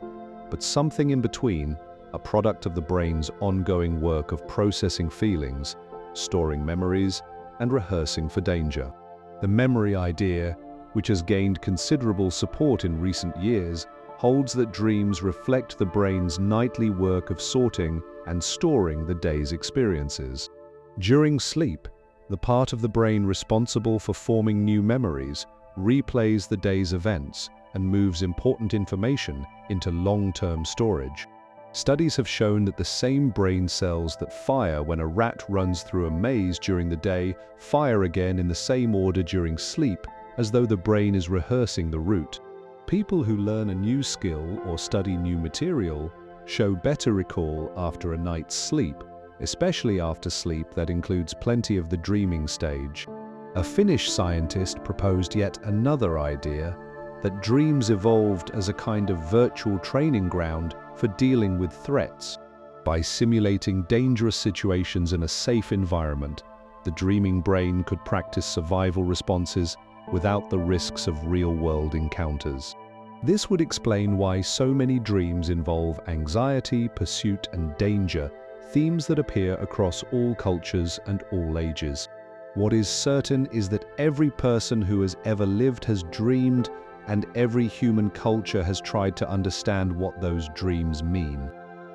but something in between, a product of the brain's ongoing work of processing feelings, storing memories, and rehearsing for danger. The memory idea, which has gained considerable support in recent years, holds that dreams reflect the brain's nightly work of sorting and storing the day's experiences. During sleep, the part of the brain responsible for forming new memories replays the day's events and moves important information into long-term storage. Studies have shown that the same brain cells that fire when a rat runs through a maze during the day fire again in the same order during sleep, as though the brain is rehearsing the route. People who learn a new skill or study new material show better recall after a night's sleep, especially after sleep that includes plenty of the dreaming stage. A Finnish scientist proposed yet another idea, that dreams evolved as a kind of virtual training ground for dealing with threats. By simulating dangerous situations in a safe environment, the dreaming brain could practice survival responses without the risks of real-world encounters. This would explain why so many dreams involve anxiety, pursuit, and danger, themes that appear across all cultures and all ages. What is certain is that every person who has ever lived has dreamed, and every human culture has tried to understand what those dreams mean.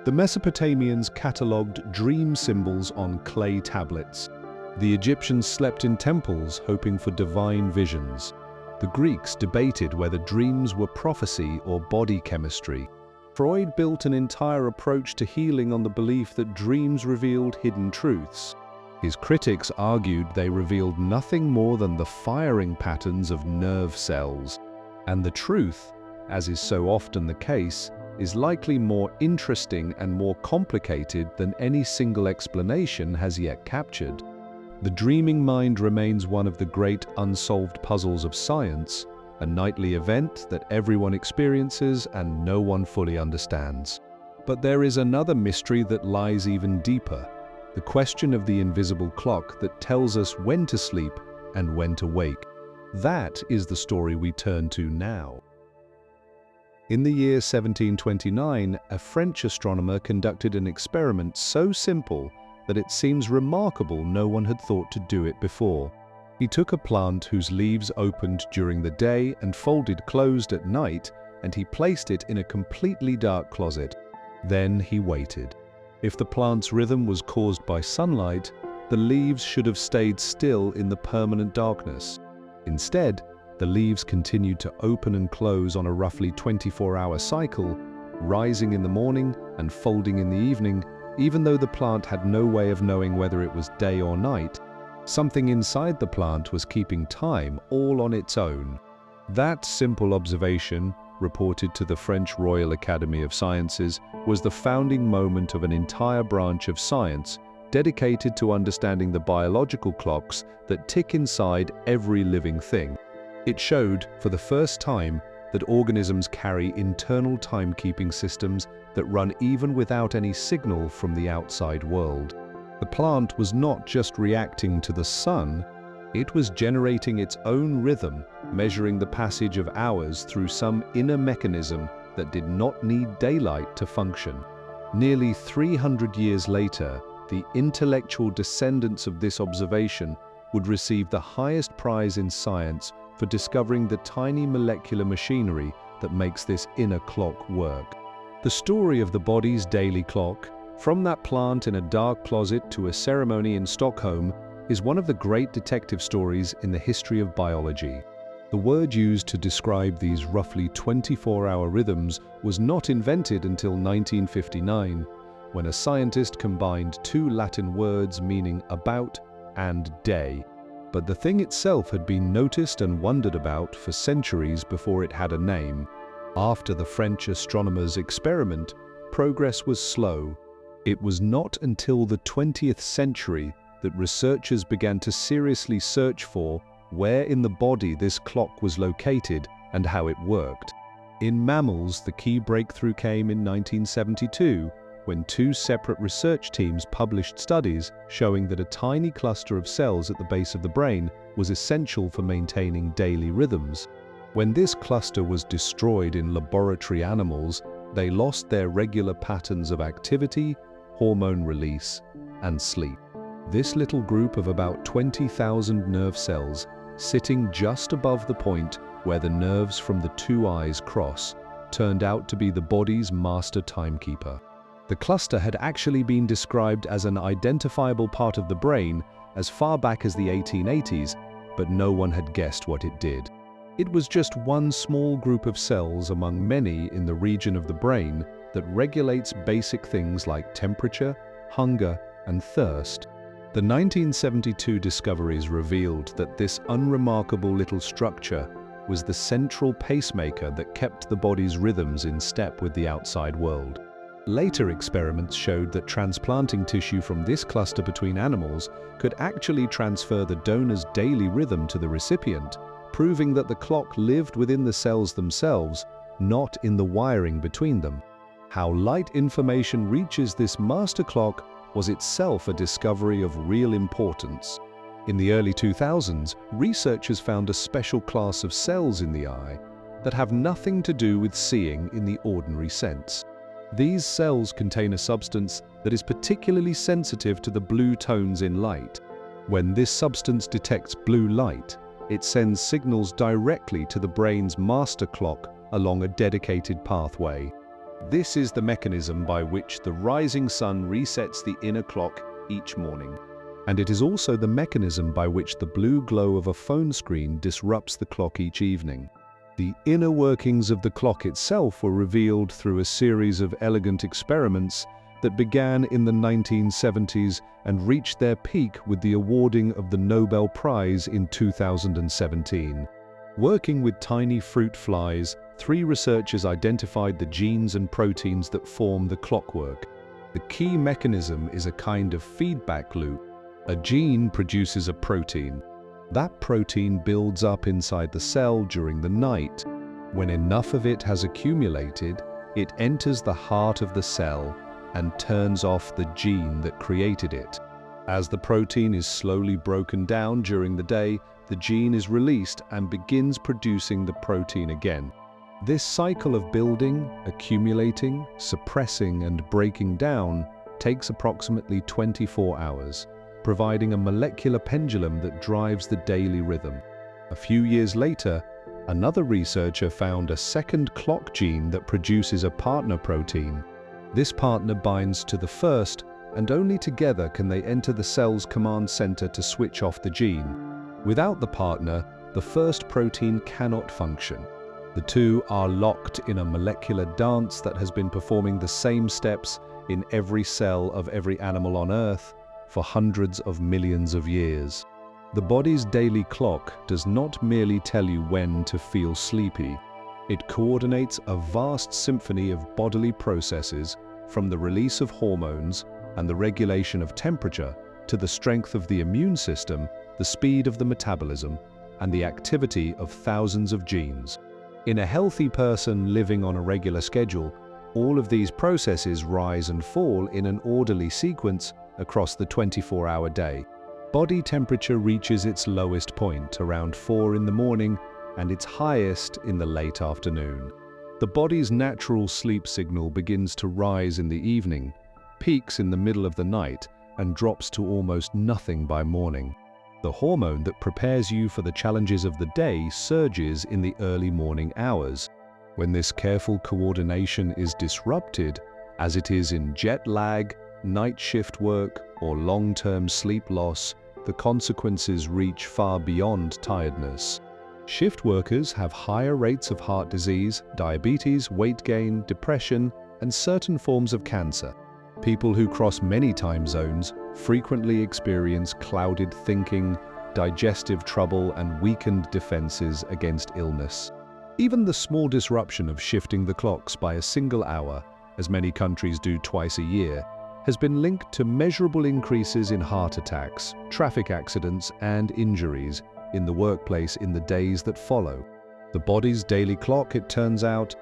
The Mesopotamians catalogued dream symbols on clay tablets. The Egyptians slept in temples hoping for divine visions. The Greeks debated whether dreams were prophecy or body chemistry. Freud built an entire approach to healing on the belief that dreams revealed hidden truths. His critics argued they revealed nothing more than the firing patterns of nerve cells. And the truth, as is so often the case, is likely more interesting and more complicated than any single explanation has yet captured. The dreaming mind remains one of the great unsolved puzzles of science, a nightly event that everyone experiences and no one fully understands. But there is another mystery that lies even deeper, the question of the invisible clock that tells us when to sleep and when to wake. That is the story we turn to now. In the year 1729, a French astronomer conducted an experiment so simple that it seems remarkable no one had thought to do it before. He took a plant whose leaves opened during the day and folded closed at night, and he placed it in a completely dark closet. Then he waited. If the plant's rhythm was caused by sunlight, the leaves should have stayed still in the permanent darkness. Instead, the leaves continued to open and close on a roughly 24-hour cycle, rising in the morning and folding in the evening, even though the plant had no way of knowing whether it was day or night. Something inside the plant was keeping time all on its own. That simple observation, reported to the French Royal Academy of Sciences, was the founding moment of an entire branch of science dedicated to understanding the biological clocks that tick inside every living thing. It showed, for the first time, that organisms carry internal timekeeping systems that run even without any signal from the outside world. The plant was not just reacting to the sun, it was generating its own rhythm, measuring the passage of hours through some inner mechanism that did not need daylight to function. Nearly 300 years later, the intellectual descendants of this observation would receive the highest prize in science for discovering the tiny molecular machinery that makes this inner clock work. The story of the body's daily clock, from that plant in a dark closet to a ceremony in Stockholm, is one of the great detective stories in the history of biology. The word used to describe these roughly 24-hour rhythms was not invented until 1959, when a scientist combined two Latin words meaning about and day. But the thing itself had been noticed and wondered about for centuries before it had a name. After the French astronomer's experiment, progress was slow. It was not until the 20th century that researchers began to seriously search for where in the body this clock was located and how it worked. In mammals, the key breakthrough came in 1972, when two separate research teams published studies showing that a tiny cluster of cells at the base of the brain was essential for maintaining daily rhythms. When this cluster was destroyed in laboratory animals, They lost their regular patterns of activity, hormone release, and sleep. This little group of about 20,000 nerve cells, sitting just above the point where the nerves from the two eyes cross, turned out to be the body's master timekeeper. The cluster had actually been described as an identifiable part of the brain as far back as the 1880s, but no one had guessed what it did. It was just one small group of cells among many in the region of the brain that regulates basic things like temperature, hunger, and thirst. The 1972 discoveries revealed that this unremarkable little structure was the central pacemaker that kept the body's rhythms in step with the outside world. Later experiments showed that transplanting tissue from this cluster between animals could actually transfer the donor's daily rhythm to the recipient, proving that the clock lived within the cells themselves, not in the wiring between them. How light information reaches this master clock was itself a discovery of real importance. In the early 2000s, researchers found a special class of cells in the eye that have nothing to do with seeing in the ordinary sense. These cells contain a substance that is particularly sensitive to the blue tones in light. When this substance detects blue light, it sends signals directly to the brain's master clock along a dedicated pathway. This is the mechanism by which the rising sun resets the inner clock each morning. And it is also the mechanism by which the blue glow of a phone screen disrupts the clock each evening. The inner workings of the clock itself were revealed through a series of elegant experiments that began in the 1970s and reached their peak with the awarding of the Nobel Prize in 2017. Working with tiny fruit flies, 3 researchers identified the genes and proteins that form the clockwork. The key mechanism is a kind of feedback loop. A gene produces a protein. That protein builds up inside the cell during the night. When enough of it has accumulated, it enters the heart of the cell and turns off the gene that created it. As the protein is slowly broken down during the day, the gene is released and begins producing the protein again. This cycle of building, accumulating, suppressing, and breaking down takes approximately 24 hours, providing a molecular pendulum that drives the daily rhythm. A few years later, another researcher found a second clock gene that produces a partner protein. This partner binds to the first, and only together can they enter the cell's command center to switch off the gene. Without the partner, the first protein cannot function. The two are locked in a molecular dance that has been performing the same steps in every cell of every animal on Earth for hundreds of millions of years. The body's daily clock does not merely tell you when to feel sleepy. It coordinates a vast symphony of bodily processes, from the release of hormones and the regulation of temperature to the strength of the immune system, the speed of the metabolism, and the activity of thousands of genes. In a healthy person living on a regular schedule, all of these processes rise and fall in an orderly sequence across the 24-hour day. Body temperature reaches its lowest point around 4 in the morning and its highest in the late afternoon. The body's natural sleep signal begins to rise in the evening, peaks in the middle of the night, and drops to almost nothing by morning. The hormone that prepares you for the challenges of the day surges in the early morning hours. When this careful coordination is disrupted, as it is in jet lag, night shift work, or long-term sleep loss, the consequences reach far beyond tiredness. Shift workers have higher rates of heart disease, diabetes, weight gain, depression, and certain forms of cancer. People who cross many time zones frequently experience clouded thinking, digestive trouble, and weakened defenses against illness. Even the small disruption of shifting the clocks by a single hour, as many countries do twice a year, has been linked to measurable increases in heart attacks, traffic accidents, and injuries in the workplace in the days that follow. The body's daily clock, it turns out,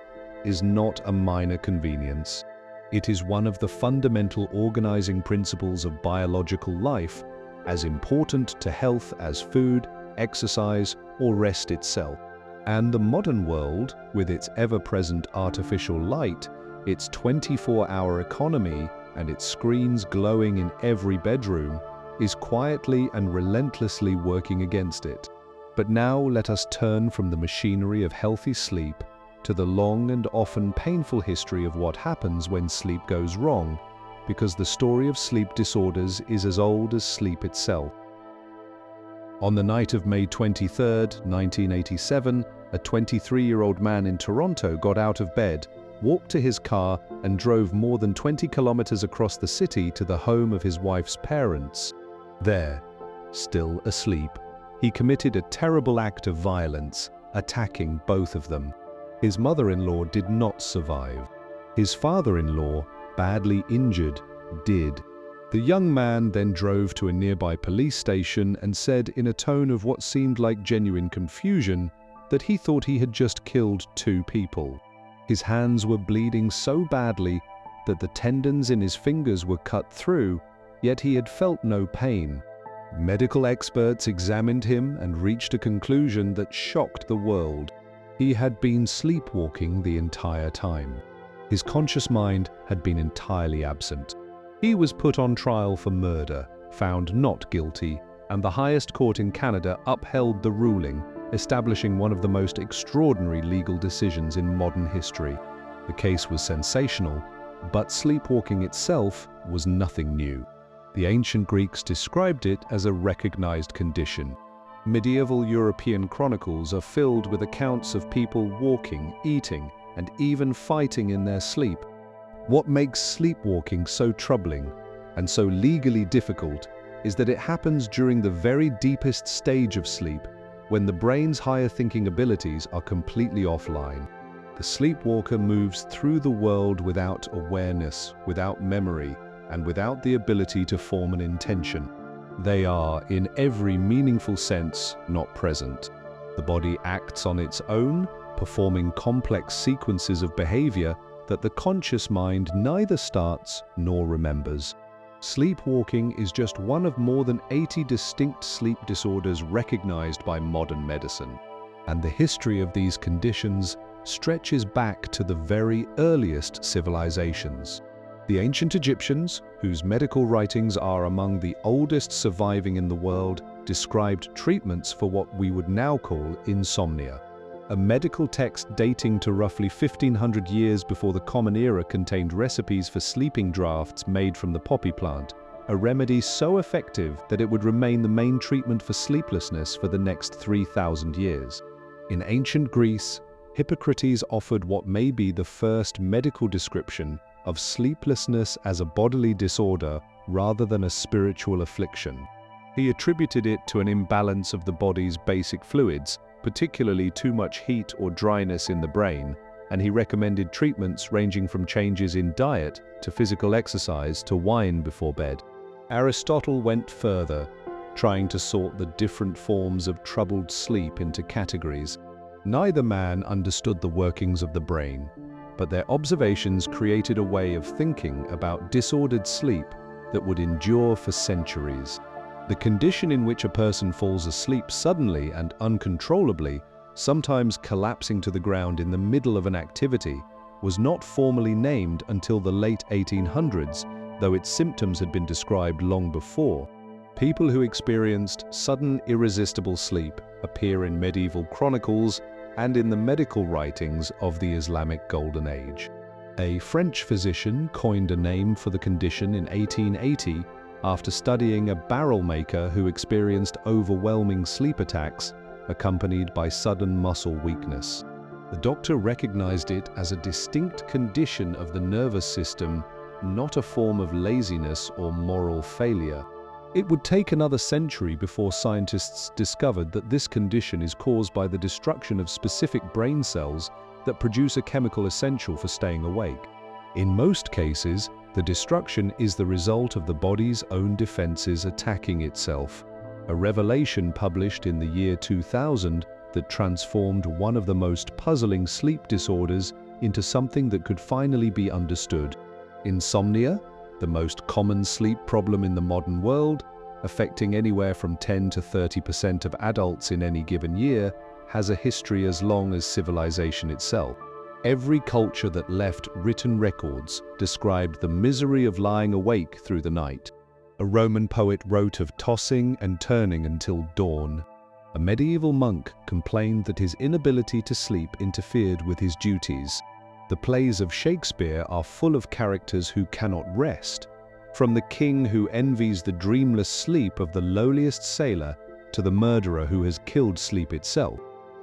is not a minor convenience. It is one of the fundamental organizing principles of biological life, as important to health as food, exercise, or rest itself. And the modern world, with its ever-present artificial light, its 24-hour economy, and its screens glowing in every bedroom, is quietly and relentlessly working against it. But now let us turn from the machinery of healthy sleep to the long and often painful history of what happens when sleep goes wrong, because the story of sleep disorders is as old as sleep itself. On the night of May 23, 1987, a 23-year-old man in Toronto got out of bed, walked to his car, and drove more than 20 kilometers across the city to the home of his wife's parents. There, still asleep, he committed a terrible act of violence, attacking both of them. His mother-in-law did not survive. His father-in-law, badly injured, did. The young man then drove to a nearby police station and said in a tone of what seemed like genuine confusion that he thought he had just killed 2 people. His hands were bleeding so badly that the tendons in his fingers were cut through, yet he had felt no pain. Medical experts examined him and reached a conclusion that shocked the world. He had been sleepwalking the entire time. His conscious mind had been entirely absent. He was put on trial for murder, found not guilty, and the highest court in Canada upheld the ruling, establishing one of the most extraordinary legal decisions in modern history. The case was sensational, but sleepwalking itself was nothing new. The ancient Greeks described it as a recognized condition. Medieval European chronicles are filled with accounts of people walking, eating, and even fighting in their sleep. What makes sleepwalking so troubling and so legally difficult is that it happens during the very deepest stage of sleep, when the brain's higher thinking abilities are completely offline. The sleepwalker moves through the world without awareness, without memory, and without the ability to form an intention. They are, in every meaningful sense, not present. The body acts on its own, performing complex sequences of behavior that the conscious mind neither starts nor remembers. Sleepwalking is just one of more than 80 distinct sleep disorders recognized by modern medicine, and the history of these conditions stretches back to the very earliest civilizations. The ancient Egyptians, whose medical writings are among the oldest surviving in the world, described treatments for what we would now call insomnia. A medical text dating to roughly 1500 years before the Common Era contained recipes for sleeping draughts made from the poppy plant, a remedy so effective that it would remain the main treatment for sleeplessness for the next 3,000 years. In ancient Greece, Hippocrates offered what may be the first medical description of sleeplessness as a bodily disorder rather than a spiritual affliction. He attributed it to an imbalance of the body's basic fluids, particularly too much heat or dryness in the brain, and he recommended treatments ranging from changes in diet to physical exercise to wine before bed. Aristotle went further, trying to sort the different forms of troubled sleep into categories. Neither man understood the workings of the brain, but their observations created a way of thinking about disordered sleep that would endure for centuries. The condition in which a person falls asleep suddenly and uncontrollably, sometimes collapsing to the ground in the middle of an activity, was not formally named until the late 1800s, though its symptoms had been described long before. People who experienced sudden irresistible sleep appear in medieval chronicles and in the medical writings of the Islamic Golden Age. A French physician coined a name for the condition in 1880 after studying a barrel maker who experienced overwhelming sleep attacks accompanied by sudden muscle weakness. The doctor recognized it as a distinct condition of the nervous system, not a form of laziness or moral failure. It would take another century before scientists discovered that this condition is caused by the destruction of specific brain cells that produce a chemical essential for staying awake. In most cases, the destruction is the result of the body's own defenses attacking itself, a revelation published in the year 2000 that transformed one of the most puzzling sleep disorders into something that could finally be understood. Insomnia, the most common sleep problem in the modern world, affecting anywhere from 10 to 30% of adults in any given year, has a history as long as civilization itself. Every culture that left written records described the misery of lying awake through the night. A Roman poet wrote of tossing and turning until dawn. A medieval monk complained that his inability to sleep interfered with his duties. The plays of Shakespeare are full of characters who cannot rest, from the king who envies the dreamless sleep of the lowliest sailor to the murderer who has killed sleep itself.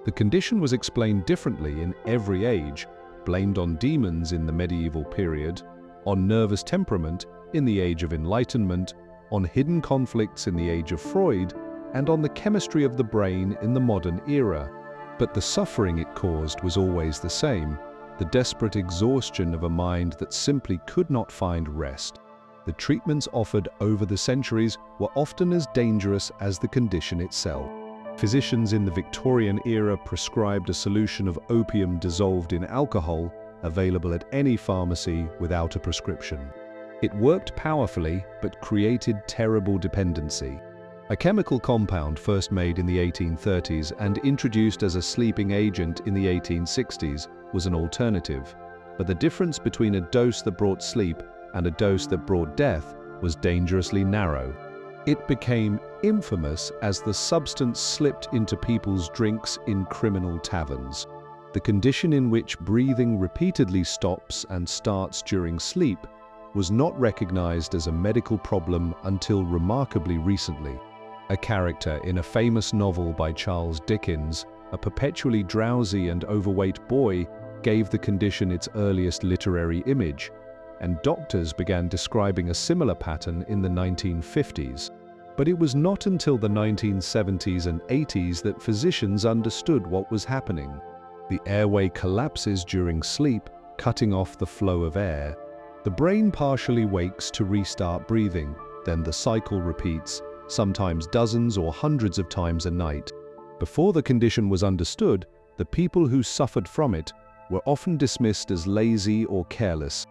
The condition was explained differently in every age, blamed on demons in the medieval period, on nervous temperament in the age of Enlightenment, on hidden conflicts in the age of Freud, and on the chemistry of the brain in the modern era. But the suffering it caused was always the same, the desperate exhaustion of a mind that simply could not find rest. The treatments offered over the centuries were often as dangerous as the condition itself. Physicians in the Victorian era prescribed a solution of opium dissolved in alcohol, available at any pharmacy without a prescription. It worked powerfully, but created terrible dependency. A chemical compound first made in the 1830s and introduced as a sleeping agent in the 1860s was an alternative, but the difference between a dose that brought sleep and a dose that brought death was dangerously narrow. It became infamous as the substance slipped into people's drinks in criminal taverns. The condition in which breathing repeatedly stops and starts during sleep was not recognized as a medical problem until remarkably recently. A character in a famous novel by Charles Dickens, a perpetually drowsy and overweight boy, gave the condition its earliest literary image, and doctors began describing a similar pattern in the 1950s. But it was not until the 1970s and 80s that physicians understood what was happening. The airway collapses during sleep, cutting off the flow of air. The brain partially wakes to restart breathing, then the cycle repeats, sometimes dozens or hundreds of times a night. Before the condition was understood, the people who suffered from it were often dismissed as lazy or careless.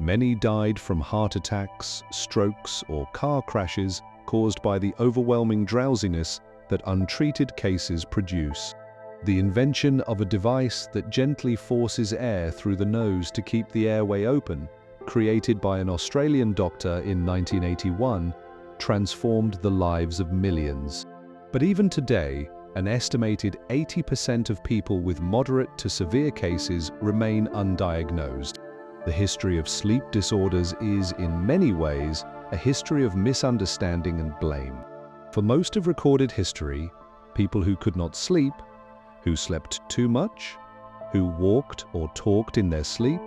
Many died from heart attacks, strokes, or car crashes caused by the overwhelming drowsiness that untreated cases produce. The invention of a device that gently forces air through the nose to keep the airway open, created by an Australian doctor in 1981, transformed the lives of millions. But even today, an estimated 80% of people with moderate to severe cases remain undiagnosed. The history of sleep disorders is, in many ways, a history of misunderstanding and blame. For most of recorded history, people who could not sleep, who slept too much, who walked or talked in their sleep,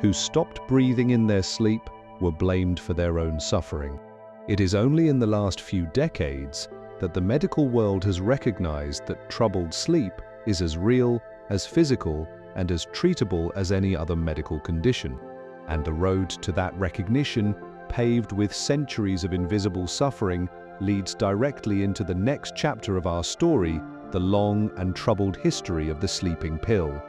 who stopped breathing in their sleep, were blamed for their own suffering. It is only in the last few decades that the medical world has recognized that troubled sleep is as real, as physical, and as treatable as any other medical condition. And the road to that recognition, paved with centuries of invisible suffering, leads directly into the next chapter of our story, the long and troubled history of the sleeping pill.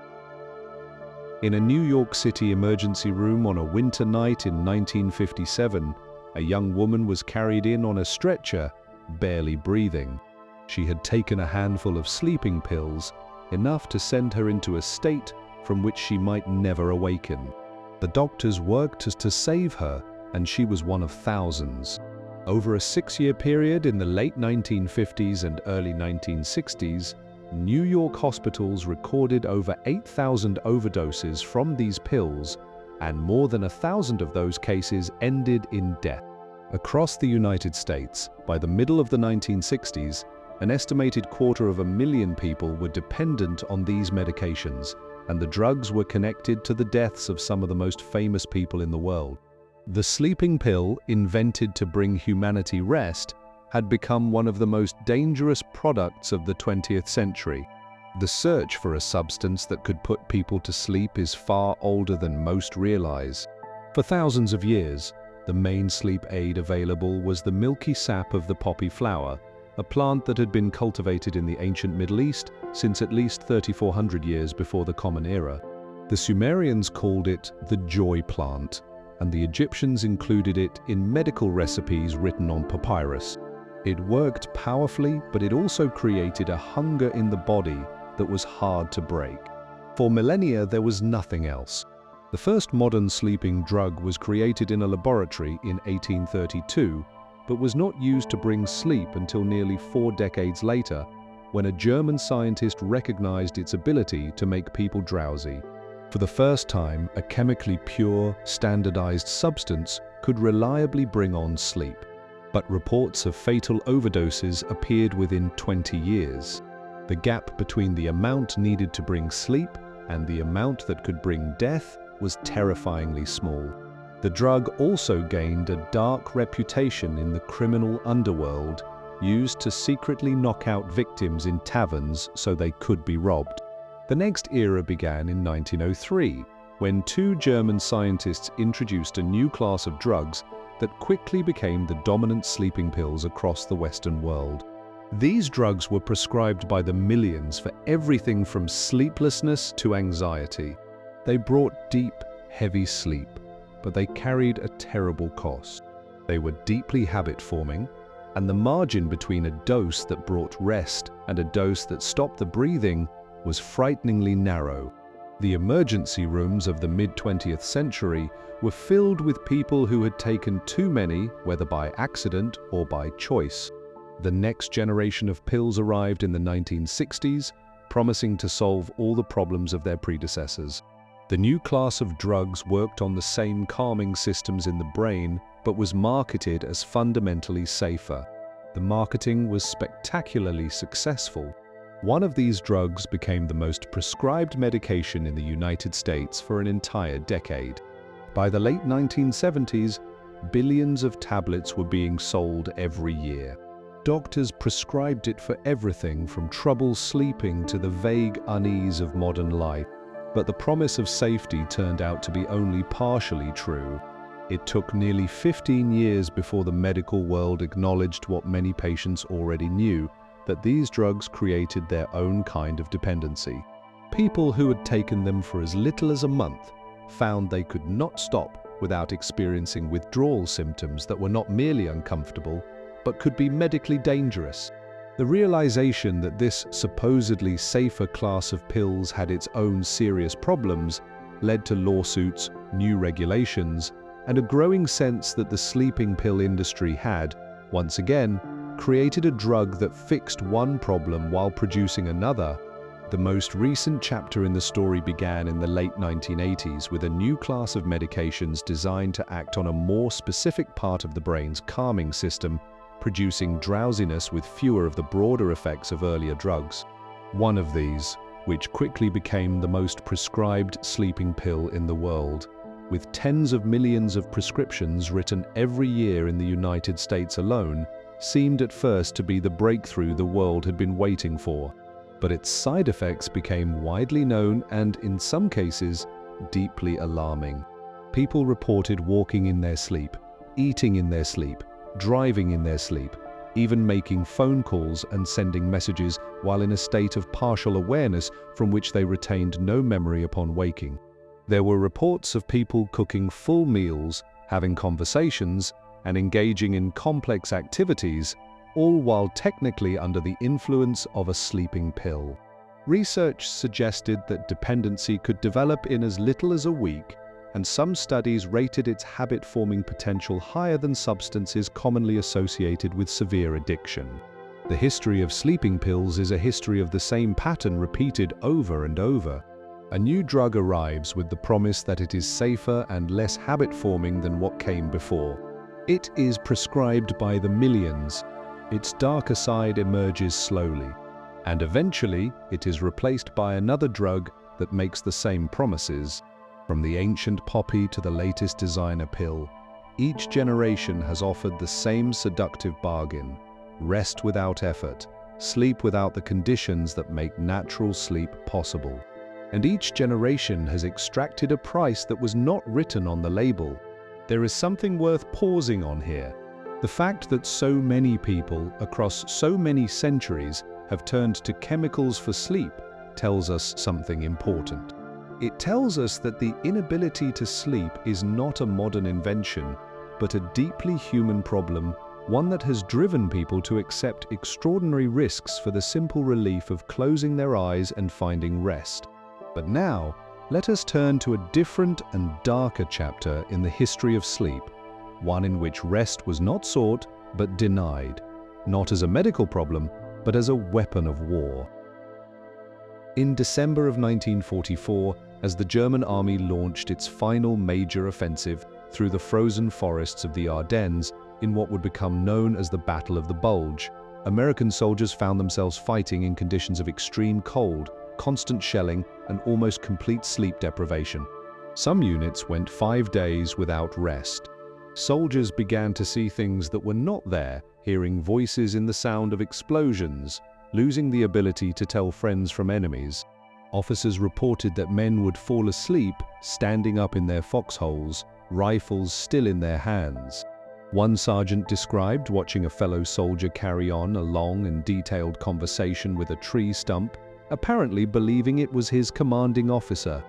In a New York City emergency room on a winter night in 1957, a young woman was carried in on a stretcher, barely breathing. She had taken a handful of sleeping pills, enough to send her into a state from which she might never awaken. The doctors worked to save her, and she was one of thousands. Over a 6-year period in the late 1950s and early 1960s, New York hospitals recorded over 8,000 overdoses from these pills, and more than 1,000 of those cases ended in death. Across the United States, by the middle of the 1960s, an estimated 250,000 people were dependent on these medications, and the drugs were connected to the deaths of some of the most famous people in the world. The sleeping pill, invented to bring humanity rest, had become one of the most dangerous products of the 20th century. The search for a substance that could put people to sleep is far older than most realize. For thousands of years, the main sleep aid available was the milky sap of the poppy flower, a plant that had been cultivated in the ancient Middle East since at least 3,400 years before the Common Era. The Sumerians called it the joy plant, and the Egyptians included it in medical recipes written on papyrus. It worked powerfully, but it also created a hunger in the body that was hard to break. For millennia, there was nothing else. The first modern sleeping drug was created in a laboratory in 1832, but was not used to bring sleep until nearly 4 decades later, when a German scientist recognized its ability to make people drowsy. For the first time, a chemically pure, standardized substance could reliably bring on sleep. But reports of fatal overdoses appeared within 20 years. The gap between the amount needed to bring sleep and the amount that could bring death was terrifyingly small. The drug also gained a dark reputation in the criminal underworld, used to secretly knock out victims in taverns so they could be robbed. The next era began in 1903, when 2 German scientists introduced a new class of drugs that quickly became the dominant sleeping pills across the Western world. These drugs were prescribed by the millions for everything from sleeplessness to anxiety. They brought deep, heavy sleep, but they carried a terrible cost. They were deeply habit-forming, and the margin between a dose that brought rest and a dose that stopped the breathing was frighteningly narrow. The emergency rooms of the mid-20th century were filled with people who had taken too many, whether by accident or by choice. The next generation of pills arrived in the 1960s, promising to solve all the problems of their predecessors. The new class of drugs worked on the same calming systems in the brain, but was marketed as fundamentally safer. The marketing was spectacularly successful. One of these drugs became the most prescribed medication in the United States for an entire decade. By the late 1970s, billions of tablets were being sold every year. Doctors prescribed it for everything from trouble sleeping to the vague unease of modern life. But the promise of safety turned out to be only partially true. It took nearly 15 years before the medical world acknowledged what many patients already knew, that these drugs created their own kind of dependency. People who had taken them for as little as a month found they could not stop without experiencing withdrawal symptoms that were not merely uncomfortable, but could be medically dangerous. The realization that this supposedly safer class of pills had its own serious problems led to lawsuits, new regulations, and a growing sense that the sleeping pill industry had, once again, created a drug that fixed one problem while producing another. The most recent chapter in the story began in the late 1980s with a new class of medications designed to act on a more specific part of the brain's calming system, producing drowsiness with fewer of the broader effects of earlier drugs. One of these, which quickly became the most prescribed sleeping pill in the world, with tens of millions of prescriptions written every year in the United States alone, seemed at first to be the breakthrough the world had been waiting for. But its side effects became widely known and, in some cases, deeply alarming. People reported walking in their sleep, eating in their sleep, driving in their sleep, even making phone calls and sending messages while in a state of partial awareness from which they retained no memory upon waking. There were reports of people cooking full meals, having conversations, and engaging in complex activities, all while technically under the influence of a sleeping pill. Research suggested that dependency could develop in as little as a week, and some studies rated its habit-forming potential higher than substances commonly associated with severe addiction. The history of sleeping pills is a history of the same pattern repeated over and over. A new drug arrives with the promise that it is safer and less habit-forming than what came before. It is prescribed by the millions. Its darker side emerges slowly, and eventually it is replaced by another drug that makes the same promises. From the ancient poppy to the latest designer pill, each generation has offered the same seductive bargain: rest without effort, sleep without the conditions that make natural sleep possible. And each generation has extracted a price that was not written on the label. There is something worth pausing on here. The fact that so many people across so many centuries have turned to chemicals for sleep tells us something important. It tells us that the inability to sleep is not a modern invention, but a deeply human problem, one that has driven people to accept extraordinary risks for the simple relief of closing their eyes and finding rest. But now, let us turn to a different and darker chapter in the history of sleep, one in which rest was not sought but denied, not as a medical problem, but as a weapon of war. In December of 1944, as the German army launched its final major offensive through the frozen forests of the Ardennes in what would become known as the Battle of the Bulge, American soldiers found themselves fighting in conditions of extreme cold, constant shelling, and almost complete sleep deprivation. Some units went 5 days without rest. Soldiers began to see things that were not there, hearing voices in the sound of explosions, losing the ability to tell friends from enemies. Officers reported that men would fall asleep standing up in their foxholes, rifles still in their hands. One sergeant described watching a fellow soldier carry on a long and detailed conversation with a tree stump, apparently believing it was his commanding officer.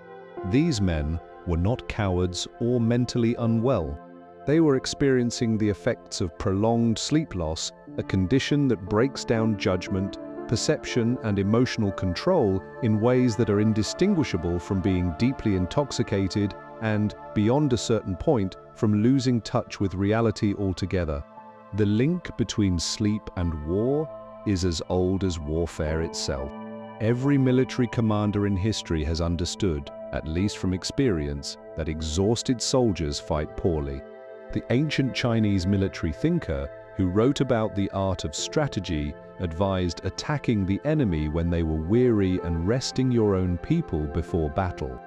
These men were not cowards or mentally unwell. They were experiencing the effects of prolonged sleep loss, a condition that breaks down judgment, perception, and emotional control in ways that are indistinguishable from being deeply intoxicated and, beyond a certain point, from losing touch with reality altogether. The link between sleep and war is as old as warfare itself. Every military commander in history has understood, at least from experience, that exhausted soldiers fight poorly. The ancient Chinese military thinker, who wrote about the art of strategy, advised attacking the enemy when they were weary and resting your own people before battle.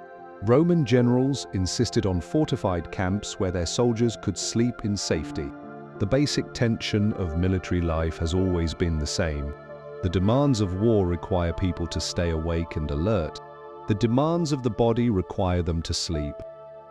Roman generals insisted on fortified camps where their soldiers could sleep in safety. The basic tension of military life has always been the same. The demands of war require people to stay awake and alert. The demands of the body require them to sleep.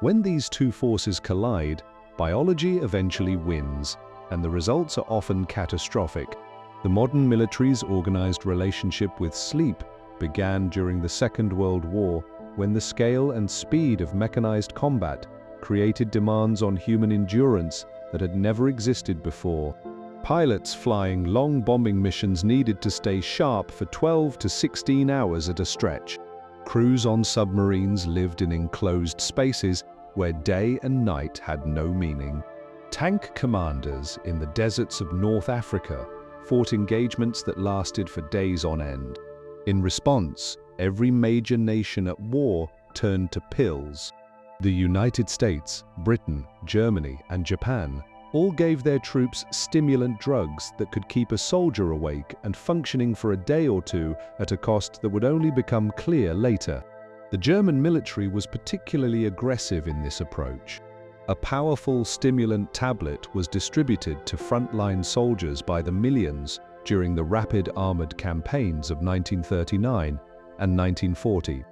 When these two forces collide, biology eventually wins, and the results are often catastrophic. The modern military's organized relationship with sleep began during the Second World War, when the scale and speed of mechanized combat created demands on human endurance that had never existed before. Pilots flying long bombing missions needed to stay sharp for 12 to 16 hours at a stretch. Crews on submarines lived in enclosed spaces where day and night had no meaning. Tank commanders in the deserts of North Africa fought engagements that lasted for days on end. In response, every major nation at war turned to pills. The United States, Britain, Germany, and Japan all gave their troops stimulant drugs that could keep a soldier awake and functioning for a day or two at a cost that would only become clear later. The German military was particularly aggressive in this approach. A powerful stimulant tablet was distributed to frontline soldiers by the millions during the rapid armored campaigns of 1939 and 1940.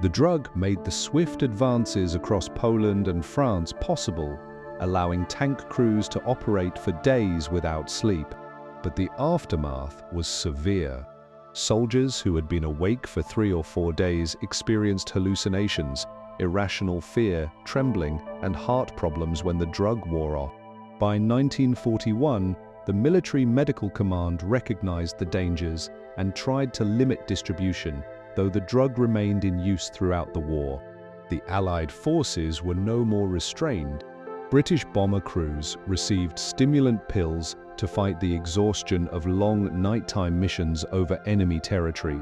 The drug made the swift advances across Poland and France possible, allowing tank crews to operate for days without sleep. But the aftermath was severe. Soldiers who had been awake for 3 or 4 days experienced hallucinations, irrational fear, trembling, and heart problems when the drug wore off. By 1941, the Military Medical Command recognized the dangers and tried to limit distribution, though the drug remained in use throughout the war. The Allied forces were no more restrained. British bomber crews received stimulant pills to fight the exhaustion of long nighttime missions over enemy territory.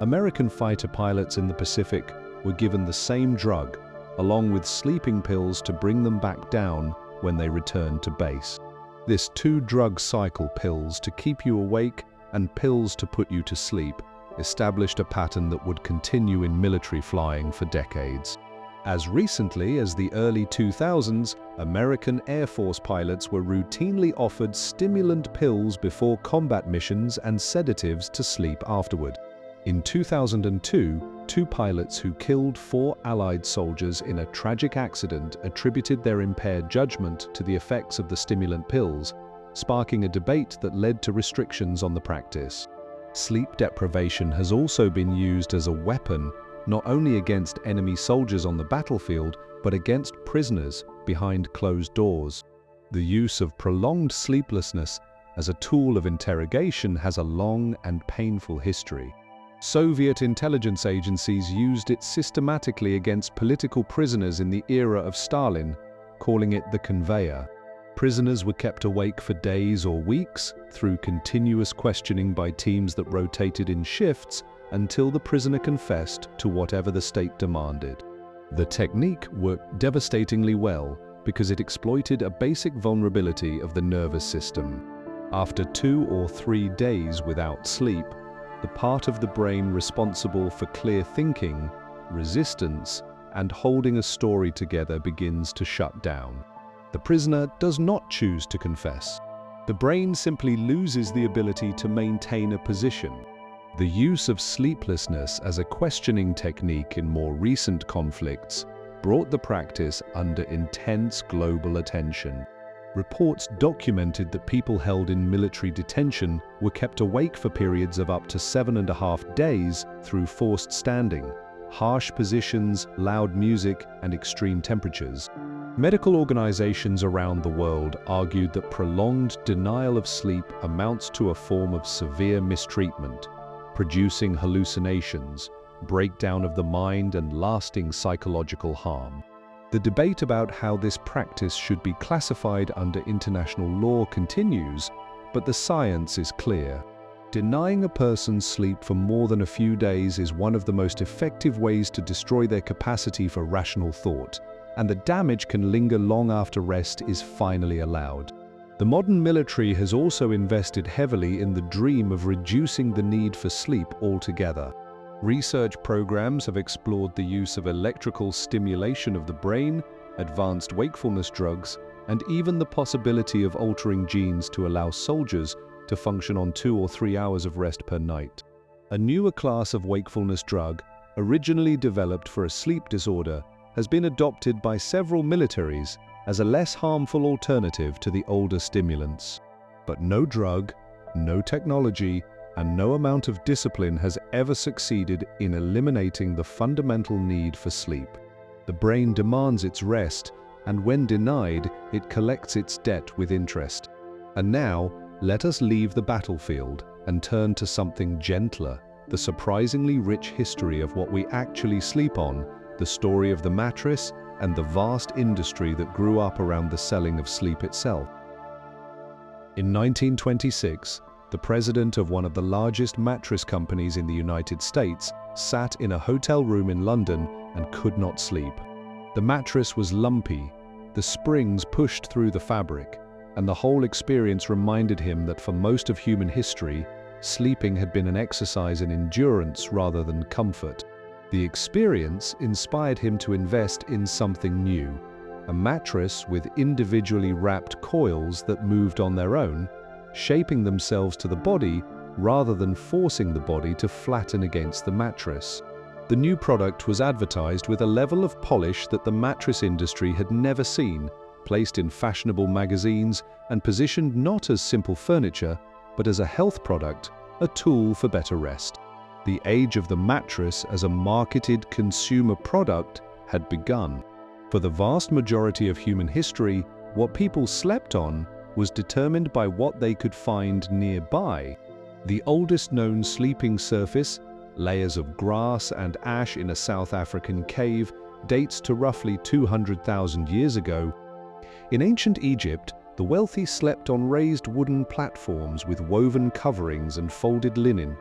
American fighter pilots in the Pacific were given the same drug, along with sleeping pills to bring them back down when they returned to base. This two-drug cycle, pills to keep you awake and pills to put you to sleep, established a pattern that would continue in military flying for decades. As recently as the early 2000s, American Air Force pilots were routinely offered stimulant pills before combat missions and sedatives to sleep afterward. In 2002, 2 pilots who killed 4 Allied soldiers in a tragic accident attributed their impaired judgment to the effects of the stimulant pills, sparking a debate that led to restrictions on the practice. Sleep deprivation has also been used as a weapon, not only against enemy soldiers on the battlefield, but against prisoners behind closed doors. The use of prolonged sleeplessness as a tool of interrogation has a long and painful history. Soviet intelligence agencies used it systematically against political prisoners in the era of Stalin, calling it the conveyor. Prisoners were kept awake for days or weeks through continuous questioning by teams that rotated in shifts until the prisoner confessed to whatever the state demanded. The technique worked devastatingly well because it exploited a basic vulnerability of the nervous system. After 2 or 3 days without sleep, the part of the brain responsible for clear thinking, resistance, and holding a story together begins to shut down. The prisoner does not choose to confess. The brain simply loses the ability to maintain a position. The use of sleeplessness as a questioning technique in more recent conflicts brought the practice under intense global attention. Reports documented that people held in military detention were kept awake for periods of up to 7.5 days through forced standing, harsh positions, loud music, and extreme temperatures. Medical organizations around the world argued that prolonged denial of sleep amounts to a form of severe mistreatment, producing hallucinations, breakdown of the mind, and lasting psychological harm. The debate about how this practice should be classified under international law continues, but the science is clear. Denying a person sleep for more than a few days is one of the most effective ways to destroy their capacity for rational thought, and the damage can linger long after rest is finally allowed. The modern military has also invested heavily in the dream of reducing the need for sleep altogether. Research programs have explored the use of electrical stimulation of the brain, advanced wakefulness drugs, and even the possibility of altering genes to allow soldiers to function on 2 or 3 hours of rest per night. A newer class of wakefulness drug, originally developed for a sleep disorder, has been adopted by several militaries as a less harmful alternative to the older stimulants. But no drug, no technology, and no amount of discipline has ever succeeded in eliminating the fundamental need for sleep. The brain demands its rest, and when denied, it collects its debt with interest. And now, let us leave the battlefield and turn to something gentler, the surprisingly rich history of what we actually sleep on, the story of the mattress, and the vast industry that grew up around the selling of sleep itself. In 1926, the president of one of the largest mattress companies in the United States sat in a hotel room in London and could not sleep. The mattress was lumpy, the springs pushed through the fabric, and the whole experience reminded him that for most of human history, sleeping had been an exercise in endurance rather than comfort. The experience inspired him to invest in something new, a mattress with individually wrapped coils that moved on their own, shaping themselves to the body rather than forcing the body to flatten against the mattress. The new product was advertised with a level of polish that the mattress industry had never seen, placed in fashionable magazines and positioned not as simple furniture, but as a health product, a tool for better rest. The age of the mattress as a marketed consumer product had begun. For the vast majority of human history, what people slept on was determined by what they could find nearby. The oldest known sleeping surface, layers of grass and ash in a South African cave, dates to roughly 200,000 years ago. In ancient Egypt, the wealthy slept on raised wooden platforms with woven coverings and folded linen,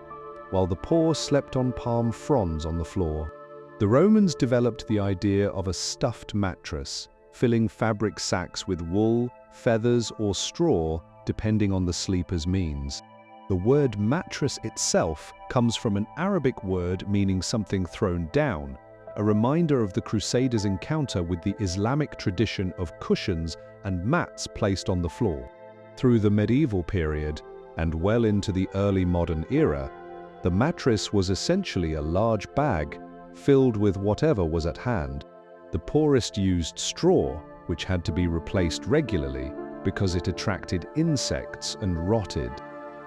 while the poor slept on palm fronds on the floor. The Romans developed the idea of a stuffed mattress, filling fabric sacks with wool, feathers, or straw, depending on the sleeper's means. The word mattress itself comes from an Arabic word meaning something thrown down, a reminder of the Crusaders' encounter with the Islamic tradition of cushions and mats placed on the floor. Through the medieval period, and well into the early modern era, the mattress was essentially a large bag filled with whatever was at hand. The poorest used straw, which had to be replaced regularly because it attracted insects and rotted.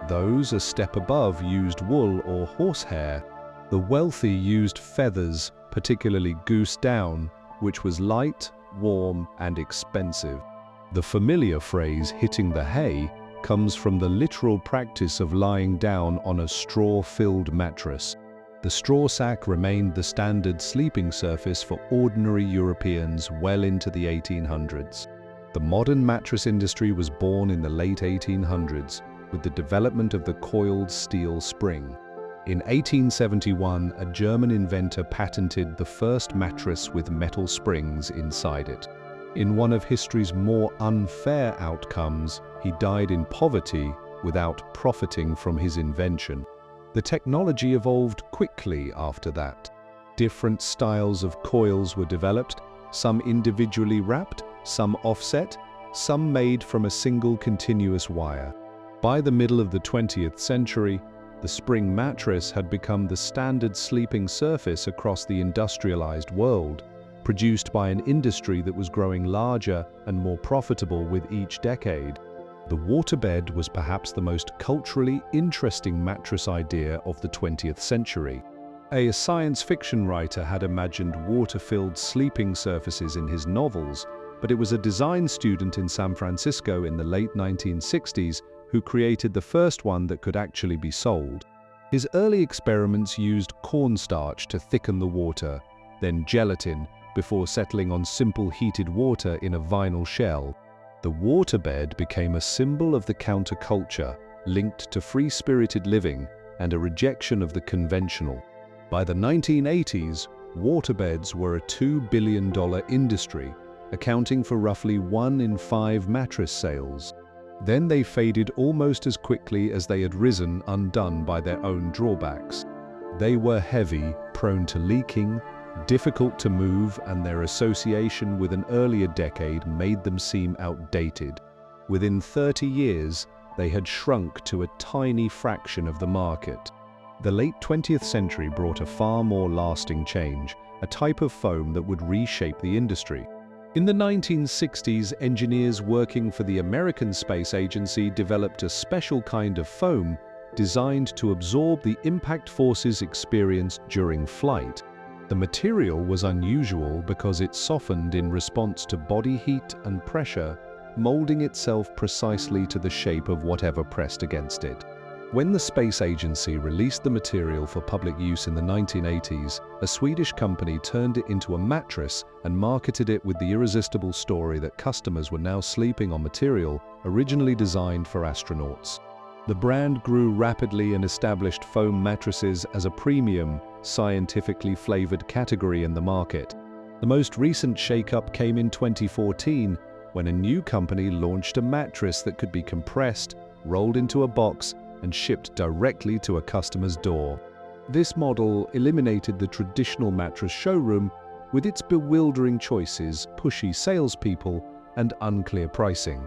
Those a step above used wool or horsehair. The wealthy used feathers, particularly goose down, which was light, warm, and expensive. The familiar phrase "hitting the hay" comes from the literal practice of lying down on a straw-filled mattress. The straw sack remained the standard sleeping surface for ordinary Europeans well into the 1800s. The modern mattress industry was born in the late 1800s with the development of the coiled steel spring. In 1871, a German inventor patented the first mattress with metal springs inside it. In one of history's more unfair outcomes, he died in poverty without profiting from his invention. The technology evolved quickly after that. Different styles of coils were developed, some individually wrapped, some offset, some made from a single continuous wire. By the middle of the 20th century, the spring mattress had become the standard sleeping surface across the industrialized world, produced by an industry that was growing larger and more profitable with each decade. The waterbed was perhaps the most culturally interesting mattress idea of the 20th century. A science fiction writer had imagined water-filled sleeping surfaces in his novels, but it was a design student in San Francisco in the late 1960s who created the first one that could actually be sold. His early experiments used cornstarch to thicken the water, then gelatin, before settling on simple heated water in a vinyl shell. The waterbed became a symbol of the counterculture, linked to free-spirited living and a rejection of the conventional. By the 1980s, waterbeds were a $2 billion industry, accounting for roughly 1 in 5 mattress sales. Then they faded almost as quickly as they had risen, undone by their own drawbacks. They were heavy, prone to leaking, difficult to move, and their association with an earlier decade made them seem outdated. Within 30 years, they had shrunk to a tiny fraction of the market. The late 20th century brought a far more lasting change, a type of foam that would reshape the industry. In the 1960s, engineers working for the American Space Agency developed a special kind of foam designed to absorb the impact forces experienced during flight. The material was unusual because it softened in response to body heat and pressure, molding itself precisely to the shape of whatever pressed against it. When the space agency released the material for public use in the 1980s, a Swedish company turned it into a mattress and marketed it with the irresistible story that customers were now sleeping on material originally designed for astronauts. The brand grew rapidly and established foam mattresses as a premium, scientifically flavored category in the market. The most recent shake-up came in 2014, when a new company launched a mattress that could be compressed, rolled into a box, and shipped directly to a customer's door. This model eliminated the traditional mattress showroom with its bewildering choices, pushy salespeople, and unclear pricing.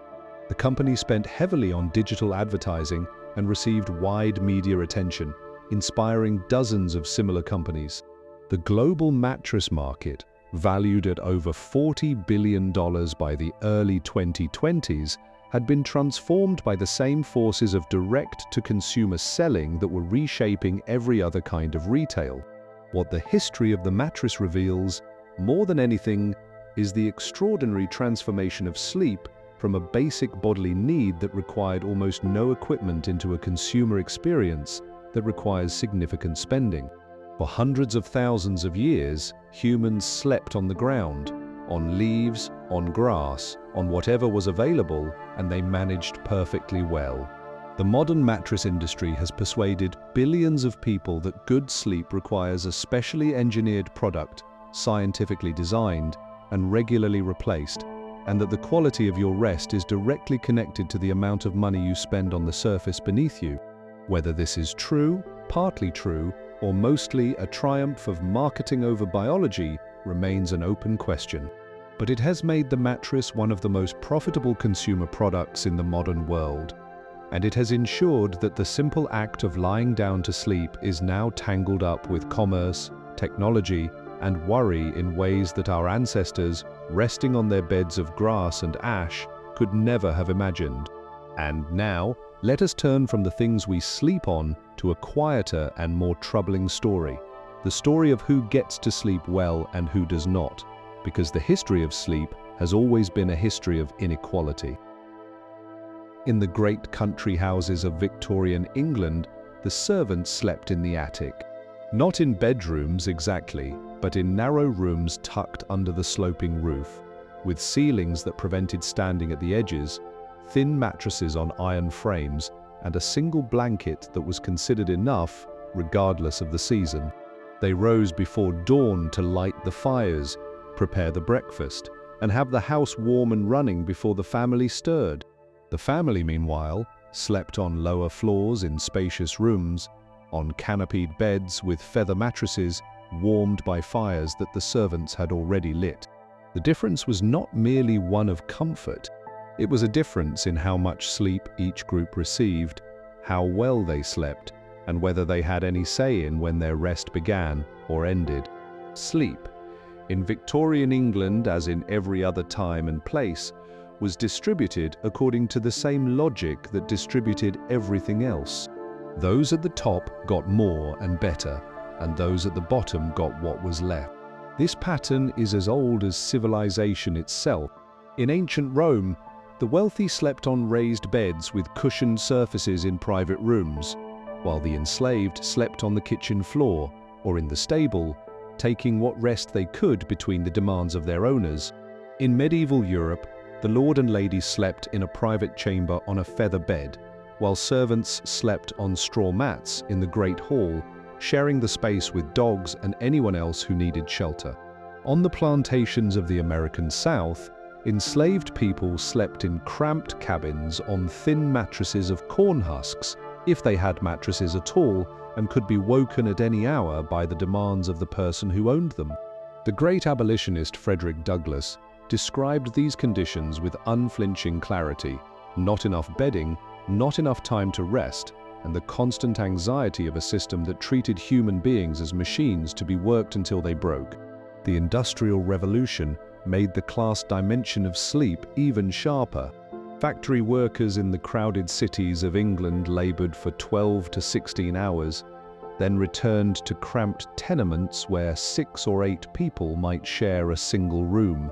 The company spent heavily on digital advertising and received wide media attention, inspiring dozens of similar companies. The global mattress market, valued at over $40 billion by the early 2020s, had been transformed by the same forces of direct-to-consumer selling that were reshaping every other kind of retail. What the history of the mattress reveals, more than anything, is the extraordinary transformation of sleep from a basic bodily need that required almost no equipment into a consumer experience that requires significant spending. For hundreds of thousands of years, humans slept on the ground, on leaves, on grass, on whatever was available, and they managed perfectly well. The modern mattress industry has persuaded billions of people that good sleep requires a specially engineered product, scientifically designed, and regularly replaced, and that the quality of your rest is directly connected to the amount of money you spend on the surface beneath you. Whether this is true, partly true, or mostly a triumph of marketing over biology remains an open question. But it has made the mattress one of the most profitable consumer products in the modern world, and it has ensured that the simple act of lying down to sleep is now tangled up with commerce, technology, and worry in ways that our ancestors, resting on their beds of grass and ash, could never have imagined. And now, let us turn from the things we sleep on to a quieter and more troubling story. The story of who gets to sleep well and who does not, because the history of sleep has always been a history of inequality. In the great country houses of Victorian England, the servants slept in the attic. Not in bedrooms exactly, but in narrow rooms tucked under the sloping roof, with ceilings that prevented standing at the edges, thin mattresses on iron frames, and a single blanket that was considered enough, regardless of the season. They rose before dawn to light the fires, prepare the breakfast, and have the house warm and running before the family stirred. The family, meanwhile, slept on lower floors in spacious rooms, on canopied beds with feather mattresses warmed by fires that the servants had already lit. The difference was not merely one of comfort. It was a difference in how much sleep each group received, how well they slept, and whether they had any say in when their rest began or ended. Sleep, in Victorian England as in every other time and place, was distributed according to the same logic that distributed everything else. Those at the top got more and better, and those at the bottom got what was left. This pattern is as old as civilization itself. In ancient Rome, the wealthy slept on raised beds with cushioned surfaces in private rooms, while the enslaved slept on the kitchen floor or in the stable, taking what rest they could between the demands of their owners. In medieval Europe, the lord and lady slept in a private chamber on a feather bed, while servants slept on straw mats in the great hall, sharing the space with dogs and anyone else who needed shelter. On the plantations of the American South, enslaved people slept in cramped cabins on thin mattresses of corn husks, if they had mattresses at all, and could be woken at any hour by the demands of the person who owned them. The great abolitionist Frederick Douglass described these conditions with unflinching clarity: not enough bedding, not enough time to rest, and the constant anxiety of a system that treated human beings as machines to be worked until they broke. The Industrial Revolution made the class dimension of sleep even sharper. Factory workers in the crowded cities of England labored for 12 to 16 hours, then returned to cramped tenements where 6 or 8 people might share a single room.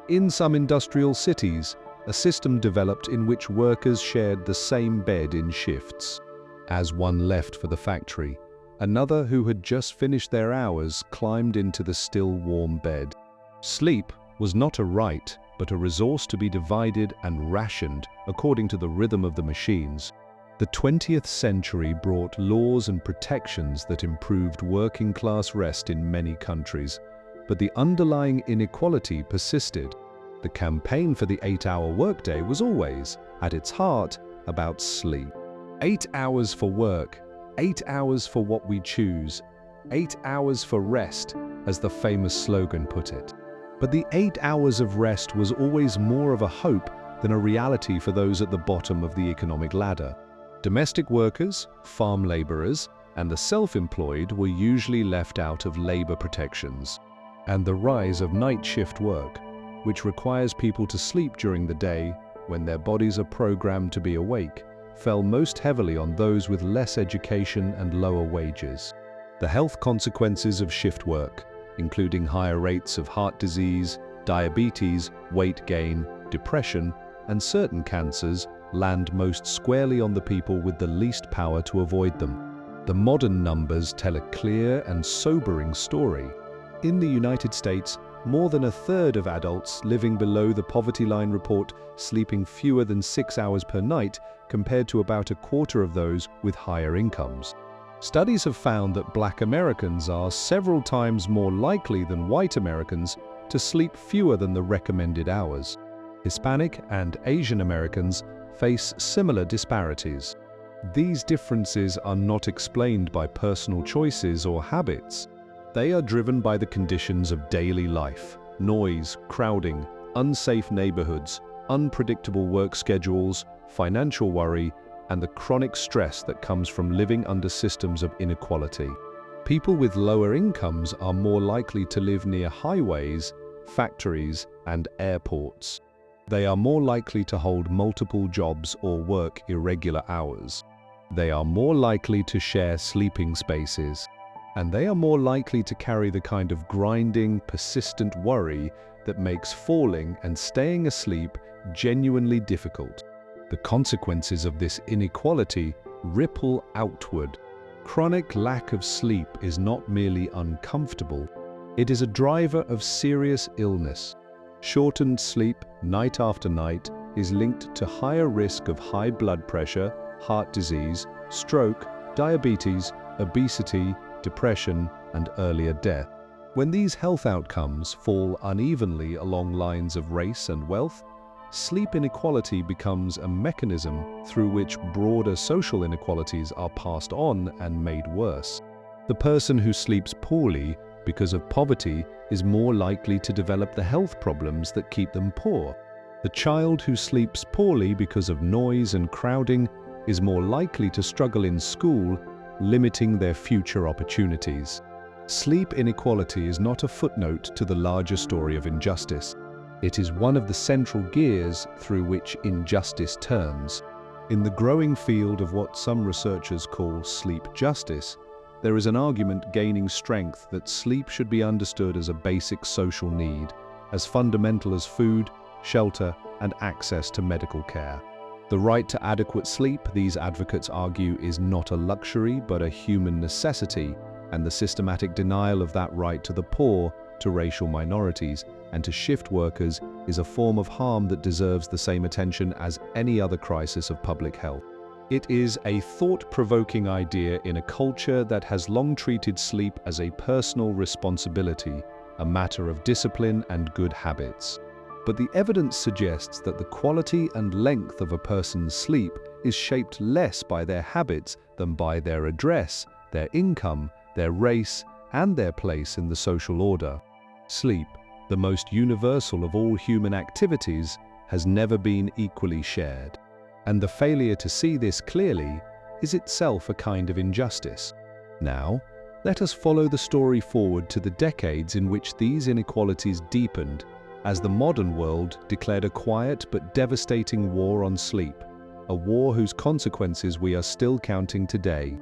In some industrial cities, a system developed in which workers shared the same bed in shifts. As one left for the factory, another who had just finished their hours climbed into the still warm bed. Sleep was not a right, but a resource to be divided and rationed according to the rhythm of the machines. The 20th century brought laws and protections that improved working-class rest in many countries, but the underlying inequality persisted. The campaign for the 8-hour workday was always, at its heart, about sleep. 8 hours for work, 8 hours for what we choose, 8 hours for rest, as the famous slogan put it. But the 8 hours of rest was always more of a hope than a reality for those at the bottom of the economic ladder. Domestic workers, farm laborers, and the self-employed were usually left out of labor protections. And the rise of night shift work, which requires people to sleep during the day when their bodies are programmed to be awake, fell most heavily on those with less education and lower wages. The health consequences of shift work, including higher rates of heart disease, diabetes, weight gain, depression, and certain cancers, land most squarely on the people with the least power to avoid them. The modern numbers tell a clear and sobering story. In the United States, more than a third of adults living below the poverty line report sleeping fewer than 6 hours per night, compared to about a quarter of those with higher incomes. Studies have found that Black Americans are several times more likely than white Americans to sleep fewer than the recommended hours. Hispanic and Asian Americans face similar disparities. These differences are not explained by personal choices or habits. They are driven by the conditions of daily life: noise, crowding, unsafe neighborhoods, unpredictable work schedules, financial worry, and the chronic stress that comes from living under systems of inequality. People with lower incomes are more likely to live near highways, factories, and airports. They are more likely to hold multiple jobs or work irregular hours. They are more likely to share sleeping spaces. And they are more likely to carry the kind of grinding, persistent worry that makes falling and staying asleep genuinely difficult. The consequences of this inequality ripple outward. Chronic lack of sleep is not merely uncomfortable, it is a driver of serious illness. Shortened sleep, night after night, is linked to higher risk of high blood pressure, heart disease, stroke, diabetes, obesity, depression, and earlier death. When these health outcomes fall unevenly along lines of race and wealth, sleep inequality becomes a mechanism through which broader social inequalities are passed on and made worse. The person who sleeps poorly because of poverty is more likely to develop the health problems that keep them poor. The child who sleeps poorly because of noise and crowding is more likely to struggle in school, limiting their future opportunities. Sleep inequality is not a footnote to the larger story of injustice. It is one of the central gears through which injustice turns. In the growing field of what some researchers call sleep justice, there is an argument gaining strength that sleep should be understood as a basic social need, as fundamental as food, shelter, and access to medical care. The right to adequate sleep, these advocates argue, is not a luxury but a human necessity, and the systematic denial of that right to the poor, to racial minorities, and to shift workers is a form of harm that deserves the same attention as any other crisis of public health. It is a thought-provoking idea in a culture that has long treated sleep as a personal responsibility, a matter of discipline and good habits. But the evidence suggests that the quality and length of a person's sleep is shaped less by their habits than by their address, their income, their race, and their place in the social order. Sleep, the most universal of all human activities, has never been equally shared. And the failure to see this clearly is itself a kind of injustice. Now, let us follow the story forward to the decades in which these inequalities deepened as the modern world declared a quiet but devastating war on sleep, a war whose consequences we are still counting today.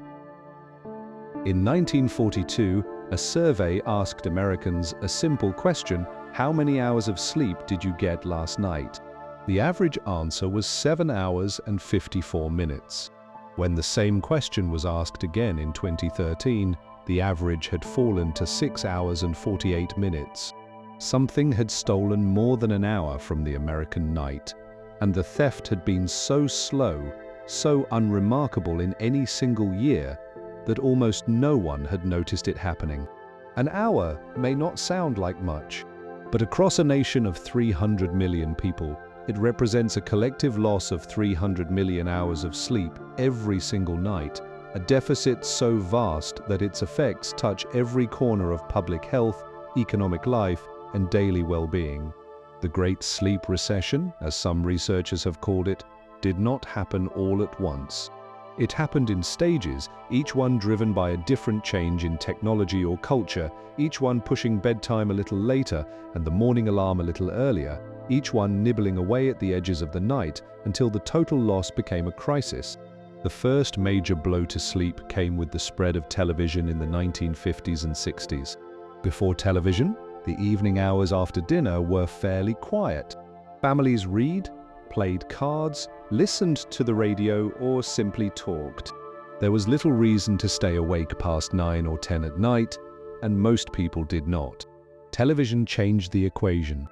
In 1942, a survey asked Americans a simple question: how many hours of sleep did you get last night? The average answer was 7 hours and 54 minutes. When the same question was asked again in 2013, the average had fallen to 6 hours and 48 minutes. Something had stolen more than an hour from the American night, and the theft had been so slow, so unremarkable in any single year, that almost no one had noticed it happening. An hour may not sound like much, but across a nation of 300 million people, it represents a collective loss of 300 million hours of sleep every single night, a deficit so vast that its effects touch every corner of public health, economic life, and daily well-being. The Great Sleep Recession, as some researchers have called it, did not happen all at once. It happened in stages, each one driven by a different change in technology or culture, each one pushing bedtime a little later and the morning alarm a little earlier, each one nibbling away at the edges of the night until the total loss became a crisis. The first major blow to sleep came with the spread of television in the 1950s and 60s. Before television, the evening hours after dinner were fairly quiet. Families read, played cards, listened to the radio, or simply talked. There was little reason to stay awake past 9 or 10 at night, and most people did not. Television changed the equation.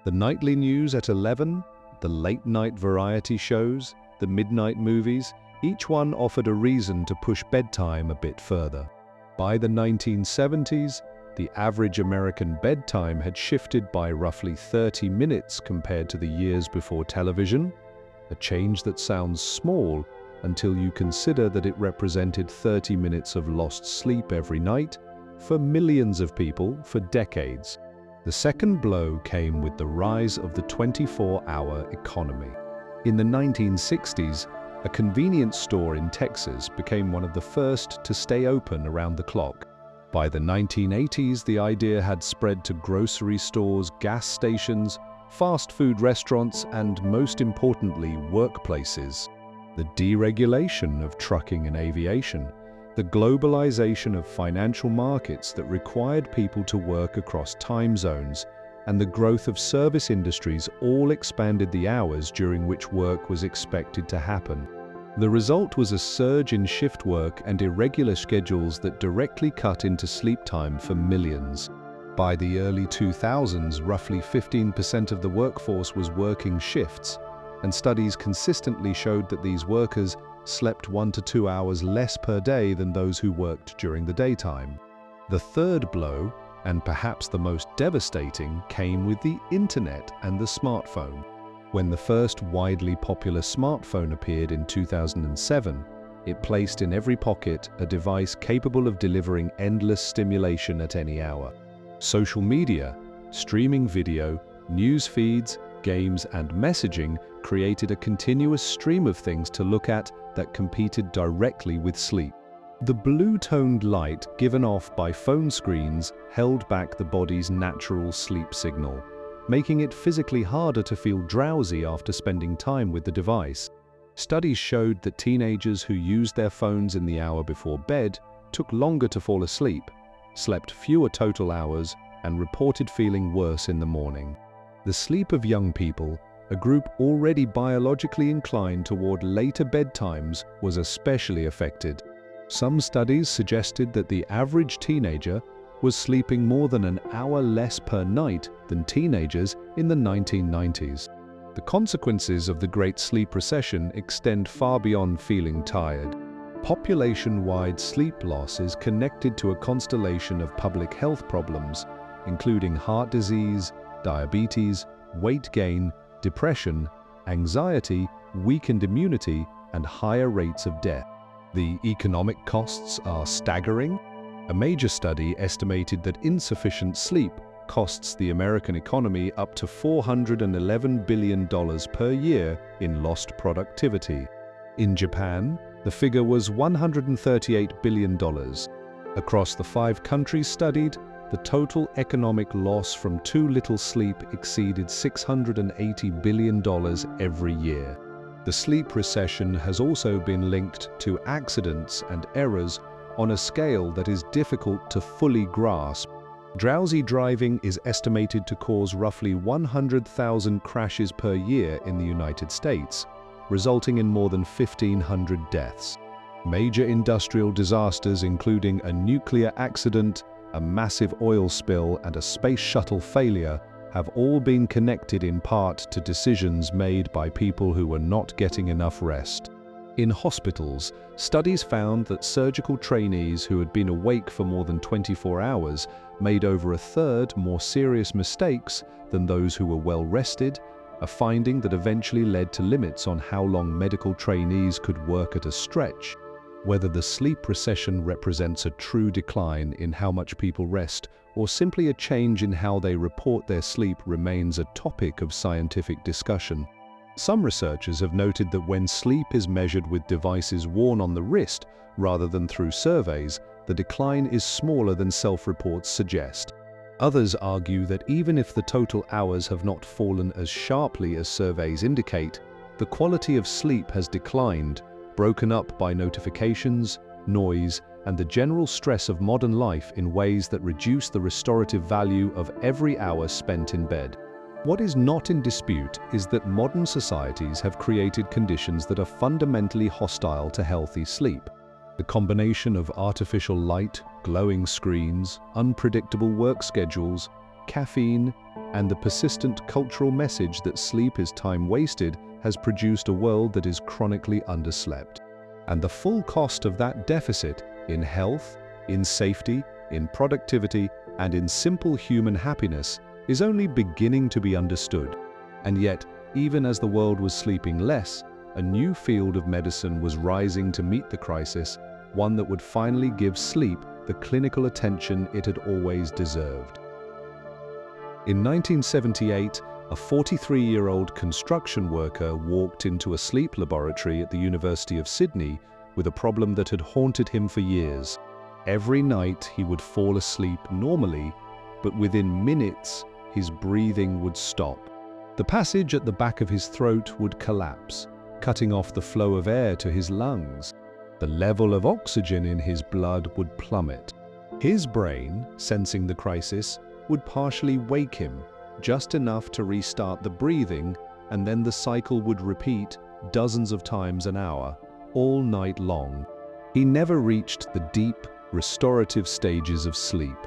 The nightly news at 11, the late-night variety shows, the midnight movies, each one offered a reason to push bedtime a bit further. By the 1970s, the average American bedtime had shifted by roughly 30 minutes compared to the years before television, a change that sounds small until you consider that it represented 30 minutes of lost sleep every night for millions of people for decades. The second blow came with the rise of the 24-hour economy. In the 1960s, a convenience store in Texas became one of the first to stay open around the clock. By the 1980s, the idea had spread to grocery stores, gas stations, fast food restaurants, and most importantly, workplaces. The deregulation of trucking and aviation, the globalization of financial markets that required people to work across time zones, and the growth of service industries all expanded the hours during which work was expected to happen. The result was a surge in shift work and irregular schedules that directly cut into sleep time for millions. By the early 2000s, roughly 15% of the workforce was working shifts, and studies consistently showed that these workers slept 1 to 2 hours less per day than those who worked during the daytime. The third blow, and perhaps the most devastating, came with the internet and the smartphone. When the first widely popular smartphone appeared in 2007, it placed in every pocket a device capable of delivering endless stimulation at any hour. Social media, streaming video, news feeds, games, and messaging created a continuous stream of things to look at that competed directly with sleep. The blue-toned light given off by phone screens held back the body's natural sleep signal, making it physically harder to feel drowsy after spending time with the device. Studies showed that teenagers who used their phones in the hour before bed took longer to fall asleep, slept fewer total hours, and reported feeling worse in the morning. The sleep of young people, a group already biologically inclined toward later bedtimes, was especially affected. Some studies suggested that the average teenager was sleeping more than an hour less per night than teenagers in the 1990s. The consequences of the Great Sleep Recession extend far beyond feeling tired. Population-wide sleep loss is connected to a constellation of public health problems, including heart disease, diabetes, weight gain, depression, anxiety, weakened immunity, and higher rates of death. The economic costs are staggering. A major study estimated that insufficient sleep costs the American economy up to $411 billion per year in lost productivity. In Japan, the figure was $138 billion. Across the 5 countries studied, the total economic loss from too little sleep exceeded $680 billion every year. The sleep recession has also been linked to accidents and errors on a scale that is difficult to fully grasp. Drowsy driving is estimated to cause roughly 100,000 crashes per year in the United States, resulting in more than 1,500 deaths. Major industrial disasters, including a nuclear accident, a massive oil spill, and a space shuttle failure, have all been connected in part to decisions made by people who were not getting enough rest. In hospitals, studies found that surgical trainees who had been awake for more than 24 hours made over a third more serious mistakes than those who were well rested, a finding that eventually led to limits on how long medical trainees could work at a stretch. Whether the sleep recession represents a true decline in how much people rest or simply a change in how they report their sleep remains a topic of scientific discussion. Some researchers have noted that when sleep is measured with devices worn on the wrist rather than through surveys, the decline is smaller than self-reports suggest. Others argue that even if the total hours have not fallen as sharply as surveys indicate, the quality of sleep has declined, broken up by notifications, noise, and the general stress of modern life in ways that reduce the restorative value of every hour spent in bed. What is not in dispute is that modern societies have created conditions that are fundamentally hostile to healthy sleep. The combination of artificial light, glowing screens, unpredictable work schedules, caffeine, and the persistent cultural message that sleep is time wasted has produced a world that is chronically underslept. And the full cost of that deficit in health, in safety, in productivity, and in simple human happiness is only beginning to be understood. And yet, even as the world was sleeping less, a new field of medicine was rising to meet the crisis, one that would finally give sleep the clinical attention it had always deserved. In 1978, a 43-year-old construction worker walked into a sleep laboratory at the University of Sydney with a problem that had haunted him for years. Every night he would fall asleep normally, but within minutes his breathing would stop. The passage at the back of his throat would collapse, cutting off the flow of air to his lungs. The level of oxygen in his blood would plummet. His brain, sensing the crisis, would partially wake him, just enough to restart the breathing, and then the cycle would repeat dozens of times an hour, all night long. He never reached the deep, restorative stages of sleep.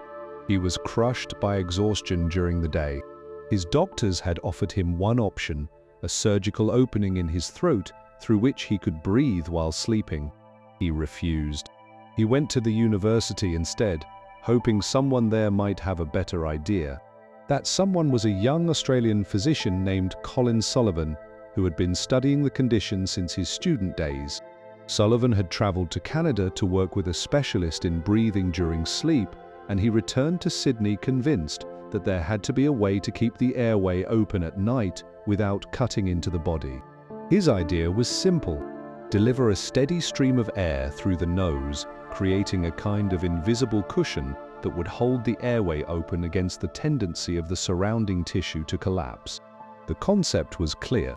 He was crushed by exhaustion during the day. His doctors had offered him one option, a surgical opening in his throat through which he could breathe while sleeping. He refused. He went to the university instead, hoping someone there might have a better idea. That someone was a young Australian physician named Colin Sullivan, who had been studying the condition since his student days. Sullivan had traveled to Canada to work with a specialist in breathing during sleep, and he returned to Sydney convinced that there had to be a way to keep the airway open at night without cutting into the body. His idea was simple: deliver a steady stream of air through the nose, creating a kind of invisible cushion that would hold the airway open against the tendency of the surrounding tissue to collapse. The concept was clear.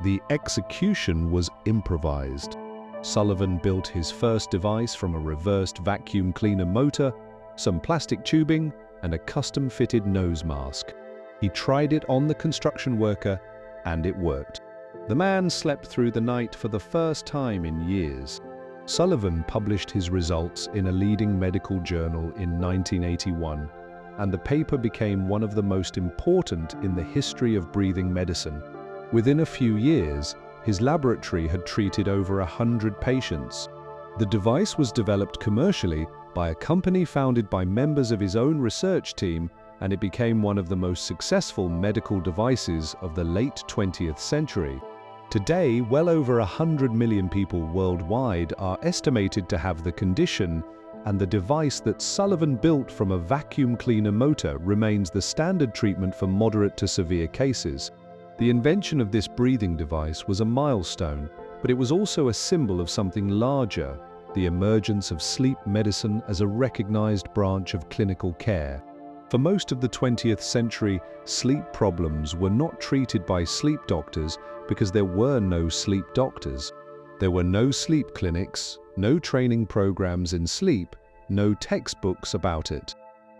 The execution was improvised. Sullivan built his first device from a reversed vacuum cleaner motor, some plastic tubing, and a custom-fitted nose mask. He tried it on the construction worker, and it worked. The man slept through the night for the first time in years. Sullivan published his results in a leading medical journal in 1981, and the paper became one of the most important in the history of breathing medicine. Within a few years, his laboratory had treated over 100 patients. The device was developed commercially by a company founded by members of his own research team, and it became one of the most successful medical devices of the late 20th century. Today, well over 100 million people worldwide are estimated to have the condition, and the device that Sullivan built from a vacuum cleaner motor remains the standard treatment for moderate to severe cases. The invention of this breathing device was a milestone, but it was also a symbol of something larger: the emergence of sleep medicine as a recognized branch of clinical care. For most of the 20th century, sleep problems were not treated by sleep doctors because there were no sleep doctors. There were no sleep clinics, no training programs in sleep, no textbooks about it.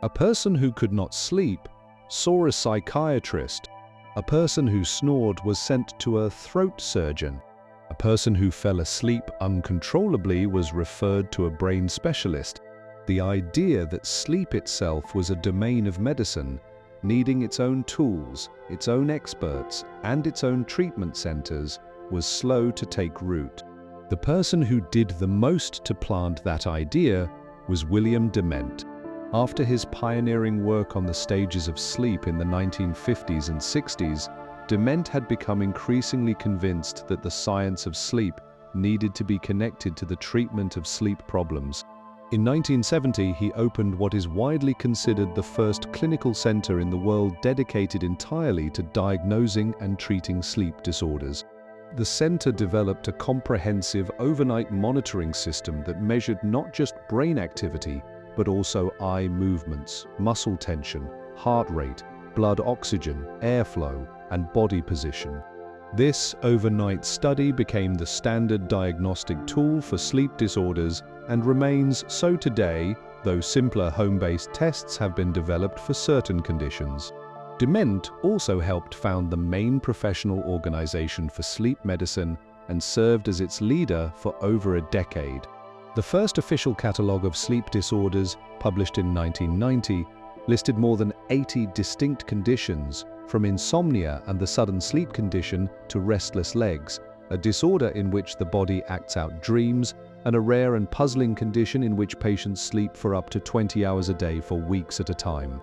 A person who could not sleep saw a psychiatrist. A person who snored was sent to a throat surgeon. A person who fell asleep uncontrollably was referred to a brain specialist. The idea that sleep itself was a domain of medicine, needing its own tools, its own experts, and its own treatment centers, was slow to take root. The person who did the most to plant that idea was William Dement. After his pioneering work on the stages of sleep in the 1950s and 60s, Dement had become increasingly convinced that the science of sleep needed to be connected to the treatment of sleep problems. In 1970, he opened what is widely considered the first clinical center in the world dedicated entirely to diagnosing and treating sleep disorders. The center developed a comprehensive overnight monitoring system that measured not just brain activity, but also eye movements, muscle tension, heart rate, blood oxygen, airflow, and body position. This overnight study became the standard diagnostic tool for sleep disorders and remains so today, though simpler home-based tests have been developed for certain conditions. Dement also helped found the main professional organization for sleep medicine and served as its leader for over a decade. The first official catalogue of sleep disorders, published in 1990, listed more than 80 distinct conditions, from insomnia and the sudden sleep condition to restless legs, a disorder in which the body acts out dreams, and a rare and puzzling condition in which patients sleep for up to 20 hours a day for weeks at a time.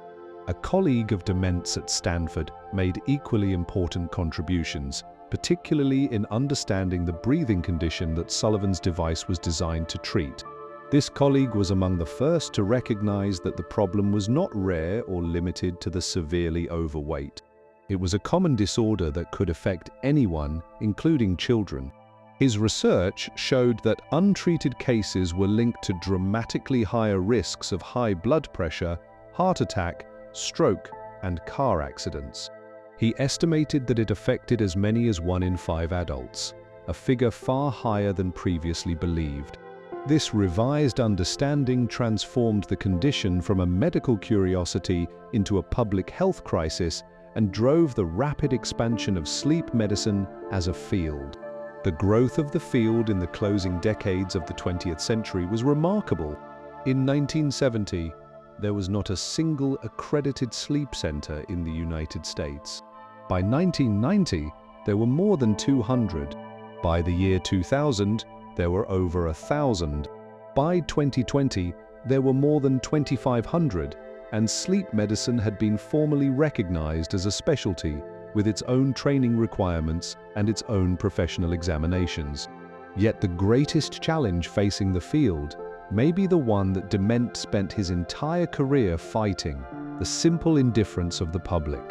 A colleague of Dement's at Stanford made equally important contributions, particularly in understanding the breathing condition that Sullivan's device was designed to treat. This colleague was among the first to recognize that the problem was not rare or limited to the severely overweight. It was a common disorder that could affect anyone, including children. His research showed that untreated cases were linked to dramatically higher risks of high blood pressure, heart attack, stroke, and car accidents. He estimated that it affected as many as 1 in 5 adults, a figure far higher than previously believed. This revised understanding transformed the condition from a medical curiosity into a public health crisis and drove the rapid expansion of sleep medicine as a field. The growth of the field in the closing decades of the 20th century was remarkable. In 1970, there was not a single accredited sleep center in the United States. By 1990, there were more than 200. By the year 2000, there were over 1,000. By 2020, there were more than 2,500, and sleep medicine had been formally recognized as a specialty with its own training requirements and its own professional examinations. Yet the greatest challenge facing the field may be the one that Dement spent his entire career fighting: the simple indifference of the public.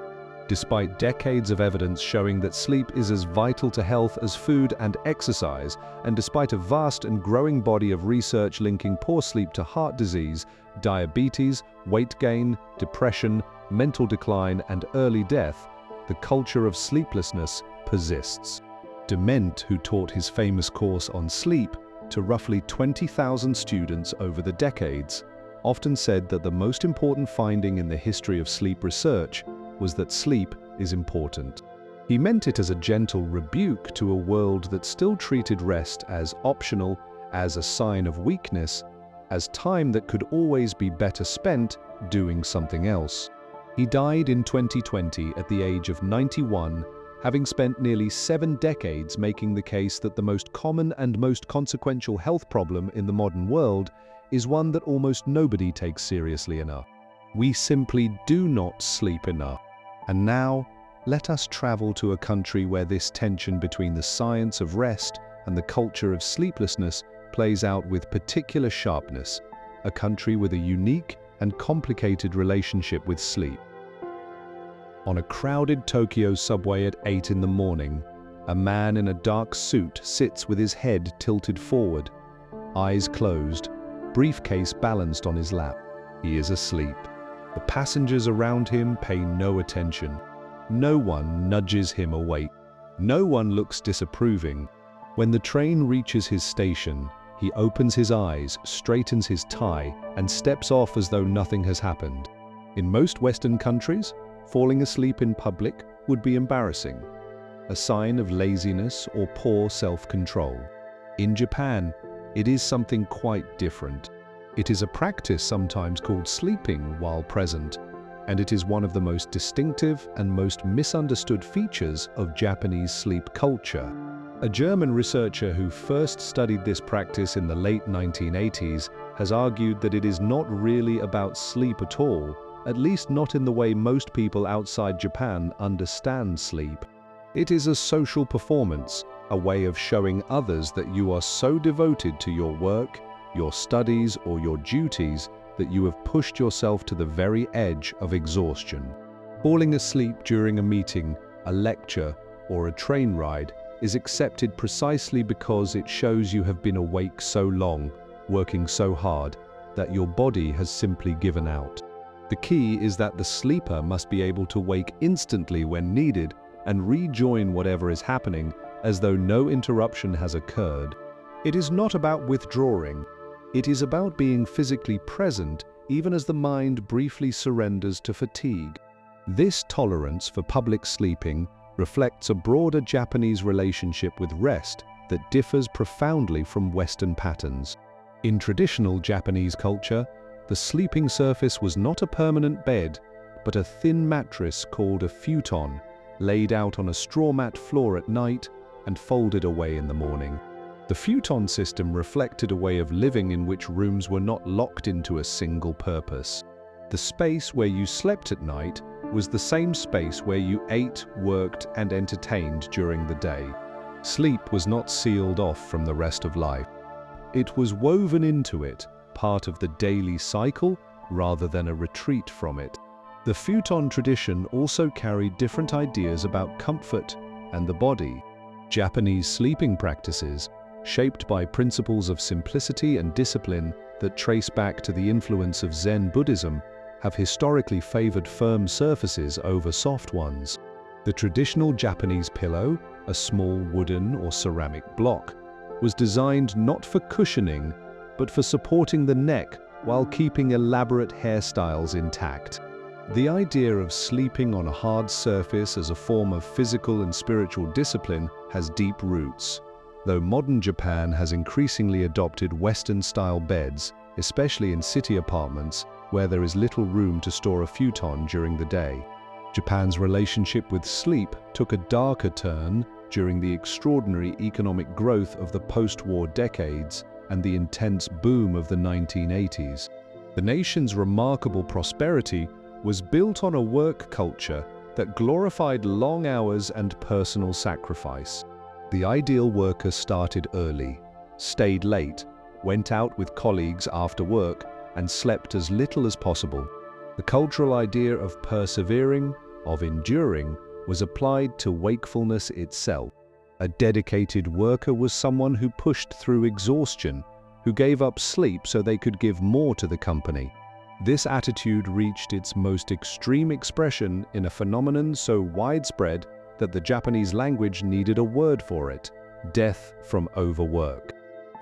Despite decades of evidence showing that sleep is as vital to health as food and exercise, and despite a vast and growing body of research linking poor sleep to heart disease, diabetes, weight gain, depression, mental decline, and early death, the culture of sleeplessness persists. Dement, who taught his famous course on sleep to roughly 20,000 students over the decades, often said that the most important finding in the history of sleep research was that sleep is important. He meant it as a gentle rebuke to a world that still treated rest as optional, as a sign of weakness, as time that could always be better spent doing something else. He died in 2020 at the age of 91, having spent nearly 7 decades making the case that the most common and most consequential health problem in the modern world is one that almost nobody takes seriously enough. We simply do not sleep enough. And now, let us travel to a country where this tension between the science of rest and the culture of sleeplessness plays out with particular sharpness, a country with a unique and complicated relationship with sleep. On a crowded Tokyo subway at 8 in the morning, a man in a dark suit sits with his head tilted forward, eyes closed, briefcase balanced on his lap. He is asleep. The passengers around him pay no attention. No one nudges him awake. No one looks disapproving. When the train reaches his station, he opens his eyes, straightens his tie, and steps off as though nothing has happened. In most Western countries, falling asleep in public would be embarrassing, a sign of laziness or poor self-control. In Japan, it is something quite different. It is a practice sometimes called sleeping while present, and it is one of the most distinctive and most misunderstood features of Japanese sleep culture. A German researcher who first studied this practice in the late 1980s has argued that it is not really about sleep at all, at least not in the way most people outside Japan understand sleep. It is a social performance, a way of showing others that you are so devoted to your work, your studies, or your duties that you have pushed yourself to the very edge of exhaustion. Falling asleep during a meeting, a lecture, or a train ride is accepted precisely because it shows you have been awake so long, working so hard, that your body has simply given out. The key is that the sleeper must be able to wake instantly when needed and rejoin whatever is happening as though no interruption has occurred. It is not about withdrawing. It is about being physically present even as the mind briefly surrenders to fatigue. This tolerance for public sleeping reflects a broader Japanese relationship with rest that differs profoundly from Western patterns. In traditional Japanese culture, the sleeping surface was not a permanent bed, but a thin mattress called a futon, laid out on a straw mat floor at night and folded away in the morning. The futon system reflected a way of living in which rooms were not locked into a single purpose. The space where you slept at night was the same space where you ate, worked, and entertained during the day. Sleep was not sealed off from the rest of life. It was woven into it, part of the daily cycle rather than a retreat from it. The futon tradition also carried different ideas about comfort and the body. Japanese sleeping practices, shaped by principles of simplicity and discipline that trace back to the influence of Zen Buddhism, have historically favored firm surfaces over soft ones. The traditional Japanese pillow, a small wooden or ceramic block, was designed not for cushioning, but for supporting the neck while keeping elaborate hairstyles intact. The idea of sleeping on a hard surface as a form of physical and spiritual discipline has deep roots. Though modern Japan has increasingly adopted Western-style beds, especially in city apartments where there is little room to store a futon during the day. Japan's relationship with sleep took a darker turn during the extraordinary economic growth of the post-war decades and the intense boom of the 1980s. The nation's remarkable prosperity was built on a work culture that glorified long hours and personal sacrifice. The ideal worker started early, stayed late, went out with colleagues after work, and slept as little as possible. The cultural idea of persevering, of enduring, was applied to wakefulness itself. A dedicated worker was someone who pushed through exhaustion, who gave up sleep so they could give more to the company. This attitude reached its most extreme expression in a phenomenon so widespread that the Japanese language needed a word for it: death from overwork.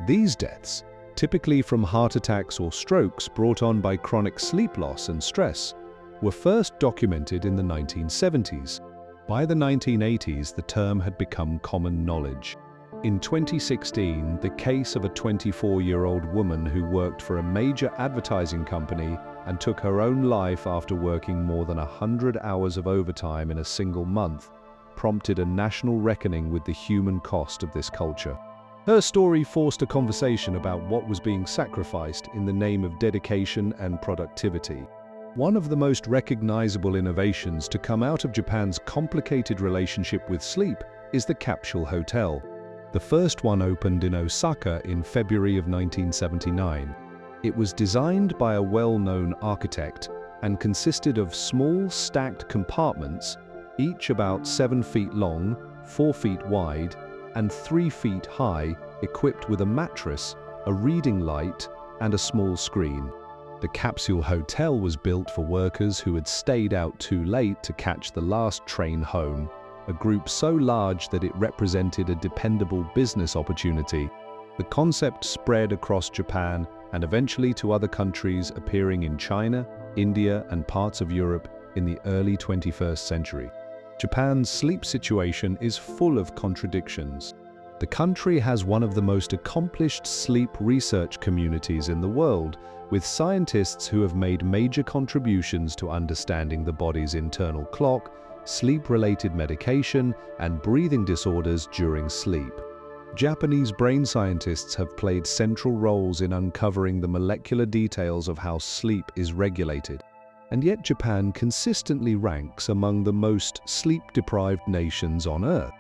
These deaths, typically from heart attacks or strokes brought on by chronic sleep loss and stress, were first documented in the 1970s. By the 1980s, the term had become common knowledge. In 2016, the case of a 24-year-old woman who worked for a major advertising company and took her own life after working more than 100 hours of overtime in a single month prompted a national reckoning with the human cost of this culture. Her story forced a conversation about what was being sacrificed in the name of dedication and productivity. One of the most recognizable innovations to come out of Japan's complicated relationship with sleep is the capsule hotel. The first one opened in Osaka in February of 1979. It was designed by a well-known architect and consisted of small stacked compartments, each about 7 feet long, 4 feet wide, and 3 feet high, equipped with a mattress, a reading light, and a small screen. The capsule hotel was built for workers who had stayed out too late to catch the last train home, a group so large that it represented a dependable business opportunity. The concept spread across Japan and eventually to other countries, appearing in China, India, and parts of Europe in the early 21st century. Japan's sleep situation is full of contradictions. The country has one of the most accomplished sleep research communities in the world, with scientists who have made major contributions to understanding the body's internal clock, sleep-related medication, and breathing disorders during sleep. Japanese brain scientists have played central roles in uncovering the molecular details of how sleep is regulated. And yet Japan consistently ranks among the most sleep-deprived nations on Earth.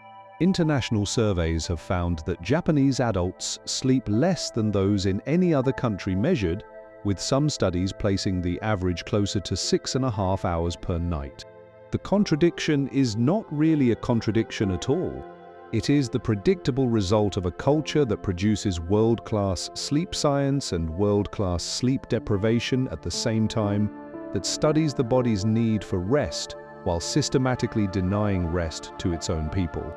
International surveys have found that Japanese adults sleep less than those in any other country measured, with some studies placing the average closer to 6.5 hours per night. The contradiction is not really a contradiction at all. It is the predictable result of a culture that produces world-class sleep science and world-class sleep deprivation at the same time, that studies the body's need for rest while systematically denying rest to its own people.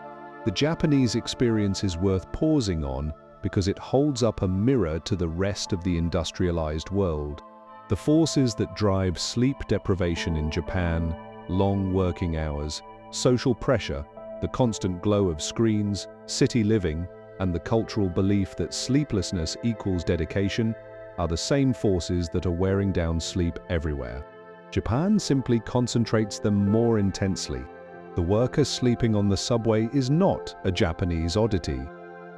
The Japanese experience is worth pausing on because it holds up a mirror to the rest of the industrialized world. The forces that drive sleep deprivation in Japan, long working hours, social pressure, the constant glow of screens, city living, and the cultural belief that sleeplessness equals dedication are the same forces that are wearing down sleep everywhere. Japan simply concentrates them more intensely. The worker sleeping on the subway is not a Japanese oddity.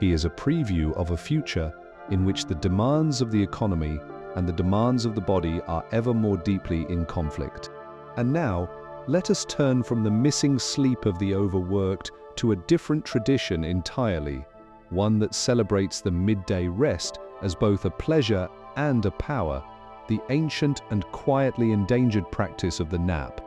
He is a preview of a future in which the demands of the economy and the demands of the body are ever more deeply in conflict. And now, let us turn from the missing sleep of the overworked to a different tradition entirely, one that celebrates the midday rest as both a pleasure and a power, the ancient and quietly endangered practice of the nap.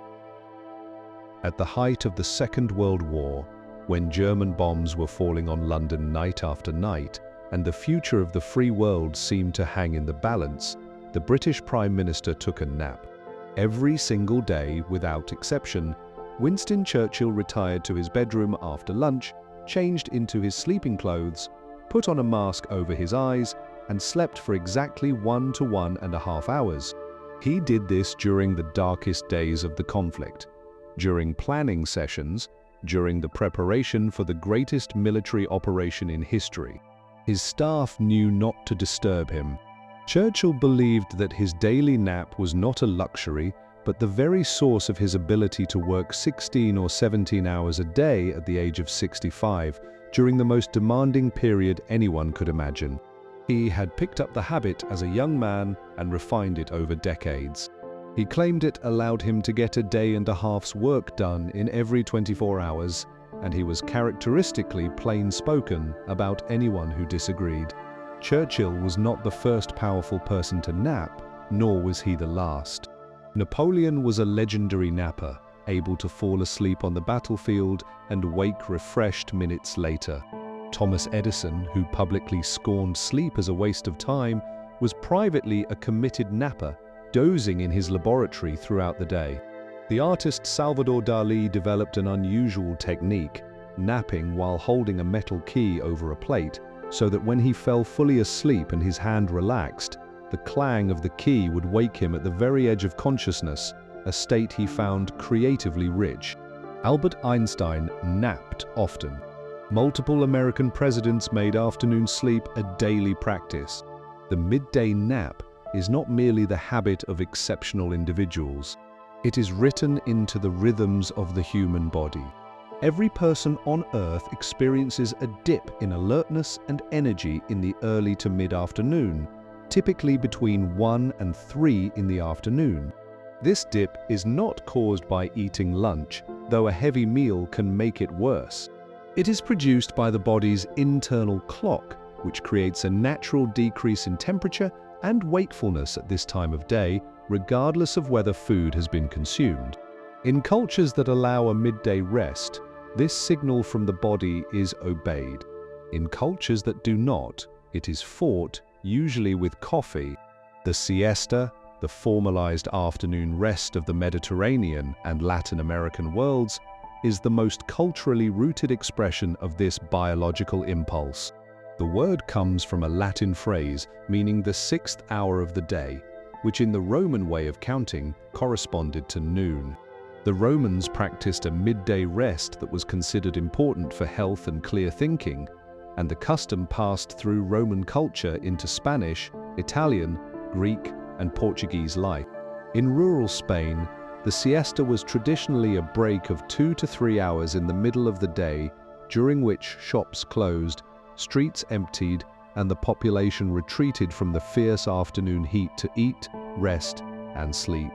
At the height of the Second World War, when German bombs were falling on London night after night, and the future of the free world seemed to hang in the balance, the British Prime Minister took a nap. Every single day, without exception, Winston Churchill retired to his bedroom after lunch, changed into his sleeping clothes, put on a mask over his eyes, and slept for exactly 1 to 1.5 hours. He did this during the darkest days of the conflict. During planning sessions, during the preparation for the greatest military operation in history. His staff knew not to disturb him. Churchill believed that his daily nap was not a luxury, but the very source of his ability to work 16 or 17 hours a day at the age of 65, during the most demanding period anyone could imagine. He had picked up the habit as a young man and refined it over decades. He claimed it allowed him to get a day and a half's work done in every 24 hours, and he was characteristically plain-spoken about anyone who disagreed. Churchill was not the first powerful person to nap, nor was he the last. Napoleon was a legendary napper, able to fall asleep on the battlefield and wake refreshed minutes later. Thomas Edison, who publicly scorned sleep as a waste of time, was privately a committed napper, dozing in his laboratory throughout the day. The artist Salvador Dali developed an unusual technique, napping while holding a metal key over a plate, so that when he fell fully asleep and his hand relaxed, the clang of the key would wake him at the very edge of consciousness, a state he found creatively rich. Albert Einstein napped often. Multiple American presidents made afternoon sleep a daily practice. The midday nap is not merely the habit of exceptional individuals. It is written into the rhythms of the human body. Every person on Earth experiences a dip in alertness and energy in the early to mid-afternoon, typically between 1 and 3 in the afternoon. This dip is not caused by eating lunch, though a heavy meal can make it worse. It is produced by the body's internal clock, which creates a natural decrease in temperature and wakefulness at this time of day, regardless of whether food has been consumed. In cultures that allow a midday rest, this signal from the body is obeyed. In cultures that do not, it is fought, usually with coffee. The siesta, the formalized afternoon rest of the Mediterranean and Latin American worlds, is the most culturally rooted expression of this biological impulse. The word comes from a Latin phrase meaning the 6th hour of the day, which in the Roman way of counting corresponded to noon. The Romans practiced a midday rest that was considered important for health and clear thinking, and the custom passed through Roman culture into Spanish, Italian, Greek, and Portuguese life. In rural Spain, the siesta was traditionally a break of 2 to 3 hours in the middle of the day, during which shops closed, streets emptied, and the population retreated from the fierce afternoon heat to eat, rest, and sleep.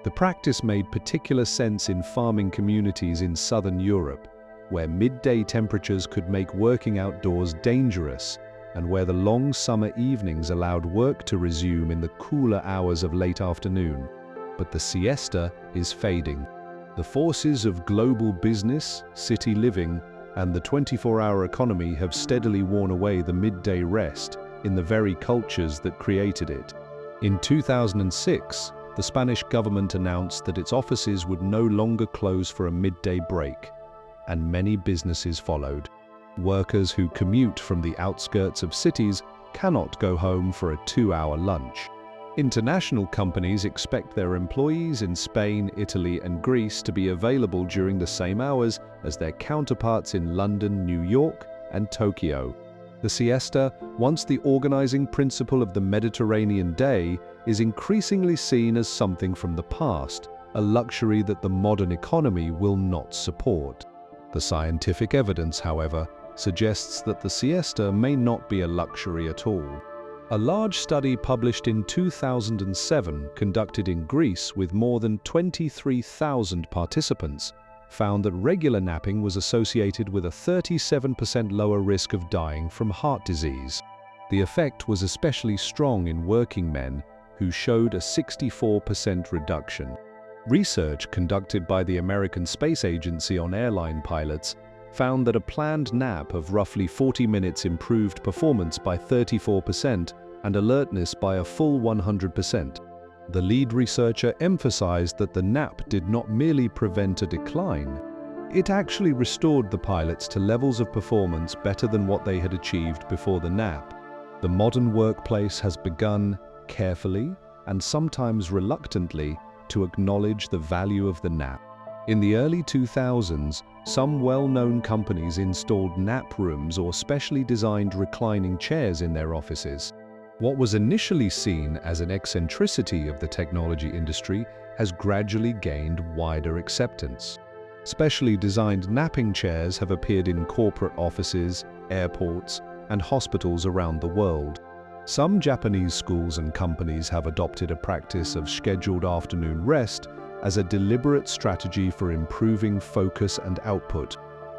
The practice made particular sense in farming communities in southern Europe, where midday temperatures could make working outdoors dangerous, and where the long summer evenings allowed work to resume in the cooler hours of late afternoon. But the siesta is fading. The forces of global business, city living, and the 24-hour economy have steadily worn away the midday rest in the very cultures that created it. In 2006, the Spanish government announced that its offices would no longer close for a midday break, and many businesses followed. Workers who commute from the outskirts of cities cannot go home for a 2-hour lunch. International companies expect their employees in Spain, Italy, and Greece to be available during the same hours as their counterparts in London, New York, and Tokyo. The siesta, once the organizing principle of the Mediterranean day, is increasingly seen as something from the past, a luxury that the modern economy will not support. The scientific evidence, however, suggests that the siesta may not be a luxury at all. A large study published in 2007, conducted in Greece with more than 23,000 participants, found that regular napping was associated with a 37% lower risk of dying from heart disease. The effect was especially strong in working men, who showed a 64% reduction. Research conducted by the American Space Agency on airline pilots found that a planned nap of roughly 40 minutes improved performance by 34% and alertness by a full 100%. The lead researcher emphasized that the nap did not merely prevent a decline. It actually restored the pilots to levels of performance better than what they had achieved before the nap. The modern workplace has begun, carefully and sometimes reluctantly, to acknowledge the value of the nap. In the early 2000s, some well-known companies installed nap rooms or specially designed reclining chairs in their offices. What was initially seen as an eccentricity of the technology industry has gradually gained wider acceptance. Specially designed napping chairs have appeared in corporate offices, airports, and hospitals around the world. Some Japanese schools and companies have adopted a practice of scheduled afternoon rest as a deliberate strategy for improving focus and output.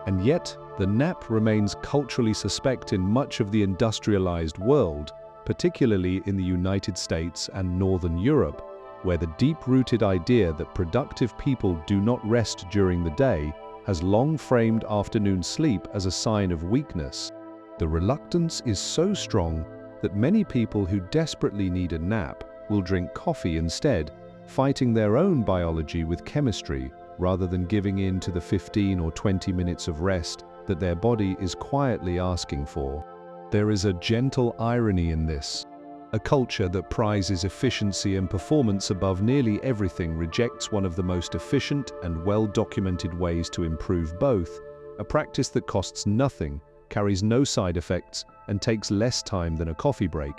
And yet, the nap remains culturally suspect in much of the industrialized world, particularly in the United States and Northern Europe, where the deep-rooted idea that productive people do not rest during the day has long framed afternoon sleep as a sign of weakness. The reluctance is so strong that many people who desperately need a nap will drink coffee instead, fighting their own biology with chemistry rather than giving in to the 15 or 20 minutes of rest that their body is quietly asking for. There is a gentle irony in this. A culture that prizes efficiency and performance above nearly everything rejects one of the most efficient and well-documented ways to improve both, a practice that costs nothing, carries no side effects, and takes less time than a coffee break.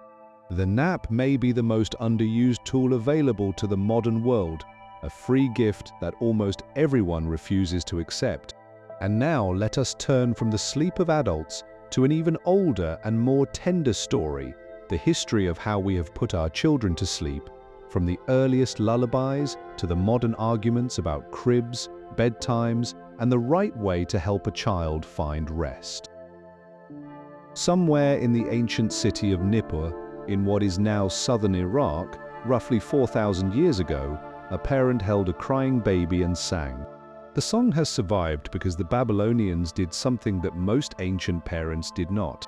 The nap may be the most underused tool available to the modern world, a free gift that almost everyone refuses to accept. And now let us turn from the sleep of adults to an even older and more tender story, the history of how we have put our children to sleep, from the earliest lullabies to the modern arguments about cribs, bedtimes, and the right way to help a child find rest. Somewhere in the ancient city of Nippur, in what is now southern Iraq, roughly 4,000 years ago, a parent held a crying baby and sang. The song has survived because the Babylonians did something that most ancient parents did not.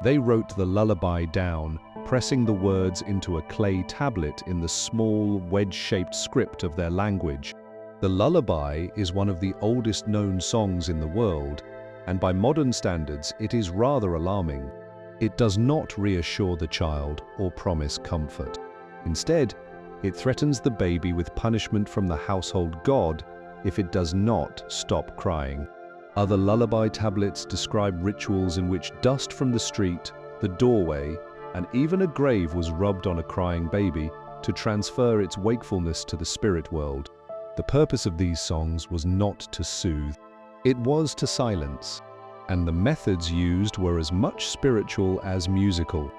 They wrote the lullaby down, pressing the words into a clay tablet in the small, wedge-shaped script of their language. The lullaby is one of the oldest known songs in the world, and by modern standards, it is rather alarming. It does not reassure the child or promise comfort. Instead, it threatens the baby with punishment from the household god if it does not stop crying. Other lullaby tablets describe rituals in which dust from the street, the doorway, and even a grave was rubbed on a crying baby to transfer its wakefulness to the spirit world. The purpose of these songs was not to soothe. It was to silence, and the methods used were as much spiritual as musical.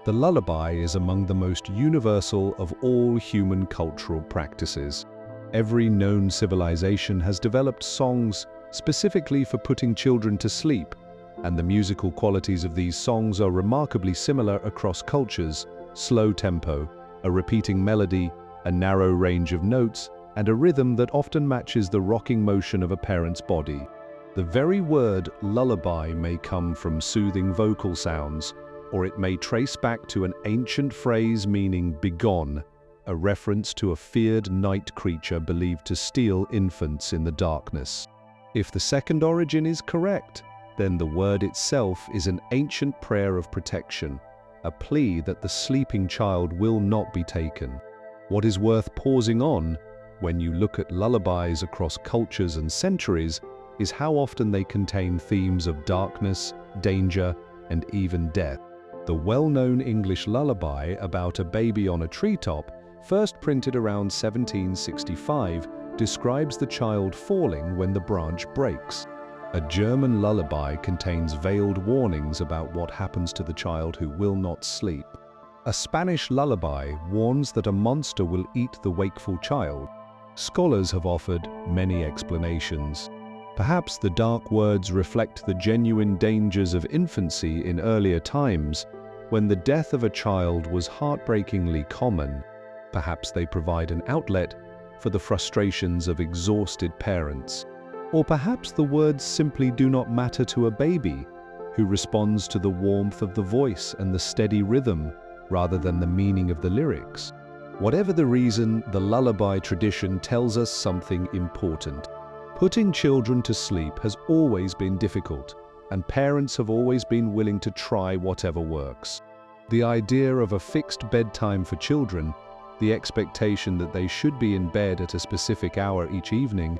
The lullaby is among the most universal of all human cultural practices. Every known civilization has developed songs specifically for putting children to sleep, and the musical qualities of these songs are remarkably similar across cultures: slow tempo, a repeating melody, a narrow range of notes, and a rhythm that often matches the rocking motion of a parent's body. The very word lullaby may come from soothing vocal sounds, or it may trace back to an ancient phrase meaning begone, a reference to a feared night creature believed to steal infants in the darkness. If the second origin is correct, then the word itself is an ancient prayer of protection, a plea that the sleeping child will not be taken. What is worth pausing on, when you look at lullabies across cultures and centuries, is how often they contain themes of darkness, danger, and even death. The well-known English lullaby about a baby on a treetop, first printed around 1765, describes the child falling when the branch breaks. A German lullaby contains veiled warnings about what happens to the child who will not sleep. A Spanish lullaby warns that a monster will eat the wakeful child. Scholars have offered many explanations. Perhaps the dark words reflect the genuine dangers of infancy in earlier times, when the death of a child was heartbreakingly common. Perhaps they provide an outlet for the frustrations of exhausted parents. Or perhaps the words simply do not matter to a baby, who responds to the warmth of the voice and the steady rhythm, rather than the meaning of the lyrics. Whatever the reason, the lullaby tradition tells us something important. Putting children to sleep has always been difficult, and parents have always been willing to try whatever works. The idea of a fixed bedtime for children, the expectation that they should be in bed at a specific hour each evening,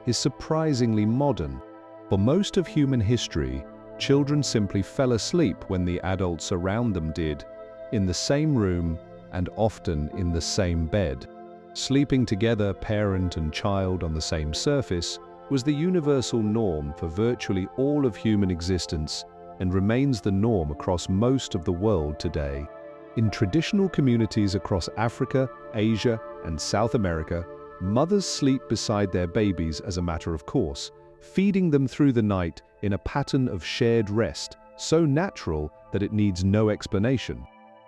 is surprisingly modern. For most of human history, children simply fell asleep when the adults around them did, in the same room and often in the same bed. Sleeping together, parent and child on the same surface, was the universal norm for virtually all of human existence and remains the norm across most of the world today. In traditional communities across Africa, Asia, and South America, mothers sleep beside their babies as a matter of course, feeding them through the night in a pattern of shared rest, so natural that it needs no explanation.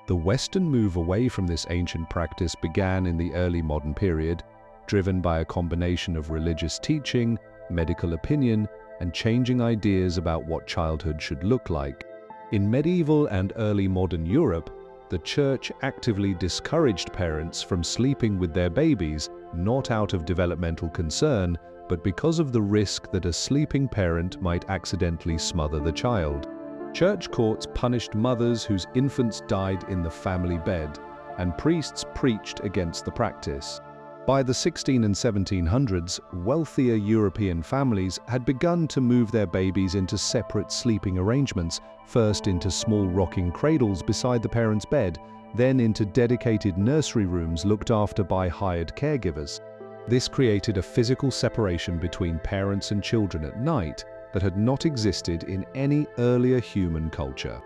The Western move away from this ancient practice began in the early modern period, driven by a combination of religious teaching, medical opinion, and changing ideas about what childhood should look like. In medieval and early modern Europe, the Church actively discouraged parents from sleeping with their babies, not out of developmental concern, but because of the risk that a sleeping parent might accidentally smother the child. Church courts punished mothers whose infants died in the family bed, and priests preached against the practice. By the 1600s and 1700s, wealthier European families had begun to move their babies into separate sleeping arrangements, first into small rocking cradles beside the parents' bed, then into dedicated nursery rooms looked after by hired caregivers. This created a physical separation between parents and children at night that had not existed in any earlier human culture.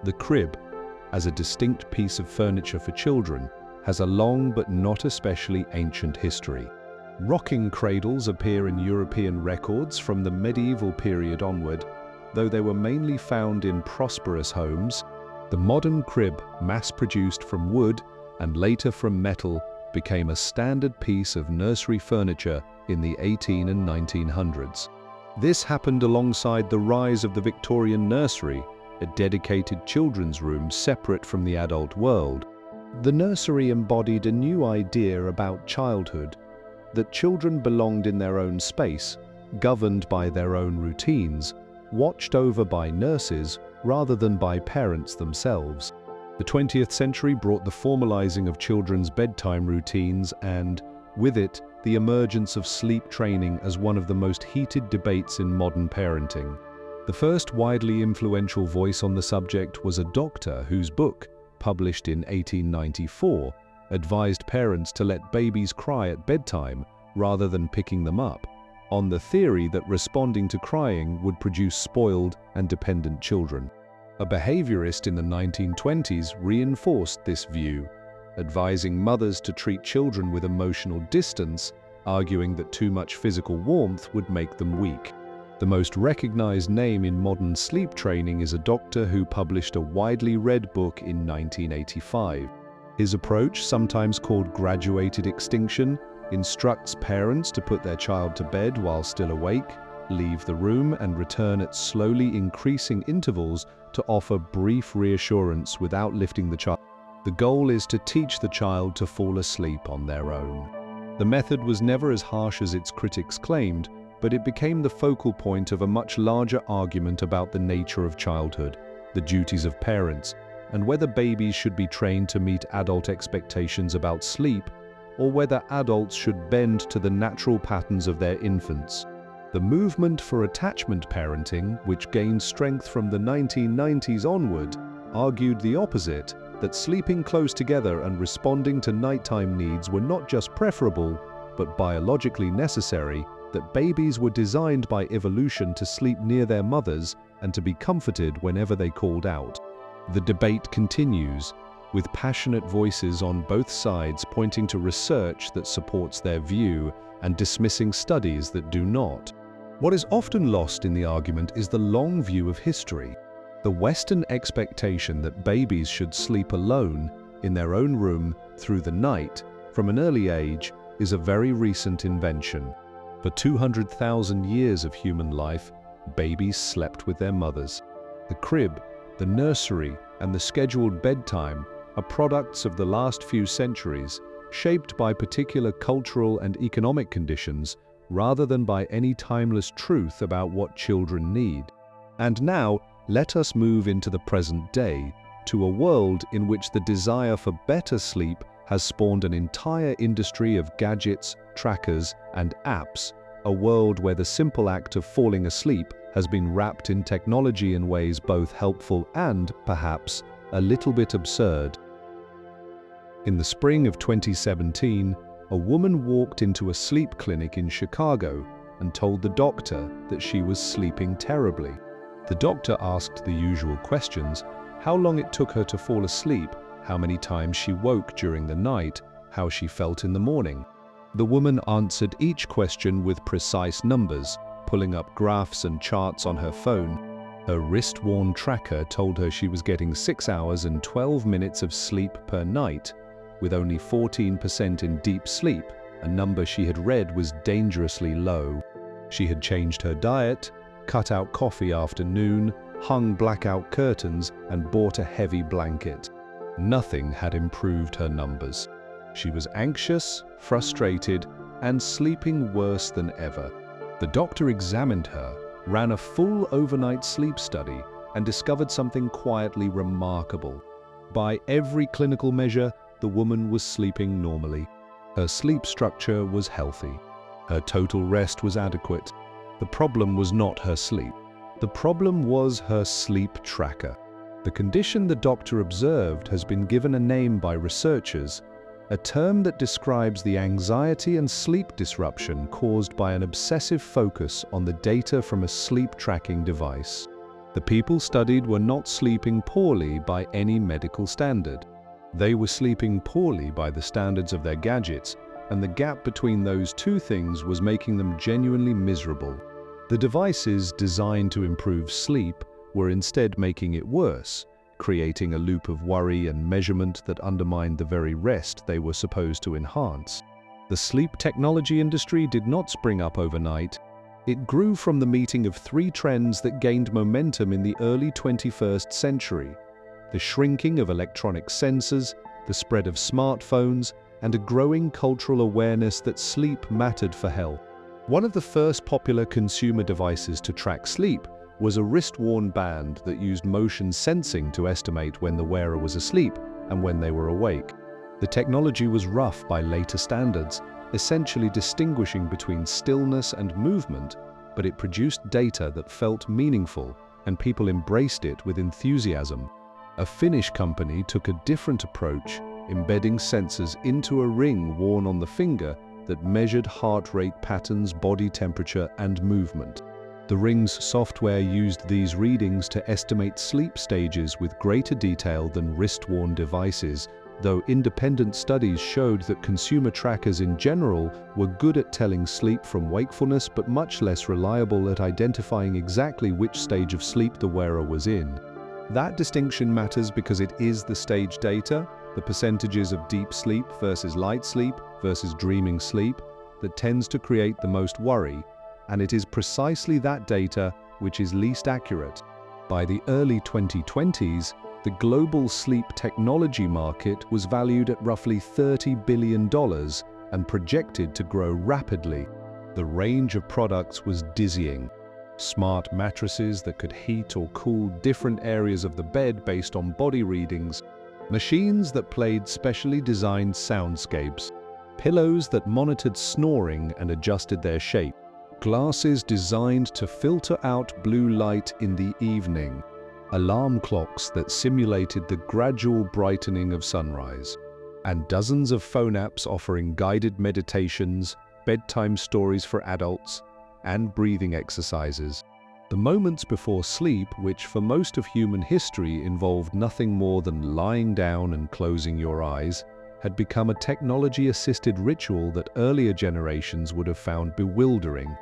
The crib, as a distinct piece of furniture for children, has a long but not especially ancient history. Rocking cradles appear in European records from the medieval period onward, though they were mainly found in prosperous homes. The modern crib, mass-produced from wood and later from metal, became a standard piece of nursery furniture in the 1800s and 1900s. This happened alongside the rise of the Victorian nursery, a dedicated children's room separate from the adult world. The nursery embodied a new idea about childhood, that children belonged in their own space, governed by their own routines, watched over by nurses rather than by parents themselves. The 20th century brought the formalizing of children's bedtime routines and, with it, the emergence of sleep training as one of the most heated debates in modern parenting. The first widely influential voice on the subject was a doctor whose book, published in 1894, advised parents to let babies cry at bedtime rather than picking them up, on the theory that responding to crying would produce spoiled and dependent children. A behaviorist in the 1920s reinforced this view, advising mothers to treat children with emotional distance, arguing that too much physical warmth would make them weak. The most recognized name in modern sleep training is a doctor who published a widely read book in 1985. His approach, sometimes called graduated extinction, instructs parents to put their child to bed while still awake, leave the room and return at slowly increasing intervals to offer brief reassurance without lifting the child. The goal is to teach the child to fall asleep on their own. The method was never as harsh as its critics claimed, but it became the focal point of a much larger argument about the nature of childhood, the duties of parents, and whether babies should be trained to meet adult expectations about sleep, or whether adults should bend to the natural patterns of their infants. The movement for attachment parenting, which gained strength from the 1990s onward, argued the opposite, that sleeping close together and responding to nighttime needs were not just preferable, but biologically necessary, that babies were designed by evolution to sleep near their mothers and to be comforted whenever they called out. The debate continues, with passionate voices on both sides pointing to research that supports their view and dismissing studies that do not. What is often lost in the argument is the long view of history. The Western expectation that babies should sleep alone, in their own room, through the night, from an early age, is a very recent invention. For 200,000 years of human life, babies slept with their mothers. The crib, the nursery, and the scheduled bedtime are products of the last few centuries, shaped by particular cultural and economic conditions, rather than by any timeless truth about what children need. And now, let us move into the present day, to a world in which the desire for better sleep has spawned an entire industry of gadgets, trackers, and apps, a world where the simple act of falling asleep has been wrapped in technology in ways both helpful and, perhaps, a little bit absurd. In the spring of 2017, a woman walked into a sleep clinic in Chicago and told the doctor that she was sleeping terribly. The doctor asked the usual questions: how long it took her to fall asleep, how many times she woke during the night, how she felt in the morning. The woman answered each question with precise numbers, pulling up graphs and charts on her phone. Her wrist-worn tracker told her she was getting 6 hours and 12 minutes of sleep per night, with only 14% in deep sleep, a number she had read was dangerously low. She had changed her diet, cut out coffee after noon, hung blackout curtains, and bought a heavy blanket. Nothing had improved her numbers. She was anxious, frustrated, and sleeping worse than ever. The doctor examined her, ran a full overnight sleep study, and discovered something quietly remarkable. By every clinical measure, the woman was sleeping normally. Her sleep structure was healthy. Her total rest was adequate. The problem was not her sleep. The problem was her sleep tracker. The condition the doctor observed has been given a name by researchers, a term that describes the anxiety and sleep disruption caused by an obsessive focus on the data from a sleep tracking device. The people studied were not sleeping poorly by any medical standard. They were sleeping poorly by the standards of their gadgets, and the gap between those two things was making them genuinely miserable. The devices designed to improve sleep were instead making it worse, creating a loop of worry and measurement that undermined the very rest they were supposed to enhance. The sleep technology industry did not spring up overnight. It grew from the meeting of three trends that gained momentum in the early 21st century: the shrinking of electronic sensors, the spread of smartphones, and a growing cultural awareness that sleep mattered for health. One of the first popular consumer devices to track sleep was a wrist-worn band that used motion sensing to estimate when the wearer was asleep and when they were awake. The technology was rough by later standards, essentially distinguishing between stillness and movement, but it produced data that felt meaningful, and people embraced it with enthusiasm. A Finnish company took a different approach, embedding sensors into a ring worn on the finger that measured heart rate patterns, body temperature, and movement. The ring's software used these readings to estimate sleep stages with greater detail than wrist-worn devices, though independent studies showed that consumer trackers in general were good at telling sleep from wakefulness but much less reliable at identifying exactly which stage of sleep the wearer was in. That distinction matters because it is the stage data, the percentages of deep sleep versus light sleep versus dreaming sleep, that tends to create the most worry, and it is precisely that data which is least accurate. By the early 2020s, the global sleep technology market was valued at roughly $30 billion and projected to grow rapidly. The range of products was dizzying. Smart mattresses that could heat or cool different areas of the bed based on body readings, machines that played specially designed soundscapes, pillows that monitored snoring and adjusted their shape, glasses designed to filter out blue light in the evening, alarm clocks that simulated the gradual brightening of sunrise, and dozens of phone apps offering guided meditations, bedtime stories for adults, and breathing exercises. The moments before sleep, which for most of human history involved nothing more than lying down and closing your eyes, had become a technology-assisted ritual that earlier generations would have found bewildering.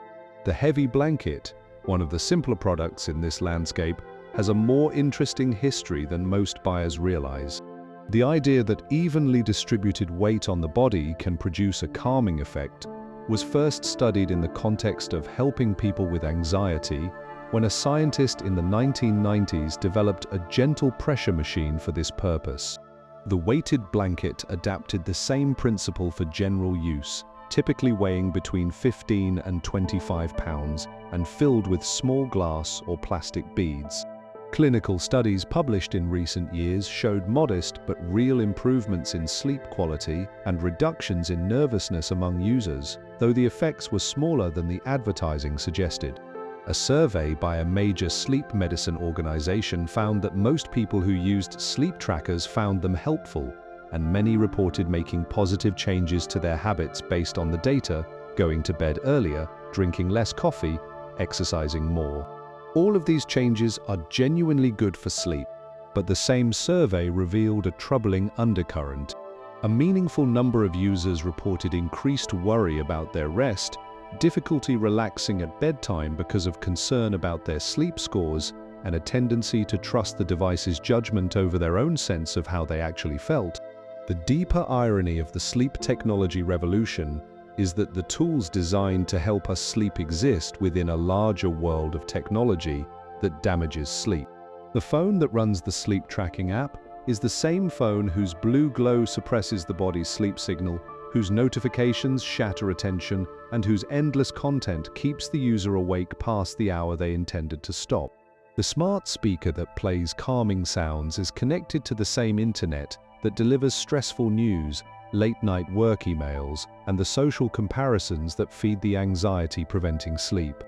The heavy blanket, one of the simpler products in this landscape, has a more interesting history than most buyers realize. The idea that evenly distributed weight on the body can produce a calming effect was first studied in the context of helping people with anxiety when a scientist in the 1990s developed a gentle pressure machine for this purpose. The weighted blanket adapted the same principle for general use, typically weighing between 15 and 25 pounds and filled with small glass or plastic beads. Clinical studies published in recent years showed modest but real improvements in sleep quality and reductions in nervousness among users, though the effects were smaller than the advertising suggested. A survey by a major sleep medicine organization found that most people who used sleep trackers found them helpful, and many reported making positive changes to their habits based on the data, going to bed earlier, drinking less coffee, exercising more. All of these changes are genuinely good for sleep, but the same survey revealed a troubling undercurrent. A meaningful number of users reported increased worry about their rest, difficulty relaxing at bedtime because of concern about their sleep scores, and a tendency to trust the device's judgment over their own sense of how they actually felt. The deeper irony of the sleep technology revolution is that the tools designed to help us sleep exist within a larger world of technology that damages sleep. The phone that runs the sleep tracking app is the same phone whose blue glow suppresses the body's sleep signal, whose notifications shatter attention, and whose endless content keeps the user awake past the hour they intended to stop. The smart speaker that plays calming sounds is connected to the same internet that delivers stressful news, late-night work emails, and the social comparisons that feed the anxiety preventing sleep.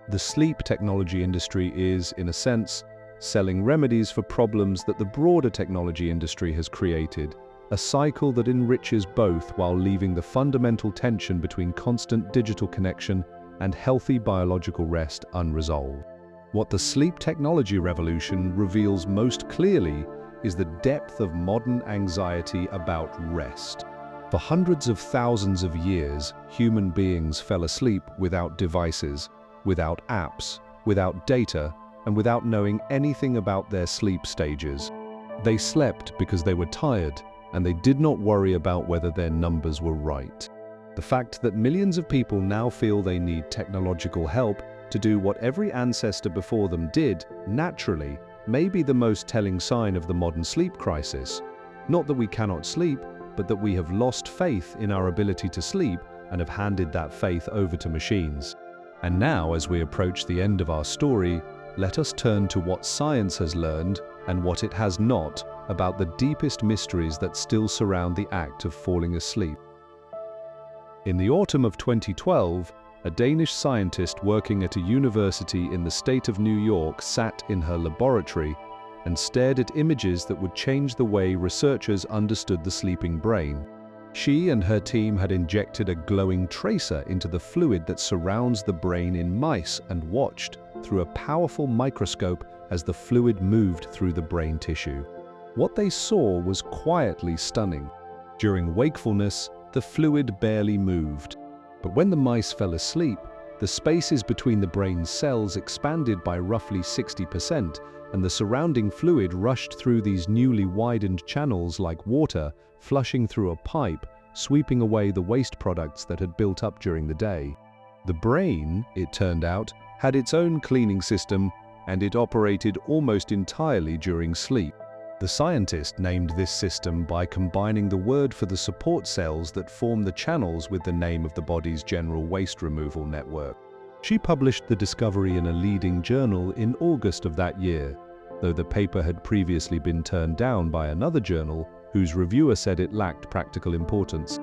The sleep technology industry is, in a sense, selling remedies for problems that the broader technology industry has created, a cycle that enriches both while leaving the fundamental tension between constant digital connection and healthy biological rest unresolved. What the sleep technology revolution reveals most clearly is the depth of modern anxiety about rest. For hundreds of thousands of years, human beings fell asleep without devices, without apps, without data, and without knowing anything about their sleep stages. They slept because they were tired, and they did not worry about whether their numbers were right. The fact that millions of people now feel they need technological help to do what every ancestor before them did, naturally, may be the most telling sign of the modern sleep crisis. Not that we cannot sleep, but that we have lost faith in our ability to sleep and have handed that faith over to machines. And now, as we approach the end of our story, let us turn to what science has learned and what it has not about the deepest mysteries that still surround the act of falling asleep. In the autumn of 2012, a Danish scientist working at a university in the state of New York sat in her laboratory and stared at images that would change the way researchers understood the sleeping brain. She and her team had injected a glowing tracer into the fluid that surrounds the brain in mice and watched through a powerful microscope as the fluid moved through the brain tissue. What they saw was quietly stunning. During wakefulness, the fluid barely moved. But when the mice fell asleep, the spaces between the brain's cells expanded by roughly 60%, and the surrounding fluid rushed through these newly widened channels like water, flushing through a pipe, sweeping away the waste products that had built up during the day. The brain, it turned out, had its own cleaning system, and it operated almost entirely during sleep. The scientist named this system by combining the word for the support cells that form the channels with the name of the body's general waste removal network. She published the discovery in a leading journal in August of that year, though the paper had previously been turned down by another journal whose reviewer said it lacked practical importance.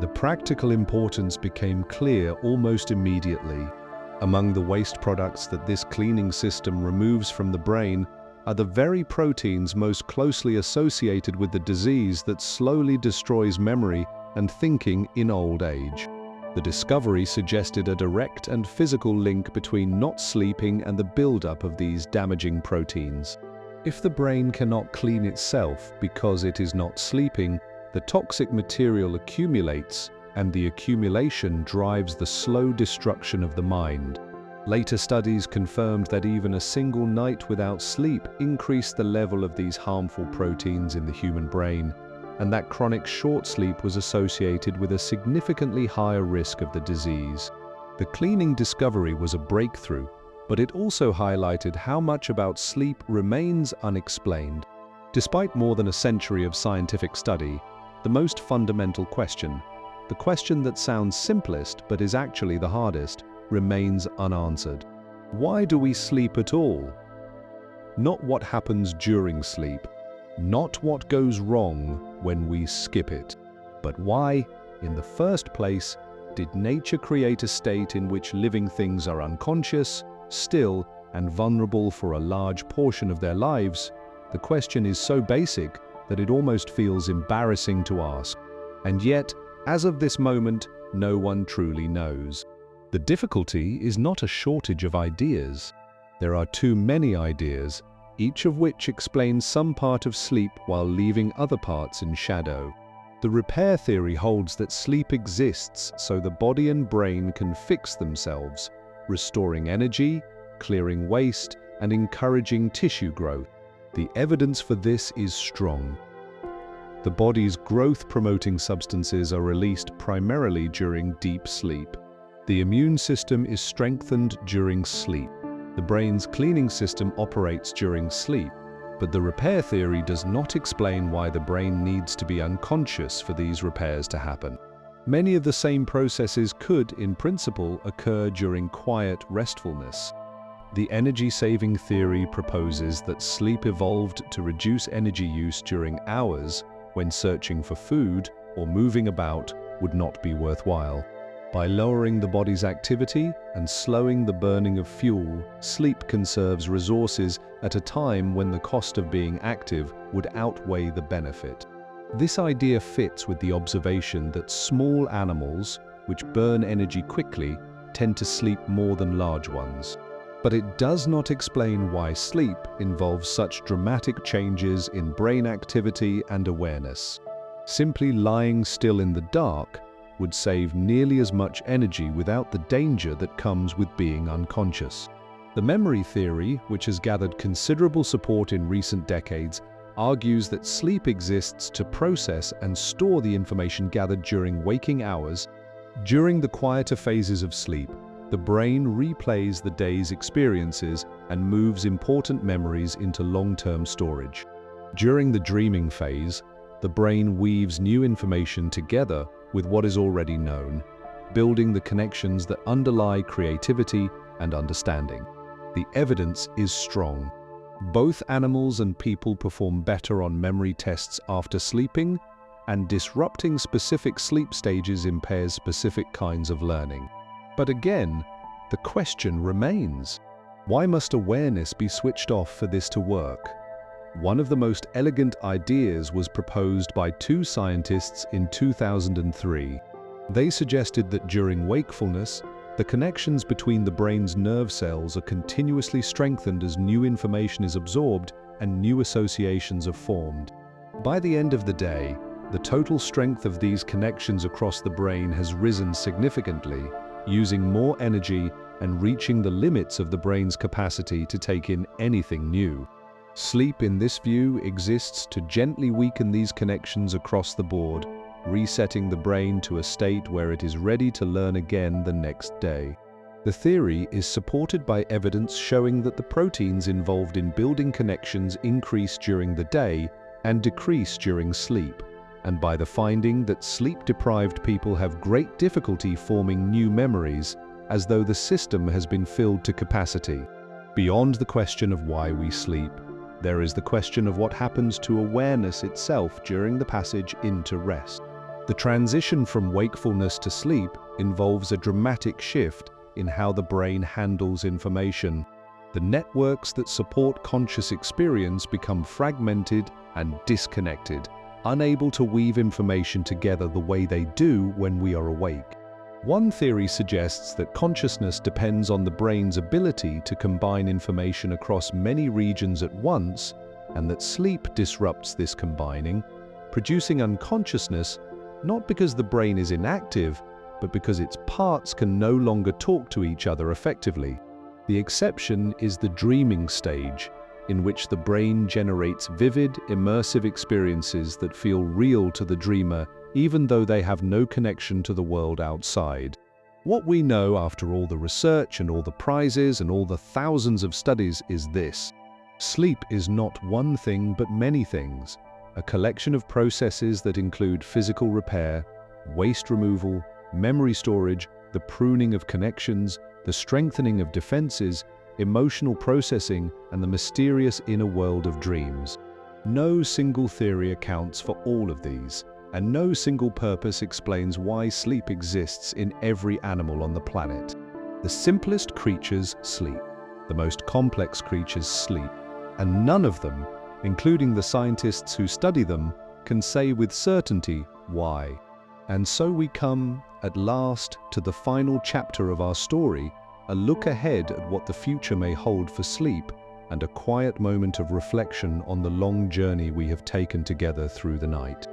The practical importance became clear almost immediately. Among the waste products that this cleaning system removes from the brain are the very proteins most closely associated with the disease that slowly destroys memory and thinking in old age. The discovery suggested a direct and physical link between not sleeping and the buildup of these damaging proteins. If the brain cannot clean itself because it is not sleeping, the toxic material accumulates, and the accumulation drives the slow destruction of the mind. Later studies confirmed that even a single night without sleep increased the level of these harmful proteins in the human brain, and that chronic short sleep was associated with a significantly higher risk of the disease. The cleaning discovery was a breakthrough, but it also highlighted how much about sleep remains unexplained. Despite more than a century of scientific study, the most fundamental question, the question that sounds simplest but is actually the hardest, remains unanswered. Why do we sleep at all? Not what happens during sleep, not what goes wrong when we skip it, but why, in the first place, Did nature create a state in which living things are unconscious, still, and vulnerable for a large portion of their lives? The question is so basic that it almost feels embarrassing to ask. And yet, as of this moment, no one truly knows. The difficulty is not a shortage of ideas. There are too many ideas, each of which explains some part of sleep while leaving other parts in shadow. The repair theory holds that sleep exists so the body and brain can fix themselves, restoring energy, clearing waste, and encouraging tissue growth. The evidence for this is strong. The body's growth-promoting substances are released primarily during deep sleep. The immune system is strengthened during sleep. The brain's cleaning system operates during sleep. But the repair theory does not explain why the brain needs to be unconscious for these repairs to happen. Many of the same processes could, in principle, occur during quiet restfulness. The energy-saving theory proposes that sleep evolved to reduce energy use during hours when searching for food or moving about would not be worthwhile. By lowering the body's activity and slowing the burning of fuel, sleep conserves resources at a time when the cost of being active would outweigh the benefit. This idea fits with the observation that small animals, which burn energy quickly, tend to sleep more than large ones. But it does not explain why sleep involves such dramatic changes in brain activity and awareness. Simply lying still in the dark would save nearly as much energy without the danger that comes with being unconscious. The memory theory, which has gathered considerable support in recent decades, argues that sleep exists to process and store the information gathered during waking hours. During the quieter phases of sleep, the brain replays the day's experiences and moves important memories into long-term storage. During the dreaming phase, the brain weaves new information together with what is already known, building the connections that underlie creativity and understanding. The evidence is strong. Both animals and people perform better on memory tests after sleeping, and disrupting specific sleep stages impairs specific kinds of learning. But again, the question remains: why must awareness be switched off for this to work? One of the most elegant ideas was proposed by two scientists in 2003. They suggested that during wakefulness, the connections between the brain's nerve cells are continuously strengthened as new information is absorbed and new associations are formed. By the end of the day, the total strength of these connections across the brain has risen significantly, using more energy and reaching the limits of the brain's capacity to take in anything new. Sleep, in this view, exists to gently weaken these connections across the board, resetting the brain to a state where it is ready to learn again the next day. The theory is supported by evidence showing that the proteins involved in building connections increase during the day and decrease during sleep, and by the finding that sleep-deprived people have great difficulty forming new memories, as though the system has been filled to capacity. Beyond the question of why we sleep, there is the question of what happens to awareness itself during the passage into rest. The transition from wakefulness to sleep involves a dramatic shift in how the brain handles information. The networks that support conscious experience become fragmented and disconnected, unable to weave information together the way they do when we are awake. One theory suggests that consciousness depends on the brain's ability to combine information across many regions at once, and that sleep disrupts this combining, producing unconsciousness not because the brain is inactive, but because its parts can no longer talk to each other effectively. The exception is the dreaming stage, in which the brain generates vivid, immersive experiences that feel real to the dreamer, even though they have no connection to the world outside. What we know after all the research and all the prizes and all the thousands of studies is this: sleep is not one thing but many things, a collection of processes that include physical repair, waste removal, memory storage, the pruning of connections, the strengthening of defenses, emotional processing, and the mysterious inner world of dreams. No single theory accounts for all of these, and no single purpose explains why sleep exists in every animal on the planet. The simplest creatures sleep, the most complex creatures sleep, and none of them, including the scientists who study them, can say with certainty why. And so we come, at last, to the final chapter of our story, a look ahead at what the future may hold for sleep, and a quiet moment of reflection on the long journey we have taken together through the night.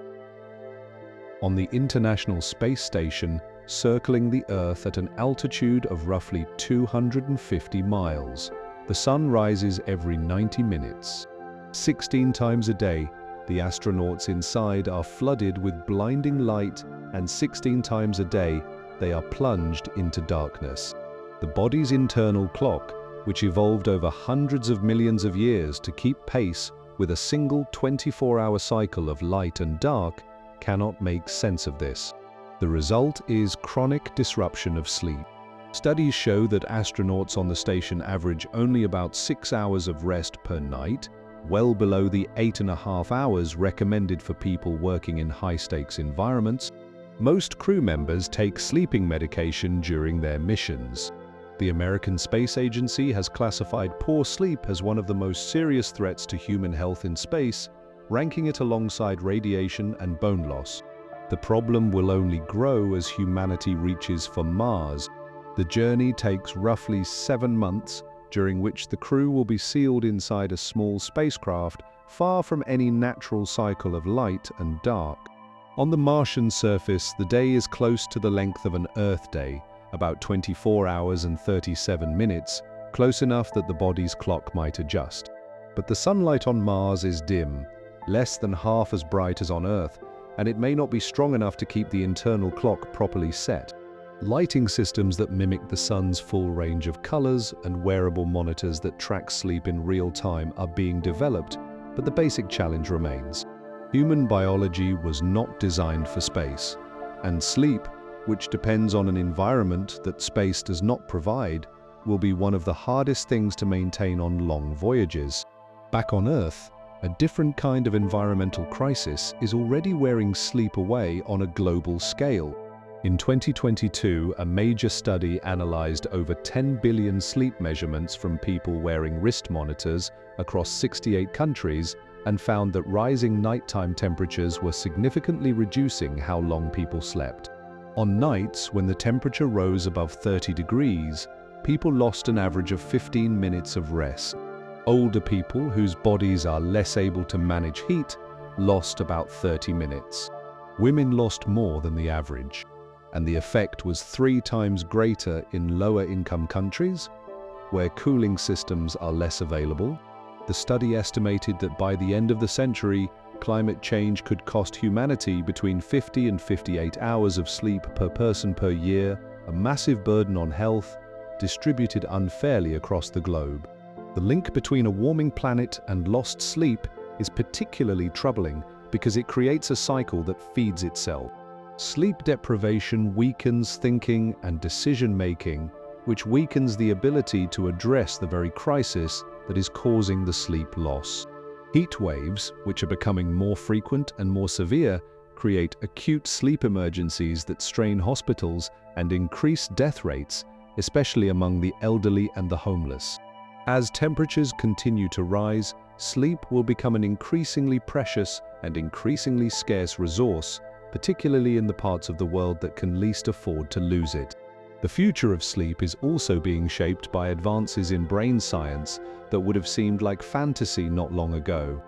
On the International Space Station, circling the Earth at an altitude of roughly 250 miles, the sun rises every 90 minutes. 16 times a day, the astronauts inside are flooded with blinding light, and 16 times a day, they are plunged into darkness. The body's internal clock, which evolved over hundreds of millions of years to keep pace with a single 24-hour cycle of light and dark, cannot make sense of this. The result is chronic disruption of sleep. Studies show that astronauts on the station average only about 6 hours of rest per night, well below the 8.5 hours recommended for people working in high-stakes environments. Most crew members take sleeping medication during their missions. The American Space Agency has classified poor sleep as one of the most serious threats to human health in space, ranking it alongside radiation and bone loss. The problem will only grow as humanity reaches for Mars. The journey takes roughly 7 months, during which the crew will be sealed inside a small spacecraft, far from any natural cycle of light and dark. On the Martian surface, the day is close to the length of an Earth day, about 24 hours and 37 minutes, close enough that the body's clock might adjust. But the sunlight on Mars is dim, less than half as bright as on Earth, and it may not be strong enough to keep the internal clock properly set. Lighting systems that mimic the sun's full range of colors and wearable monitors that track sleep in real time are being developed, but the basic challenge remains. Human biology was not designed for space, and sleep, which depends on an environment that space does not provide, will be one of the hardest things to maintain on long voyages. Back on Earth, a different kind of environmental crisis is already wearing sleep away on a global scale. In 2022, a major study analyzed over 10 billion sleep measurements from people wearing wrist monitors across 68 countries and found that rising nighttime temperatures were significantly reducing how long people slept. On nights when the temperature rose above 30 degrees, people lost an average of 15 minutes of rest. Older people, whose bodies are less able to manage heat, lost about 30 minutes. Women lost more than the average, and the effect was 3 times greater in lower-income countries, where cooling systems are less available. The study estimated that by the end of the century, climate change could cost humanity between 50 and 58 hours of sleep per person per year, a massive burden on health, distributed unfairly across the globe. The link between a warming planet and lost sleep is particularly troubling because it creates a cycle that feeds itself. Sleep deprivation weakens thinking and decision-making, which weakens the ability to address the very crisis that is causing the sleep loss. Heat waves, which are becoming more frequent and more severe, create acute sleep emergencies that strain hospitals and increase death rates, especially among the elderly and the homeless. As temperatures continue to rise, sleep will become an increasingly precious and increasingly scarce resource, particularly in the parts of the world that can least afford to lose it. The future of sleep is also being shaped by advances in brain science that would have seemed like fantasy not long ago.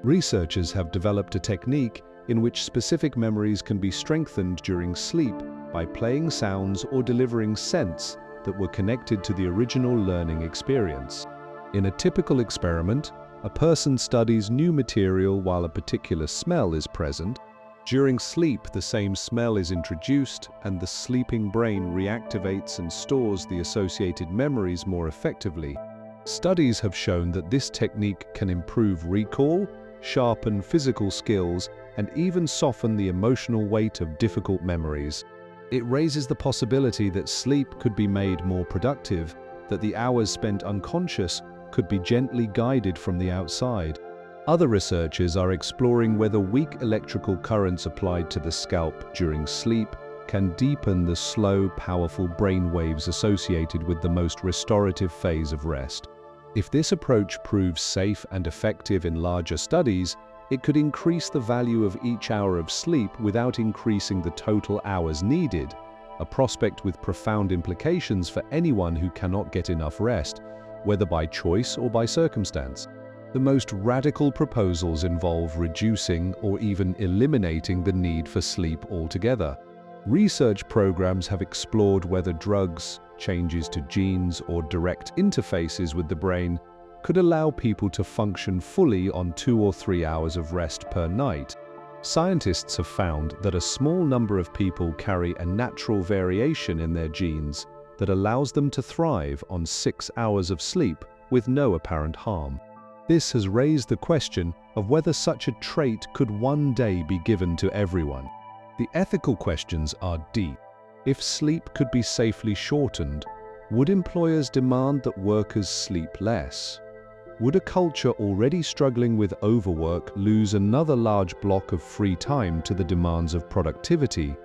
Researchers have developed a technique in which specific memories can be strengthened during sleep by playing sounds or delivering scents that were connected to the original learning experience. In a typical experiment, a person studies new material while a particular smell is present. During sleep, the same smell is introduced, and the sleeping brain reactivates and stores the associated memories more effectively. Studies have shown that this technique can improve recall, sharpen physical skills, and even soften the emotional weight of difficult memories. It raises the possibility that sleep could be made more productive, that the hours spent unconscious could be gently guided from the outside. Other researchers are exploring whether weak electrical currents applied to the scalp during sleep can deepen the slow, powerful brain waves associated with the most restorative phase of rest. If this approach proves safe and effective in larger studies, it could increase the value of each hour of sleep without increasing the total hours needed, a prospect with profound implications for anyone who cannot get enough rest, whether by choice or by circumstance. The most radical proposals involve reducing or even eliminating the need for sleep altogether. Research programs have explored whether drugs, changes to genes, or direct interfaces with the brain could allow people to function fully on 2 or 3 hours of rest per night. Scientists have found that a small number of people carry a natural variation in their genes that allows them to thrive on 6 hours of sleep with no apparent harm. This has raised the question of whether such a trait could one day be given to everyone. The ethical questions are deep. If sleep could be safely shortened, would employers demand that workers sleep less? Would a culture already struggling with overwork lose another large block of free time to the demands of productivity?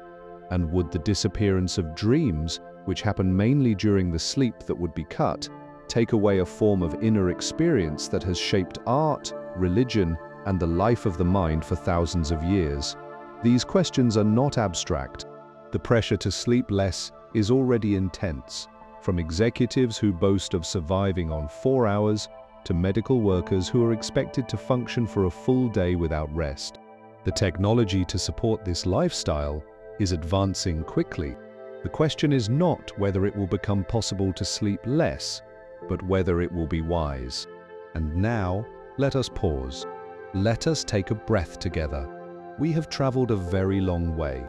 And would the disappearance of dreams, which happen mainly during the sleep that would be cut, take away a form of inner experience that has shaped art, religion, and the life of the mind for thousands of years? These questions are not abstract. The pressure to sleep less is already intense, from executives who boast of surviving on 4 hours to medical workers who are expected to function for a full day without rest. The technology to support this lifestyle is advancing quickly. The question is not whether it will become possible to sleep less, but whether it will be wise. And now, let us pause. Let us take a breath together. We have traveled a very long way.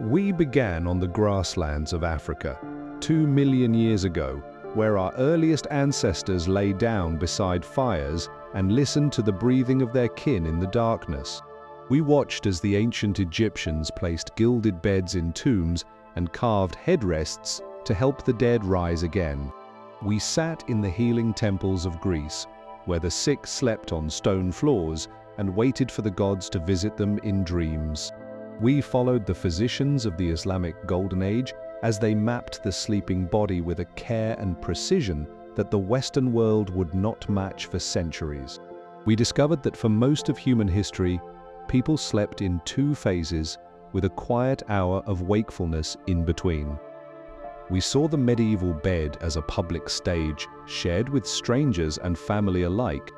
We began on the grasslands of Africa, 2 million years ago, where our earliest ancestors lay down beside fires and listened to the breathing of their kin in the darkness. We watched as the ancient Egyptians placed gilded beds in tombs and carved headrests to help the dead rise again. We sat in the healing temples of Greece, where the sick slept on stone floors and waited for the gods to visit them in dreams. We followed the physicians of the Islamic Golden Age as they mapped the sleeping body with a care and precision that the Western world would not match for centuries. We discovered that for most of human history, people slept in 2 phases with a quiet hour of wakefulness in between. We saw the medieval bed as a public stage shared with strangers and family alike.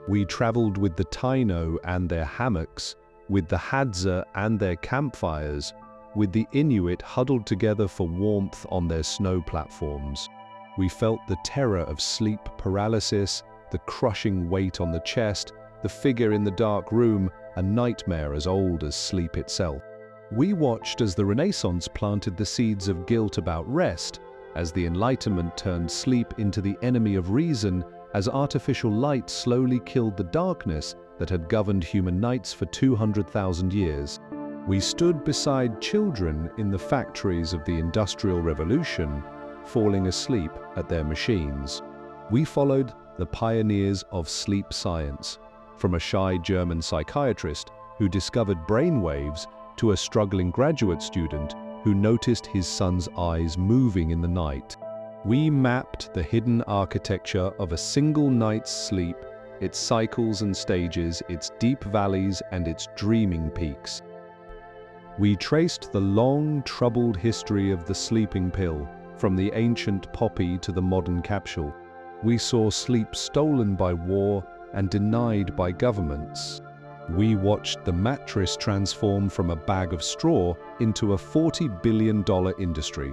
We traveled with the Taino and their hammocks, with the Hadza and their campfires, with the Inuit huddled together for warmth on their snow platforms. We felt the terror of sleep paralysis, the crushing weight on the chest, the figure in the dark room, a nightmare as old as sleep itself. We watched as the Renaissance planted the seeds of guilt about rest, as the Enlightenment turned sleep into the enemy of reason, as artificial light slowly killed the darkness that had governed human nights for 200,000 years. We stood beside children in the factories of the Industrial Revolution, falling asleep at their machines. We followed the pioneers of sleep science, from a shy German psychiatrist who discovered brain waves to a struggling graduate student who noticed his son's eyes moving in the night. We mapped the hidden architecture of a single night's sleep, its cycles and stages, its deep valleys and its dreaming peaks. We traced the long, troubled history of the sleeping pill, from the ancient poppy to the modern capsule. We saw sleep stolen by war and denied by governments. We watched the mattress transform from a bag of straw into a $40 billion industry.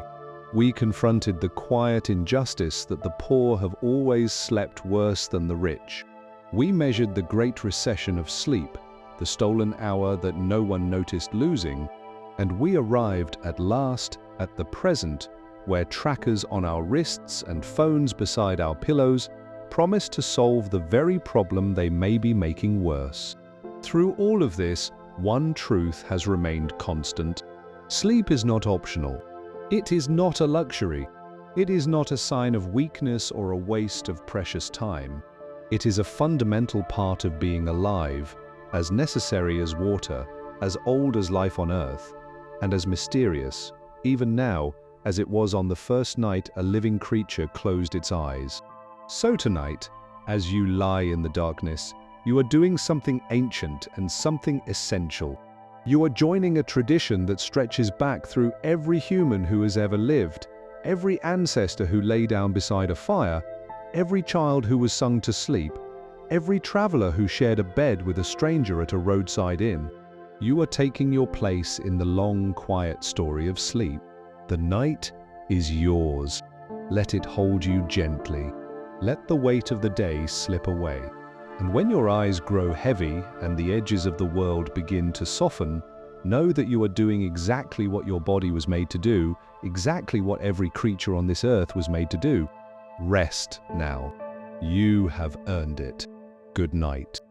We confronted the quiet injustice that the poor have always slept worse than the rich. We measured the Great Recession of sleep, the stolen hour that no one noticed losing, and we arrived at last at the present, where trackers on our wrists and phones beside our pillows promise to solve the very problem they may be making worse. Through all of this, one truth has remained constant. Sleep is not optional. It is not a luxury. It is not a sign of weakness or a waste of precious time. It is a fundamental part of being alive, as necessary as water, as old as life on Earth, and as mysterious, even now, as it was on the first night a living creature closed its eyes. So tonight, as you lie in the darkness, you are doing something ancient and something essential. You are joining a tradition that stretches back through every human who has ever lived, every ancestor who lay down beside a fire, every child who was sung to sleep, every traveler who shared a bed with a stranger at a roadside inn. You are taking your place in the long, quiet story of sleep. The night is yours. Let it hold you gently. Let the weight of the day slip away. And when your eyes grow heavy and the edges of the world begin to soften, know that you are doing exactly what your body was made to do, exactly what every creature on this earth was made to do. Rest now. You have earned it. Good night.